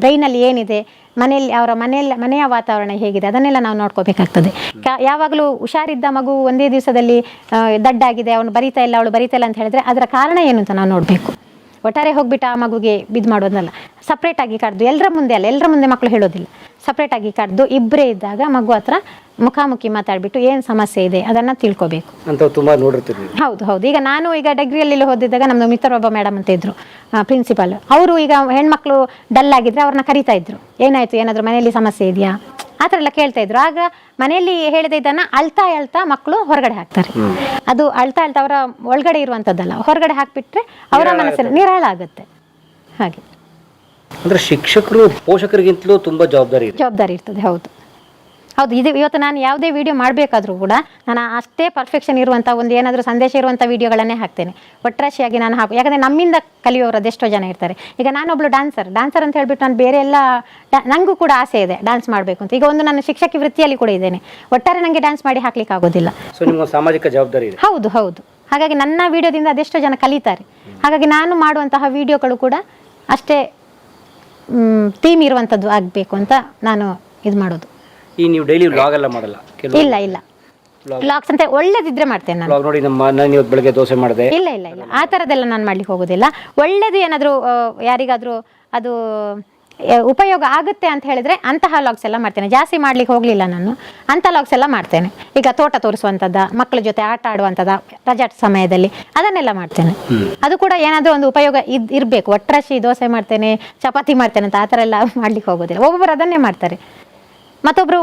ಬ್ರೈನಲ್ಲಿ ಏನಿದೆ, ಮನೆಯಲ್ಲಿ ಅವರ ಮನೆಯ ವಾತಾವರಣ ಹೇಗಿದೆ ಅದನ್ನೆಲ್ಲ ನಾವು ನೋಡ್ಕೋಬೇಕಾಗ್ತದೆ. ಯಾವಾಗಲೂ ಹುಷಾರಿದ್ದ ಮಗು ಒಂದೇ ದಿವಸದಲ್ಲಿ ದಡ್ಡಾಗಿದೆ, ಅವನು ಬರೀತಾ ಇಲ್ಲ, ಅವಳು ಬರೀತಾ ಇಲ್ಲ ಅಂತ ಹೇಳಿದ್ರೆ ಅದರ ಕಾರಣ ಏನು ಅಂತ ನಾವು ನೋಡಬೇಕು. ಒಟ್ಟಾರೆ ಹೋಗ್ಬಿಟ್ಟು ಆ ಮಗುಗೆ ಬಿದ್ದು ಮಾಡೋದಲ್ಲ, ಸಪ್ರೇಟಾಗಿ ಕರೆದು, ಎಲ್ಲರ ಮುಂದೆ ಮಕ್ಕಳು ಹೇಳೋದಿಲ್ಲ, ಸಪ್ರೇಟಾಗಿ ಕರೆದು ಇಬ್ಬರೇ ಇದ್ದಾಗ ಮಗು ಹತ್ರ ಮುಖಾಮುಖಿ ಮಾತಾಡ್ಬಿಟ್ಟು ಏನು ಸಮಸ್ಯೆ ಇದೆ ಅದನ್ನು ತಿಳ್ಕೊಬೇಕು ಅಂತ ತುಂಬ ನೋಡಿರ್ತೀವಿ. ಹೌದು ಹೌದು. ಈಗ ನಾನು ಡಿಗ್ರಿಯಲ್ಲಿ ಓದಿದ್ದಾಗ ನಮ್ಮದು ಮಿತ್ರರೊಬ್ಬ ಮೇಡಮ್ ಅಂತ ಇದ್ರು, ಪ್ರಿನ್ಸಿಪಾಲ್. ಅವರು ಈಗ ಹೆಣ್ಮಕ್ಳು ಡಲ್ ಆಗಿದ್ರೆ ಅವ್ರನ್ನ ಕರಿತಾ ಇದ್ರು, ಏನಾಯ್ತು, ಏನಾದರೂ ಮನೆಯಲ್ಲಿ ಸಮಸ್ಯೆ ಇದೆಯಾ, ಆ ಥರ ಎಲ್ಲ ಕೇಳ್ತಾ ಇದ್ರು. ಆಗ ಮನೆಯಲ್ಲಿ ಹೇಳಿದ ಇದನ್ನು ಅಳ್ತಾ ಮಕ್ಕಳು ಹೊರಗಡೆ ಹಾಕ್ತಾರೆ. ಅದು ಅಳ್ತಾ ಅವರ ಒಳಗಡೆ ಇರುವಂಥದ್ದಲ್ಲ, ಹೊರಗಡೆ ಹಾಕ್ಬಿಟ್ರೆ ಅವರ ಮನಸ್ಸಲ್ಲಿ ನಿರಾಳ ಆಗುತ್ತೆ. ಹಾಗೆ ಅಂದ್ರೆ ಶಿಕ್ಷಕರು ಪೋಷಕರಿಗಿಂತಲೂ ತುಂಬ ಜವಾಬ್ದಾರಿ ಇರ್ತದೆ. ಹೌದು ಹೌದು. ಇವತ್ತು ನಾನು ಯಾವುದೇ ವಿಡಿಯೋ ಮಾಡಬೇಕಾದ್ರೂ ಕೂಡ ನಾನು ಅಷ್ಟೇ ಪರ್ಫೆಕ್ಷನ್ ಇರುವಂಥ ಒಂದು ಏನಾದರೂ ಸಂದೇಶ ಇರುವಂಥ ವಿಡಿಯೋಗಳನ್ನೇ ಹಾಕ್ತೇನೆ. ಒಟ್ರಾಶಿಯಾಗಿ ನಾನು ಯಾಕಂದರೆ ನಮ್ಮಿಂದ ಕಲಿಯೋರು ಅದೆಷ್ಟೋ ಜನ ಇರ್ತಾರೆ. ಈಗ ನಾನೊಬ್ಳು ಡ್ಯಾನ್ಸರ್ ಅಂತ ಹೇಳ್ಬಿಟ್ಟು ನಾನು ಬೇರೆ ಎಲ್ಲ ನನಗೂ ಕೂಡ ಆಸೆ ಇದೆ ಡ್ಯಾನ್ಸ್ ಮಾಡಬೇಕು ಅಂತ. ಈಗ ಒಂದು ನನ್ನ ಶಿಕ್ಷಕಿ ವೃತ್ತಿಯಲ್ಲಿ ಕೂಡ ಇದ್ದೇನೆ. ಒಟ್ಟಾರೆ ನನಗೆ ಡ್ಯಾನ್ಸ್ ಮಾಡಿ ಹಾಕ್ಲಿಕ್ಕೆ ಆಗೋದಿಲ್ಲ. ಸೊ ನಿಮ್ಮ ಸಾಮಾಜಿಕ ಜವಾಬ್ದಾರಿ ಇದೆ. ಹೌದು ಹೌದು. ಹಾಗಾಗಿ ನನ್ನ ವಿಡಿಯೋದಿಂದ ಅದೆಷ್ಟೋ ಜನ ಕಲಿತಾರೆ. ಹಾಗಾಗಿ ನಾನು ಮಾಡುವಂತಹ ವಿಡಿಯೋಗಳು ಕೂಡ ಅಷ್ಟೇ ಥೀಮ್ ಇರುವಂಥದ್ದು ಆಗಬೇಕು ಅಂತ ನಾನು ಇದು ಮಾಡೋದು. ಈ ನೀವು ಡೈಲಿ ವ್ಲಾಗ್ ಎಲ್ಲ ಮಾಡಲ್ಲ? ಇಲ್ಲ ವ್ಲಾಗ್ಸ್ ಅಂತ ಒಳ್ಳೇದಿದ್ರೆ ಮಾಡ್ತೇನೆ ನಾನು. ನೋಡಿ ನಾನು ಇವತ್ತು ಬೆಳಗ್ಗೆ ದೋಸೆ ಮಾಡಿದೆ. ಇಲ್ಲ ಆ ಥರದ್ದೆಲ್ಲ ನಾನು ಮಾಡ್ಲಿಕ್ಕೆ ಹೋಗೋದಿಲ್ಲ. ಒಳ್ಳೇದು ಏನಾದರೂ ಯಾರಿಗಾದರೂ ಅದು ಉಪಯೋಗ ಆಗುತ್ತೆ ಅಂತ ಹೇಳಿದ್ರೆ ಅಂತಹ ವ್ಲಾಗ್ಸ್ ಎಲ್ಲ ಮಾಡ್ತೇನೆ. ಜಾಸ್ತಿ ಮಾಡ್ಲಿಕ್ಕೆ ಹೋಗಲಿಲ್ಲ ನಾನು, ಅಂಥ ವ್ಲಾಗ್ಸ್ ಎಲ್ಲ ಮಾಡ್ತೇನೆ. ಈಗ ತೋಟ ತೋರಿಸುವಂಥದ್ದು, ಮಕ್ಕಳ ಜೊತೆ ಆಟ ಆಡುವಂಥದ್ದು ರಜಾ ಸಮಯದಲ್ಲಿ ಅದನ್ನೆಲ್ಲ ಮಾಡ್ತೇನೆ. ಅದು ಕೂಡ ಏನಾದರೂ ಒಂದು ಉಪಯೋಗ ಇರಬೇಕು. ಒಟ್ರಾಶಿ ದೋಸೆ ಮಾಡ್ತೇನೆ, ಚಪಾತಿ ಮಾಡ್ತೇನೆ ಅಂತ ಆ ಥರ ಎಲ್ಲ ಮಾಡ್ಲಿಕ್ಕೆ ಹೋಗೋದಿಲ್ಲ. ಒಬ್ಬೊಬ್ಬರು ಅದನ್ನೇ ಮಾಡ್ತಾರೆ.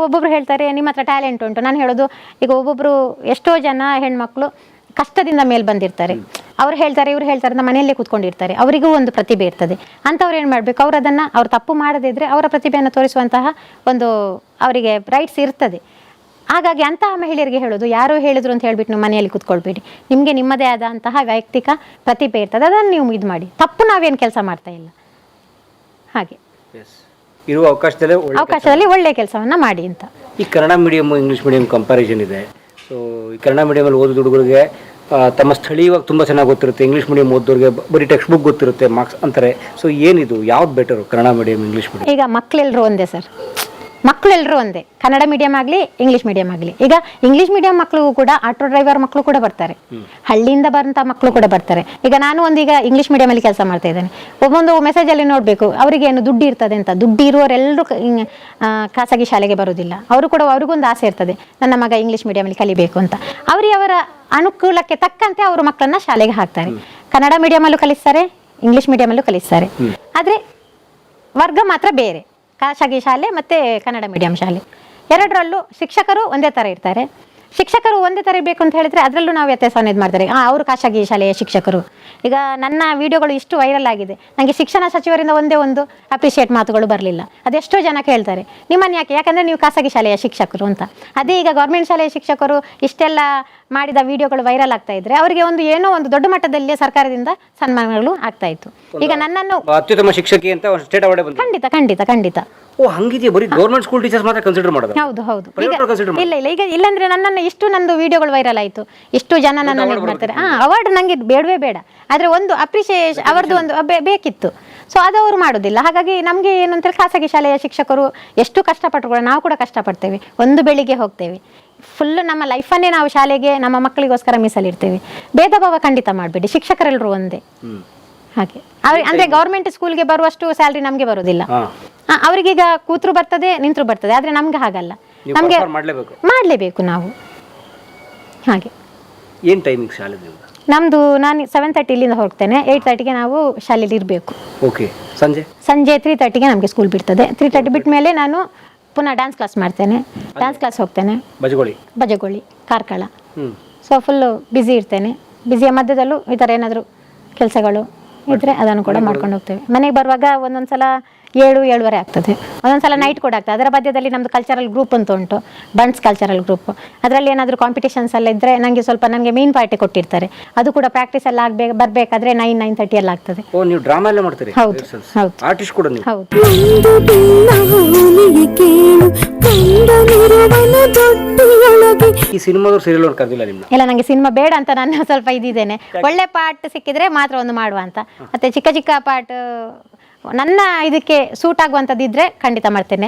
ಒಬ್ಬೊಬ್ರು ಹೇಳ್ತಾರೆ ನಿಮ್ಮ ಹತ್ರ ಟ್ಯಾಲೆಂಟ್ ಉಂಟು. ನಾನು ಹೇಳೋದು, ಈಗ ಒಬ್ಬೊಬ್ಬರು ಎಷ್ಟೋ ಜನ ಹೆಣ್ಮಕ್ಳು ಕಷ್ಟದಿಂದ ಮೇಲೆ ಬಂದಿರ್ತಾರೆ. ಅವ್ರು ಹೇಳ್ತಾರೆ, ಇವ್ರು ಹೇಳ್ತಾರೆ, ನಮ್ಮ ಮನೆಯಲ್ಲೇ ಕೂತ್ಕೊಂಡಿರ್ತಾರೆ. ಅವರಿಗೂ ಒಂದು ಪ್ರತಿಭೆ ಇರ್ತದೆ. ಅಂಥವ್ರು ಏನು ಮಾಡಬೇಕು, ಅವ್ರು ತಪ್ಪು ಮಾಡದೇ ಇದ್ದರೆ ಅವರ ಪ್ರತಿಭೆಯನ್ನು ತೋರಿಸುವಂತಹ ಒಂದು ಅವರಿಗೆ ರೈಟ್ಸ್ ಇರ್ತದೆ. ಹಾಗಾಗಿ ಅಂತಹ ಮಹಿಳೆಯರಿಗೆ ಹೇಳೋದು, ಯಾರೋ ಹೇಳಿದ್ರು ಅಂತ ಹೇಳ್ಬಿಟ್ಟು ನೀವು ಮನೆಯಲ್ಲಿ ಕೂತ್ಕೊಳ್ಬೇಡಿ. ನಿಮಗೆ ನಿಮ್ಮದೇ ಆದಂತಹ ವೈಯಕ್ತಿಕ ಪ್ರತಿಭೆ ಇರ್ತದೆ, ಅದನ್ನು ನೀವು ಇದು ಮಾಡಿ. ತಪ್ಪು ನಾವೇನು ಕೆಲಸ ಮಾಡ್ತಾ ಇಲ್ಲ. ಹಾಗೆ ಇರುವ ಅವಕಾಶದಲ್ಲಿ ಒಳ್ಳೆ ಕೆಲಸವನ್ನು ಮಾಡಿ ಅಂತ. ಈ Kannada medium English medium comparison ಇದೆ. ಸೊ ಈ ಕನ್ನಡ ಮೀಡಿಯಮಲ್ಲಿ ಓದಿದ ಹುಡುಗರಿಗೆ ತಮ್ಮ ಸ್ಥಳೀಯವಾಗಿ ತುಂಬ ಚೆನ್ನಾಗಿ ಗೊತ್ತಿರುತ್ತೆ, ಇಂಗ್ಲೀಷ್ ಮೀಡಿಯಂ ಓದೋರಿಗೆ ಬರೀ ಟೆಕ್ಸ್ಟ್ ಬುಕ್ ಗೊತ್ತಿರುತ್ತೆ, ಮಾರ್ಕ್ಸ್ ಅಂತಾರೆ. ಸೊ ಏನಿದು, ಯಾವ್ದು better, Kannada medium English medium? ಈಗ ಮಕ್ಕಳೆಲ್ಲರೂ ಒಂದೇ ಸರ್, ಮಕ್ಕಳೆಲ್ಲರೂ ಒಂದೇ, ಕನ್ನಡ ಮೀಡಿಯಂ ಆಗಲಿ ಇಂಗ್ಲೀಷ್ ಮೀಡಿಯಂ ಆಗಲಿ. ಈಗ ಇಂಗ್ಲೀಷ್ ಮೀಡಿಯಂ ಮಕ್ಕಳಿಗೂ ಕೂಡ ಆಟೋ ಡ್ರೈವರ್ ಮಕ್ಕಳು ಕೂಡ ಬರ್ತಾರೆ, ಹಳ್ಳಿಯಿಂದ ಬರೋಂಥ ಮಕ್ಕಳು ಕೂಡ ಬರ್ತಾರೆ. ಈಗ ನಾನು ಈಗ ಇಂಗ್ಲೀಷ್ ಮೀಡಿಯಮಲ್ಲಿ ಕೆಲಸ ಮಾಡ್ತಾ ಇದ್ದೇನೆ. ಒಬ್ಬೊಂದು ಮೆಸೇಜಲ್ಲಿ ನೋಡಬೇಕು, ಅವರಿಗೆ ಏನು ದುಡ್ಡು ಇರ್ತದೆ ಅಂತ. ದುಡ್ಡು ಇರುವವರೆಲ್ಲರೂ ಖಾಸಗಿ ಶಾಲೆಗೆ ಬರೋದಿಲ್ಲ. ಅವ್ರಿಗೊಂದು ಆಸೆ ಇರ್ತದೆ, ನನ್ನ ಮಗ ಇಂಗ್ಲೀಷ್ ಮೀಡಿಯಮಲ್ಲಿ ಕಲಿಬೇಕು ಅಂತ. ಅವರ ಅನುಕೂಲಕ್ಕೆ ತಕ್ಕಂತೆ ಅವರು ಮಕ್ಕಳನ್ನ ಶಾಲೆಗೆ ಹಾಕ್ತಾರೆ. ಕನ್ನಡ ಮೀಡಿಯಮಲ್ಲೂ ಕಲಿಸ್ತಾರೆ, ಇಂಗ್ಲೀಷ್ ಮೀಡಿಯಮಲ್ಲೂ ಕಲಿಸ್ತಾರೆ. ಆದರೆ ವರ್ಗ ಮಾತ್ರ ಬೇರೆ, ಖಾಸಗಿ ಶಾಲೆ ಮತ್ತು ಕನ್ನಡ ಮೀಡಿಯಂ ಶಾಲೆ ಎರಡರಲ್ಲೂ ಶಿಕ್ಷಕರು ಒಂದೇ ಥರ ಇರ್ತಾರೆ. ಶಿಕ್ಷಕರು ಒಂದೇ ಥರ ಇರಬೇಕು ಅಂತ ಹೇಳಿದರೆ ಅದರಲ್ಲೂ ನಾವು ವ್ಯತ್ಯಾಸವನ್ನು ಇದು ಮಾಡ್ತಾರೆ. ಅವರು ಖಾಸಗಿ ಶಾಲೆಯ ಶಿಕ್ಷಕರು. ಈಗ ನನ್ನ ವಿಡಿಯೋಗಳು ಇಷ್ಟು ವೈರಲ್ ಆಗಿದೆ, ನನಗೆ ಶಿಕ್ಷಣ ಸಚಿವರಿಂದ ಒಂದೇ ಒಂದು ಅಪ್ರಿಷಿಯೇಟ್ ಮಾತುಗಳು ಬರಲಿಲ್ಲ. ಅದೆಷ್ಟೋ ಜನ ಕೇಳ್ತಾರೆ, ನಿಮ್ಮನ್ನು ಯಾಕಂದರೆ ನೀವು ಖಾಸಗಿ ಶಾಲೆಯ ಶಿಕ್ಷಕರು ಅಂತ. ಅದೇ ಈಗ ಗೌರ್ಮೆಂಟ್ ಶಾಲೆಯ ಶಿಕ್ಷಕರು ಇಷ್ಟೆಲ್ಲ ಮಾಡಿದ ವಿಡಿಯೋಗಳು ವೈರಲ್ ಆಗ್ತಾ ಇದ್ರೆ ಅವರಿಗೆ ಏನೋ ಒಂದು ದೊಡ್ಡ ಮಟ್ಟದಲ್ಲಿ ಸರ್ಕಾರದಿಂದ ಸನ್ಮಾನಗಳು ಆಗ್ತಾ ಇತ್ತು. ಈಗ ನನ್ನನ್ನು ಅತ್ಯುತ್ತಮ ಶಿಕ್ಷಕಿ ಅಂತ ಸ್ಟೇಟ್ ಅವಾರ್ಡ್ ಬಂತು. ಖಂಡಿತ ಖಂಡಿತ ಖಂಡಿತ. ಓ ಹಂಗಿದೆಯಾ? ಬರೀ ಗೌರ್ಮೆಂಟ್ ಸ್ಕೂಲ್ ಟೀಚರ್ಸ್ ಮಾತ್ರ ಕನ್ಸಿಡರ್ ಮಾಡೋದು? ಹೌದು ಹೌದು. ಇಲ್ಲ ಈಗ ಇಲ್ಲಾಂದ್ರೆ ನನ್ನನ್ನು ಇಷ್ಟು ನಂದು ವಿಡಿಯೋಗಳು ವೈರಲ್ ಆಯಿತು, ಇಷ್ಟು ಜನ ನನ್ನನ್ನು ಇದು ಮಾಡ್ತಾರೆ. ಅವಾರ್ಡ್ ನನಗೆ ಬೇಡವೇ ಬೇಡ, ಆದರೆ ಒಂದು ಅಪ್ರಿಷಿಯೇಷನ್ ಅವರದ್ದು ಒಂದು ಬೇಕಿತ್ತು. ಸೊ ಅದು ಅವರು ಮಾಡೋದಿಲ್ಲ. ಹಾಗಾಗಿ ನಮಗೆ ಏನು ಅಂತೇಳಿ ಖಾಸಗಿ ಶಾಲೆಯ ಶಿಕ್ಷಕರು ಎಷ್ಟು ಕಷ್ಟಪಟ್ಟರು ಕೂಡ ನಾವು ಕೂಡ ಕಷ್ಟಪಡ್ತೇವೆ. ಒಂದು ಬೆಳಿಗ್ಗೆ ಹೋಗ್ತೇವೆ, ಫುಲ್ ನಮ್ಮ ಲೈಫನ್ನೇ ನಾವು ಶಾಲೆಗೆ ನಮ್ಮ ಮಕ್ಕಳಿಗೋಸ್ಕರ ಮೀಸಲಿಡ್ತೇವೆ. ಭೇದ ಭಾವ ಖಂಡಿತ ಮಾಡಬೇಡಿ, ಶಿಕ್ಷಕರೆಲ್ಲರೂ ಒಂದೇ. ಹಾಗೆ ಅಂದರೆ ಗೌರ್ಮೆಂಟ್ ಸ್ಕೂಲ್ಗೆ ಬರುವಷ್ಟು ಸ್ಯಾಲ್ರಿ ನಮಗೆ ಬರೋದಿಲ್ಲ. ಅವರಿಗೀಗ ಕೂತ್ರು ಬರ್ತದೆ, ನಿಂತರು ಬರ್ತದೆ, ಆದರೆ ನಮ್ಗೆ ಹಾಗಲ್ಲ. ನೀವು ನಮಗೆ perform ಮಾಡ್ಲೇಬೇಕು. ಮಾಡಲೇಬೇಕು ನಾವು. ಹಾಗೆ ಏನು ಟೈಮಿಂಗ್ ಶಾಲೆ ನಿಮ್ದು? ನಮ್ಮದು ನಾನು 7:30 ಇಲ್ಲಿಂದ ಹೊರಡ್ತೇನೆ, 8:30ಗೆ ನಾವು ಶಾಲೆಯಲ್ಲಿ ಇರಬೇಕು. ಓಕೆ. ಸಂಜೆ 3:30ಗೆ ನಮಗೆ ಸ್ಕೂಲ್ ಬಿಡ್ತದೆ. 3:30 ಬಿಟ್ಟ ಮೇಲೆ ನಾನು ಪುನಃ ಡ್ಯಾನ್ಸ್ ಕ್ಲಾಸ್ ಮಾಡ್ತೇನೆ, ಡ್ಯಾನ್ಸ್ ಕ್ಲಾಸ್ ಹೋಗ್ತೇನೆ Bajagoli Karkala. So full busy ಇರ್ತೇನೆ. ಬ್ಯುಸಿಯ ಮಧ್ಯದಲ್ಲೂ ಈ ಥರ ಏನಾದರೂ ಕೆಲಸಗಳು ಇದ್ದರೆ ಅದನ್ನು ಕೂಡ ಮಾಡ್ಕೊಂಡು ಹೋಗ್ತೇವೆ. ಮನೆಗೆ ಬರುವಾಗ ಒಂದೊಂದ್ಸಲ 7-7:30 ಆಗ್ತದೆ, ಒಂದೊಂದ್ಸಲ ನೈಟ್ ಕೂಡ ಆಗ್ತದೆ. ಅದರ ಮಧ್ಯದಲ್ಲಿ ನಮ್ಮದು ಕಲ್ಚರಲ್ ಗ್ರೂಪ್ ಅಂತ ಉಂಟು, ಬನ್ಸ್ ಕಲ್ಚರಲ್ ಗ್ರೂಪ್. ಅದರಲ್ಲಿ ಏನಾದರೂ ಕಾಂಪಿಟೇಷನ್ಸ್ ಎಲ್ಲ ಇದ್ದರೆ ನನಗೆ ಮೇನ್ ಪಾರ್ಟಿ ಕೊಟ್ಟಿರ್ತಾರೆ, ಅದು ಕೂಡ ಪ್ರಾಕ್ಟೀಸ್ ಎಲ್ಲ ಬರಬೇಕಾದ್ರೆ 9-9:30 ಎಲ್ಲ ಆಗ್ತದೆ. ಓ, ನೀವು ಡ್ರಾಮಾ ಎಲ್ಲ ಮಾಡ್ತೀರಿ? ಹೌದು ಹೌದು, ಆರ್ಟಿಸ್ಟ್ ಕೂಡ ನೀವು? ಹೌದು. ಈ ಸಿನಿಮಾದವ್ರು ಸೀರಿಯಲ್ ಅವ್ರು ಕರೆದಿಲ್ಲ ನಿಮ್ಮನ್ನ? ಇಲ್ಲ, ನನಗೆ ಸಿನಿಮಾ ಬೇಡ ಅಂತ ನಾನು ಸ್ವಲ್ಪ ಇದಿದ್ದೇನೆ. ಒಳ್ಳೆ ಪಾರ್ಟ್ ಸಿಕ್ಕಿದ್ರೆ ಮಾತ್ರ ಒಂದು ಮಾಡುವ ಅಂತ. ಮತ್ತೆ ಚಿಕ್ಕ ಚಿಕ್ಕ ಪಾರ್ಟ್ ನನ್ನ ಇದಕ್ಕೆ ಸೂಟ್ ಆಗುವಂಥದ್ದಿದ್ರೆ ಖಂಡಿತ ಮಾಡ್ತೇನೆ.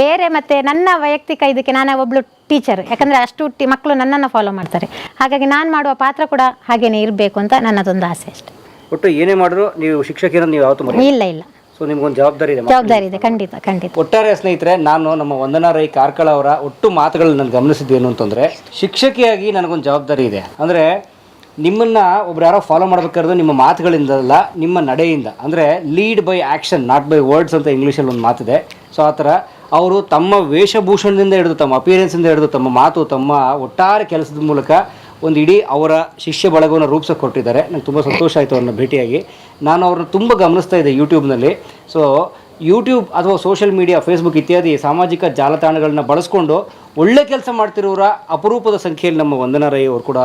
ಬೇರೆ ಮತ್ತೆ ನನ್ನ ವೈಯಕ್ತಿಕ ಇದಕ್ಕೆ ನಾನು ಒಬ್ಳು ಟೀಚರ್, ಯಾಕಂದರೆ ಅಷ್ಟು ಮಕ್ಕಳು ನನ್ನನ್ನು ಫಾಲೋ ಮಾಡ್ತಾರೆ. ಹಾಗಾಗಿ ನಾನು ಮಾಡುವ ಪಾತ್ರ ಕೂಡ ಹಾಗೇನೆ ಇರಬೇಕು ಅಂತ ನನ್ನದೊಂದು ಆಸೆ ಅಷ್ಟೆ. ಒಟ್ಟು ಏನೇ ಮಾಡಿದ್ರು ನೀವು ಶಿಕ್ಷಕಿನ ನೀವು ಯಾವತ್ತೂ ಮರೆಯಲ್ಲ? ಇಲ್ಲ ಇಲ್ಲ, ಸೊ ನಿಮ್ಗೊಂದು ಜವಾಬ್ದಾರಿ ಇದೆ. ಜವಾಬ್ದಾರಿ ಇದೆ, ಖಂಡಿತ ಖಂಡಿತ. ಒಟ್ಟಾರೆ ಸ್ನೇಹಿತರೆ, ನಾನು ನಮ್ಮ ವಂದನಾ ರೈ ಕಾರ್ಕಳ ಅವರ ಒಟ್ಟು ಮಾತುಗಳು ನಾನು ಗಮನಿಸಿದ್ದೇನು ಅಂತಂದರೆ, ಶಿಕ್ಷಕಿಯಾಗಿ ನನಗೊಂದು ಜವಾಬ್ದಾರಿ ಇದೆ. ಅಂದರೆ ನಿಮ್ಮನ್ನು ಒಬ್ರು ಯಾರೋ ಫಾಲೋ ಮಾಡಬೇಕಾದ್ರೆ ನಿಮ್ಮ ಮಾತುಗಳಿಂದಲ್ಲ, ನಿಮ್ಮ ನಡೆಯಿಂದ. ಅಂದರೆ lead by action, not by words ಅಂತ ಇಂಗ್ಲೀಷಲ್ಲಿ ಒಂದು ಮಾತಿದೆ. ಸೊ ಆ ಥರ ಅವರು ತಮ್ಮ ವೇಷಭೂಷಣದಿಂದ ಹಿಡಿದು, ತಮ್ಮ ಅಪಿಯರೆನ್ಸಿಂದ ಹಿಡಿದು, ತಮ್ಮ ಮಾತು, ತಮ್ಮ ಒಟ್ಟಾರೆ ಕೆಲಸದ ಮೂಲಕ ಒಂದು ಇಡೀ ಅವರ ಶಿಷ್ಯ ಬಳಗವನ್ನು ರೂಪಿಸೋಕೆ ಕೊಟ್ಟಿದ್ದಾರೆ. ನಂಗೆ ತುಂಬ ಸಂತೋಷ ಆಯಿತು ಅವ್ರನ್ನ ಭೇಟಿಯಾಗಿ. ನಾನು ಅವ್ರನ್ನ ತುಂಬ ಗಮನಿಸ್ತಾ ಇದ್ದೆ ಯೂಟ್ಯೂಬ್ನಲ್ಲಿ. ಸೊ ಯೂಟ್ಯೂಬ್ ಅಥವಾ ಸೋಷಿಯಲ್ ಮೀಡಿಯಾ, ಫೇಸ್ಬುಕ್ ಇತ್ಯಾದಿ ಸಾಮಾಜಿಕ ಜಾಲತಾಣಗಳನ್ನ ಬಳಸ್ಕೊಂಡು ಒಳ್ಳೆ ಕೆಲಸ ಮಾಡ್ತಿರೋರ ಅಪರೂಪದ ಸಂಖ್ಯೆಯಲ್ಲಿ ನಮ್ಮ ವಂದನಾ ರೈ ಅವರು ಕೂಡ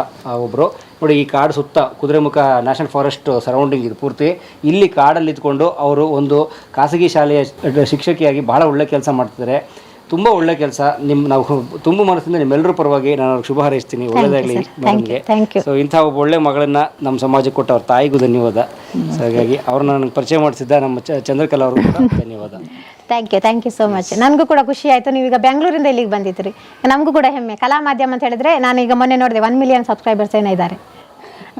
ಒಬ್ಬರು. ನೋಡಿ, ಈ ಕಾಡು ಸುತ್ತ ಕುದುರೆಮುಖ ನ್ಯಾಷನಲ್ ಫಾರೆಸ್ಟ್ ಸರೌಂಡಿಂಗ್ ಇದು ಪೂರ್ತಿ. ಇಲ್ಲಿ ಕಾಡಲ್ಲಿ ಇದ್ಕೊಂಡು ಅವರು ಒಂದು ಖಾಸಗಿ ಶಾಲೆಯ ಶಿಕ್ಷಕಿಯಾಗಿ ಬಹಳ ಒಳ್ಳೆ ಕೆಲಸ ಮಾಡ್ತಿದ್ದಾರೆ. ತುಂಬ ಒಳ್ಳೆ ಕೆಲಸ. ನಾವು ತುಂಬ ಮನಸ್ಸಿಂದ ನಿಮ್ಮೆಲ್ಲರ ಪರವಾಗಿ ನಾನು ಶುಭ ಹಾರೈಸ್ತೀನಿ. ಒಳ್ಳೆಯದಾಗಲಿ ನಮಗೆ. ಸೊ ಇಂಥ ಒಬ್ಬ ಒಳ್ಳೆ ಮಗಳನ್ನ ನಮ್ಮ ಸಮಾಜಕ್ಕೆ ಕೊಟ್ಟ ಅವ್ರ ತಾಯಿಗೂ ಧನ್ಯವಾದ. ಸೊ ಹಾಗಾಗಿ ಅವ್ರನ್ನ ನನಗೆ ಪರಿಚಯ ಮಾಡಿಸಿದ್ದ ನಮ್ಮ ಚಂದ್ರಕಲಾ ಅವರು ಕೂಡ ಧನ್ಯವಾದ. Thank you so much. ನನಗೂ ಕೂಡ ಖುಷಿ ಆಯಿತು, ನೀವೀಗ ಬೆಂಗಳೂರಿಂದ ಇಲ್ಲಿಗೆ ಬಂದಿದ್ರಿ. ನಮಗೂ ಕೂಡ ಹೆಮ್ಮೆ. ಕಲಾ ಮಾಧ್ಯಮ ಅಂತ ಹೇಳಿದ್ರೆ ನಾನು ಈಗ ಮೊನ್ನೆ ನೋಡಿದೆ 1 ಮಿಲಿಯನ್ ಸಬ್ಸ್ಕ್ರೈಬರ್ಸ್ ಏನೋ ಇದ್ದಾರೆ.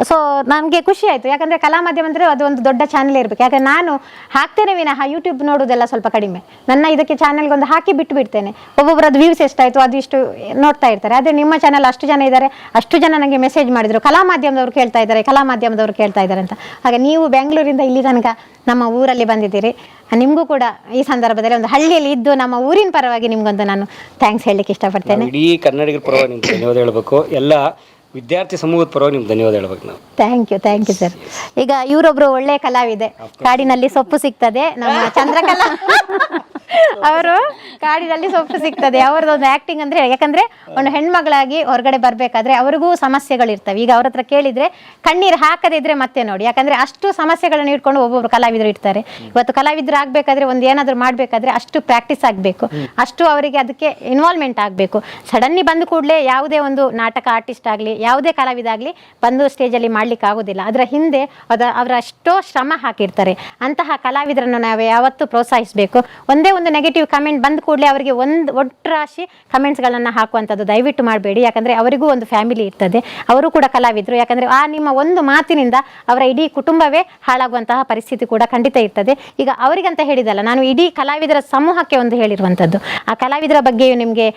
ಸೊ ನನಗೆ ಖುಷಿ ಆಯಿತು, ಯಾಕಂದರೆ ಕಲಾ ಮಾಧ್ಯಮ ಅಂದರೆ ಅದು ಒಂದು ದೊಡ್ಡ ಚಾನಲ್ ಇರಬೇಕು. ಯಾಕಂದರೆ ನಾನು ಹಾಕ್ತೇನೆ ವಿನಃ ಯೂಟ್ಯೂಬ್ ನೋಡೋದೆಲ್ಲ ಸ್ವಲ್ಪ ಕಡಿಮೆ. ನನ್ನ ಇದಕ್ಕೆ ಚಾನಲ್ಗೆ ಒಂದು ಹಾಕಿ ಬಿಟ್ಟು ಬಿಡ್ತೇನೆ. ಒಬ್ಬೊಬ್ಬರದ್ದು ವ್ಯೂಸ್ ಎಷ್ಟಾಯಿತು ಅದು ಇಷ್ಟು ನೋಡ್ತಾ ಇರ್ತಾರೆ. ಅದೇ ನಿಮ್ಮ ಚಾನಲ್ ಅಷ್ಟು ಜನ ಇದ್ದಾರೆ, ಅಷ್ಟು ಜನ ನನಗೆ ಮೆಸೇಜ್ ಮಾಡಿದರು, ಕಲಾ ಮಾಧ್ಯಮದವ್ರು ಕೇಳ್ತಾ ಇದ್ದಾರೆ ಅಂತ. ಹಾಗೆ ನೀವು ಬೆಂಗಳೂರಿಂದ ಇಲ್ಲಿ ತನಕ ನಮ್ಮ ಊರಲ್ಲಿ ಬಂದಿದ್ದೀರಿ. ನಿಮಗೂ ಕೂಡ ಈ ಸಂದರ್ಭದಲ್ಲಿ ಒಂದು ಹಳ್ಳಿಯಲ್ಲಿ ಇದ್ದು ನಮ್ಮ ಊರಿನ ಪರವಾಗಿ ನಿಮ್ಗೊಂದು ನಾನು ಥ್ಯಾಂಕ್ಸ್ ಹೇಳಲಿಕ್ಕೆ ಇಷ್ಟಪಡ್ತೇನೆ. ಇಡೀ ಕನ್ನಡಿಗರ ಪರವಾಗಿ ನಿಮ್ಗೆ ಧನ್ಯವಾದ ಹೇಳಬೇಕು. ಎಲ್ಲ ವಿದ್ಯಾರ್ಥಿ ಸಮೂಹದ ಪರವಾಗಿ ನಿಮ್ಗೆ ಧನ್ಯವಾದ ಹೇಳ್ಬೇಕು ನಾವು. Thank you sir. ಈಗ ಇವರೊಬ್ರು ಒಳ್ಳೆ ಕಲಾವಿದೆ, ಕಾಡಿನಲ್ಲಿ ಸೊಪ್ಪು ಸಿಗ್ತದೆ, ನಮ್ಮ ಚಂದ್ರಕಲಾ ಅವರು ಕಾಡಿನಲ್ಲಿ ಸೊಪ್ಪು ಸಿಗ್ತದೆ. ಅವರದೊಂದು ಆ್ಯಕ್ಟಿಂಗ್ ಅಂದರೆ, ಯಾಕಂದರೆ ಒಂದು ಹೆಣ್ಮಗಳಾಗಿ ಹೊರಗಡೆ ಬರಬೇಕಾದ್ರೆ ಅವ್ರಿಗೂ ಸಮಸ್ಯೆಗಳಿರ್ತವೆ. ಈಗ ಅವ್ರ ಹತ್ರ ಕೇಳಿದರೆ ಕಣ್ಣೀರು ಹಾಕದೇ ಇದ್ರೆ ಮತ್ತೆ ನೋಡಿ, ಯಾಕಂದರೆ ಅಷ್ಟು ಸಮಸ್ಯೆಗಳನ್ನು ಇಟ್ಕೊಂಡು ಒಬ್ಬೊಬ್ರು ಕಲಾವಿದರು ಇರ್ತಾರೆ. ಇವತ್ತು ಕಲಾವಿದರು ಆಗಬೇಕಾದ್ರೆ ಒಂದು ಏನಾದರೂ ಮಾಡಬೇಕಾದ್ರೆ ಅಷ್ಟು ಪ್ರಾಕ್ಟೀಸ್ ಆಗಬೇಕು, ಅಷ್ಟು ಅವರಿಗೆ ಅದಕ್ಕೆ ಇನ್ವಾಲ್ವ್ಮೆಂಟ್ ಆಗಬೇಕು. ಸಡನ್ಲಿ ಬಂದ ಕೂಡಲೇ ಯಾವುದೇ ಒಂದು ನಾಟಕ ಆರ್ಟಿಸ್ಟ್ ಆಗಲಿ, ಯಾವುದೇ ಕಲಾವಿದ ಆಗಲಿ ಬಂದು ಸ್ಟೇಜಲ್ಲಿ ಮಾಡ್ಲಿಕ್ಕೆ ಆಗೋದಿಲ್ಲ. ಅದರ ಹಿಂದೆ ಅವರ ಅಷ್ಟೋ ಶ್ರಮ ಹಾಕಿರ್ತಾರೆ. ಅಂತಹ ಕಲಾವಿದರನ್ನು ನಾವು ಯಾವತ್ತೂ ಪ್ರೋತ್ಸಾಹಿಸಬೇಕು. ಒಂದೇ ಒಂದು ನೆಗೆಟಿವ್ ಕಮೆಂಟ್ ಬಂದ ಕೂಡಲೇ ಅವರಿಗೆ ಒಟ್ಟರಾಶಿ ಕಮೆಂಟ್ಸ್ಗಳನ್ನು ಹಾಕುವಂಥದ್ದು ದಯವಿಟ್ಟು ಮಾಡಬೇಡಿ. ಯಾಕಂದರೆ ಅವರಿಗೂ ಒಂದು ಫ್ಯಾಮಿಲಿ ಇರ್ತದೆ, ಅವರು ಕೂಡ ಕಲಾವಿದರು. ಯಾಕಂದರೆ ಆ ನಿಮ್ಮ ಒಂದು ಮಾತಿನಿಂದ ಅವರ ಇಡೀ ಕುಟುಂಬವೇ ಹಾಳಾಗುವಂತಹ ಪರಿಸ್ಥಿತಿ ಕೂಡ ಖಂಡಿತ ಇರ್ತದೆ. ಈಗ ಅವರಿಗಂತ ಹೇಳಿದಲ್ಲ, ನಾನು ಇಡೀ ಕಲಾವಿದರ ಸಮೂಹಕ್ಕೆ ಒಂದು ಹೇಳಿರುವಂಥದ್ದು. ಆ ಕಲಾವಿದರ ಬಗ್ಗೆಯೂ ನಿಮಗೆ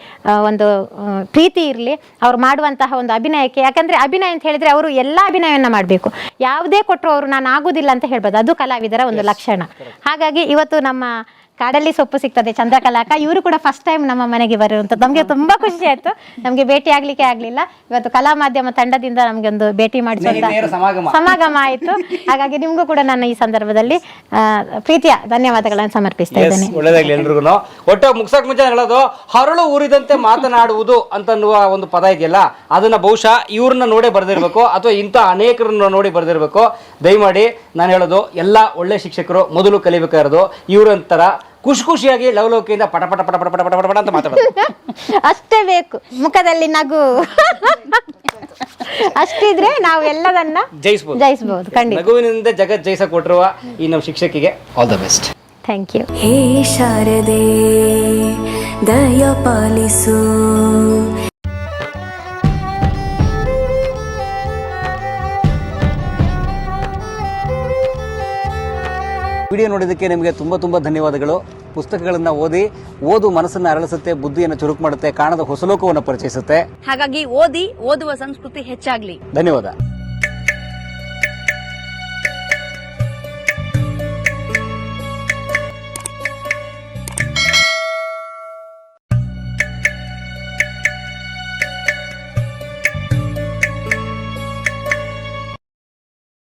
ಒಂದು ಪ್ರೀತಿ ಇರಲಿ, ಅವ್ರು ಮಾಡುವಂತಹ ಒಂದು ಅಭಿನಯಕ್ಕೆ. ಯಾಕಂದರೆ ಅಭಿನಯ ಅಂತ ಹೇಳಿದರೆ ಅವರು ಎಲ್ಲ ಅಭಿನಯವನ್ನು ಮಾಡಬೇಕು. ಯಾವುದೇ ಕೊಟ್ಟರು ಅವರು ನಾನು ಆಗೋದಿಲ್ಲ ಅಂತ ಹೇಳ್ಬೋದು, ಅದು ಕಲಾವಿದರ ಒಂದು ಲಕ್ಷಣ. ಹಾಗಾಗಿ ಇವತ್ತು ನಮ್ಮ ಕಾಡಲ್ಲಿ ಸೊಪ್ಪು ಸಿಗ್ತದೆ ಚಂದ್ರಕಲಾಕ ಇವರು ಕೂಡ ಫಸ್ಟ್ ಟೈಮ್ ನಮ್ಮ ಮನೆಗೆ ಬರುವಂಥದ್ದು. ನಮಗೆ ತುಂಬ ಖುಷಿ ಆಯಿತು. ನಮಗೆ ಭೇಟಿ ಆಗಲಿಕ್ಕೆ ಆಗಲಿಲ್ಲ, ಇವತ್ತು ಕಲಾ ಮಾಧ್ಯಮ ತಂಡದಿಂದ ನಮಗೆ ಒಂದು ಭೇಟಿ ಮಾಡಿಸುವಂಥ ಸಮಾಗಮ ಆಯಿತು. ಹಾಗಾಗಿ ನಿಮಗೂ ಕೂಡ ನಾನು ಈ ಸಂದರ್ಭದಲ್ಲಿ ಪ್ರೀತಿಯ ಧನ್ಯವಾದಗಳನ್ನು ಸಮರ್ಪಿಸ್ತಾ ಇದ್ದೇನೆ. ಒಳ್ಳೆದಾಗಲಿ ಎಲ್ರಿಗೂ. ಒಟ್ಟು ಮುಗ್ಸಕ್ ಮುಂಚೆ ಹೇಳೋದು, ಹರಳು ಊರಿದಂತೆ ಮಾತನಾಡುವುದು ಅಂತನ್ನುವ ಒಂದು ಪದ ಇದೆಯಲ್ಲ, ಅದನ್ನ ಬಹುಶಃ ಇವ್ರನ್ನ ನೋಡೇ ಬರೆದಿರ್ಬೇಕು ಅಥವಾ ಇಂಥ ಅನೇಕರನ್ನ ನೋಡಿ ಬರೆದಿರ್ಬೇಕು. ದಯಮಾಡಿ ನಾನು ಹೇಳೋದು, ಎಲ್ಲ ಒಳ್ಳೆ ಶಿಕ್ಷಕರು ಮೊದಲು ಕಲಿಬೇಕಾಗಿರೋದು ಇವ್ರಂತರ ಖುಷಿಯಾಗಿ ಲವಲೋಕಿಯಿಂದ ಪಟ ಪಟ ಪಟ ಪಟ ಪಟ ಪಟ ಪಟ ಅಂತ ಮಾತಾಡೋದು ಅಷ್ಟೇ ಬೇಕು. ಮುಖದಲ್ಲಿ ನಗು ಅಷ್ಟಿದ್ರೆ ನಾವು ಎಲ್ಲದನ್ನ ಜಯಿಸಬಹುದು. ಖಂಡಿತ ನಗುವಿನಿಂದ ಜಗತ್ ಜಯಿಸ ಕೊಟ್ಟಿರುವ ಈ ನಮ್ಮ ಶಿಕ್ಷಕಿಗೆ all the best. Thank you. ಹೇ ಶಾರದೆ ದಯ ಪಾಲಿಸು. ವಿಡಿಯೋ ನೋಡಿದ್ದಕ್ಕೆ ನಿಮಗೆ ತುಂಬ ಧನ್ಯವಾದಗಳು. ಪುಸ್ತಕಗಳನ್ನ ಓದಿ. ಓದು ಮನಸ್ಸನ್ನ ಅರಳಿಸುತ್ತೆ, ಬುದ್ಧಿಯನ್ನು ಚುರುಕು ಮಾಡುತ್ತೆ, ಕಾಣದ ಹೊಸಲೋಕವನ್ನು ಪರಿಚಯಿಸುತ್ತೆ. ಹಾಗಾಗಿ ಓದಿ, ಓದುವ ಸಂಸ್ಕೃತಿ ಹೆಚ್ಚಾಗ್ಲಿ. ಧನ್ಯವಾದ.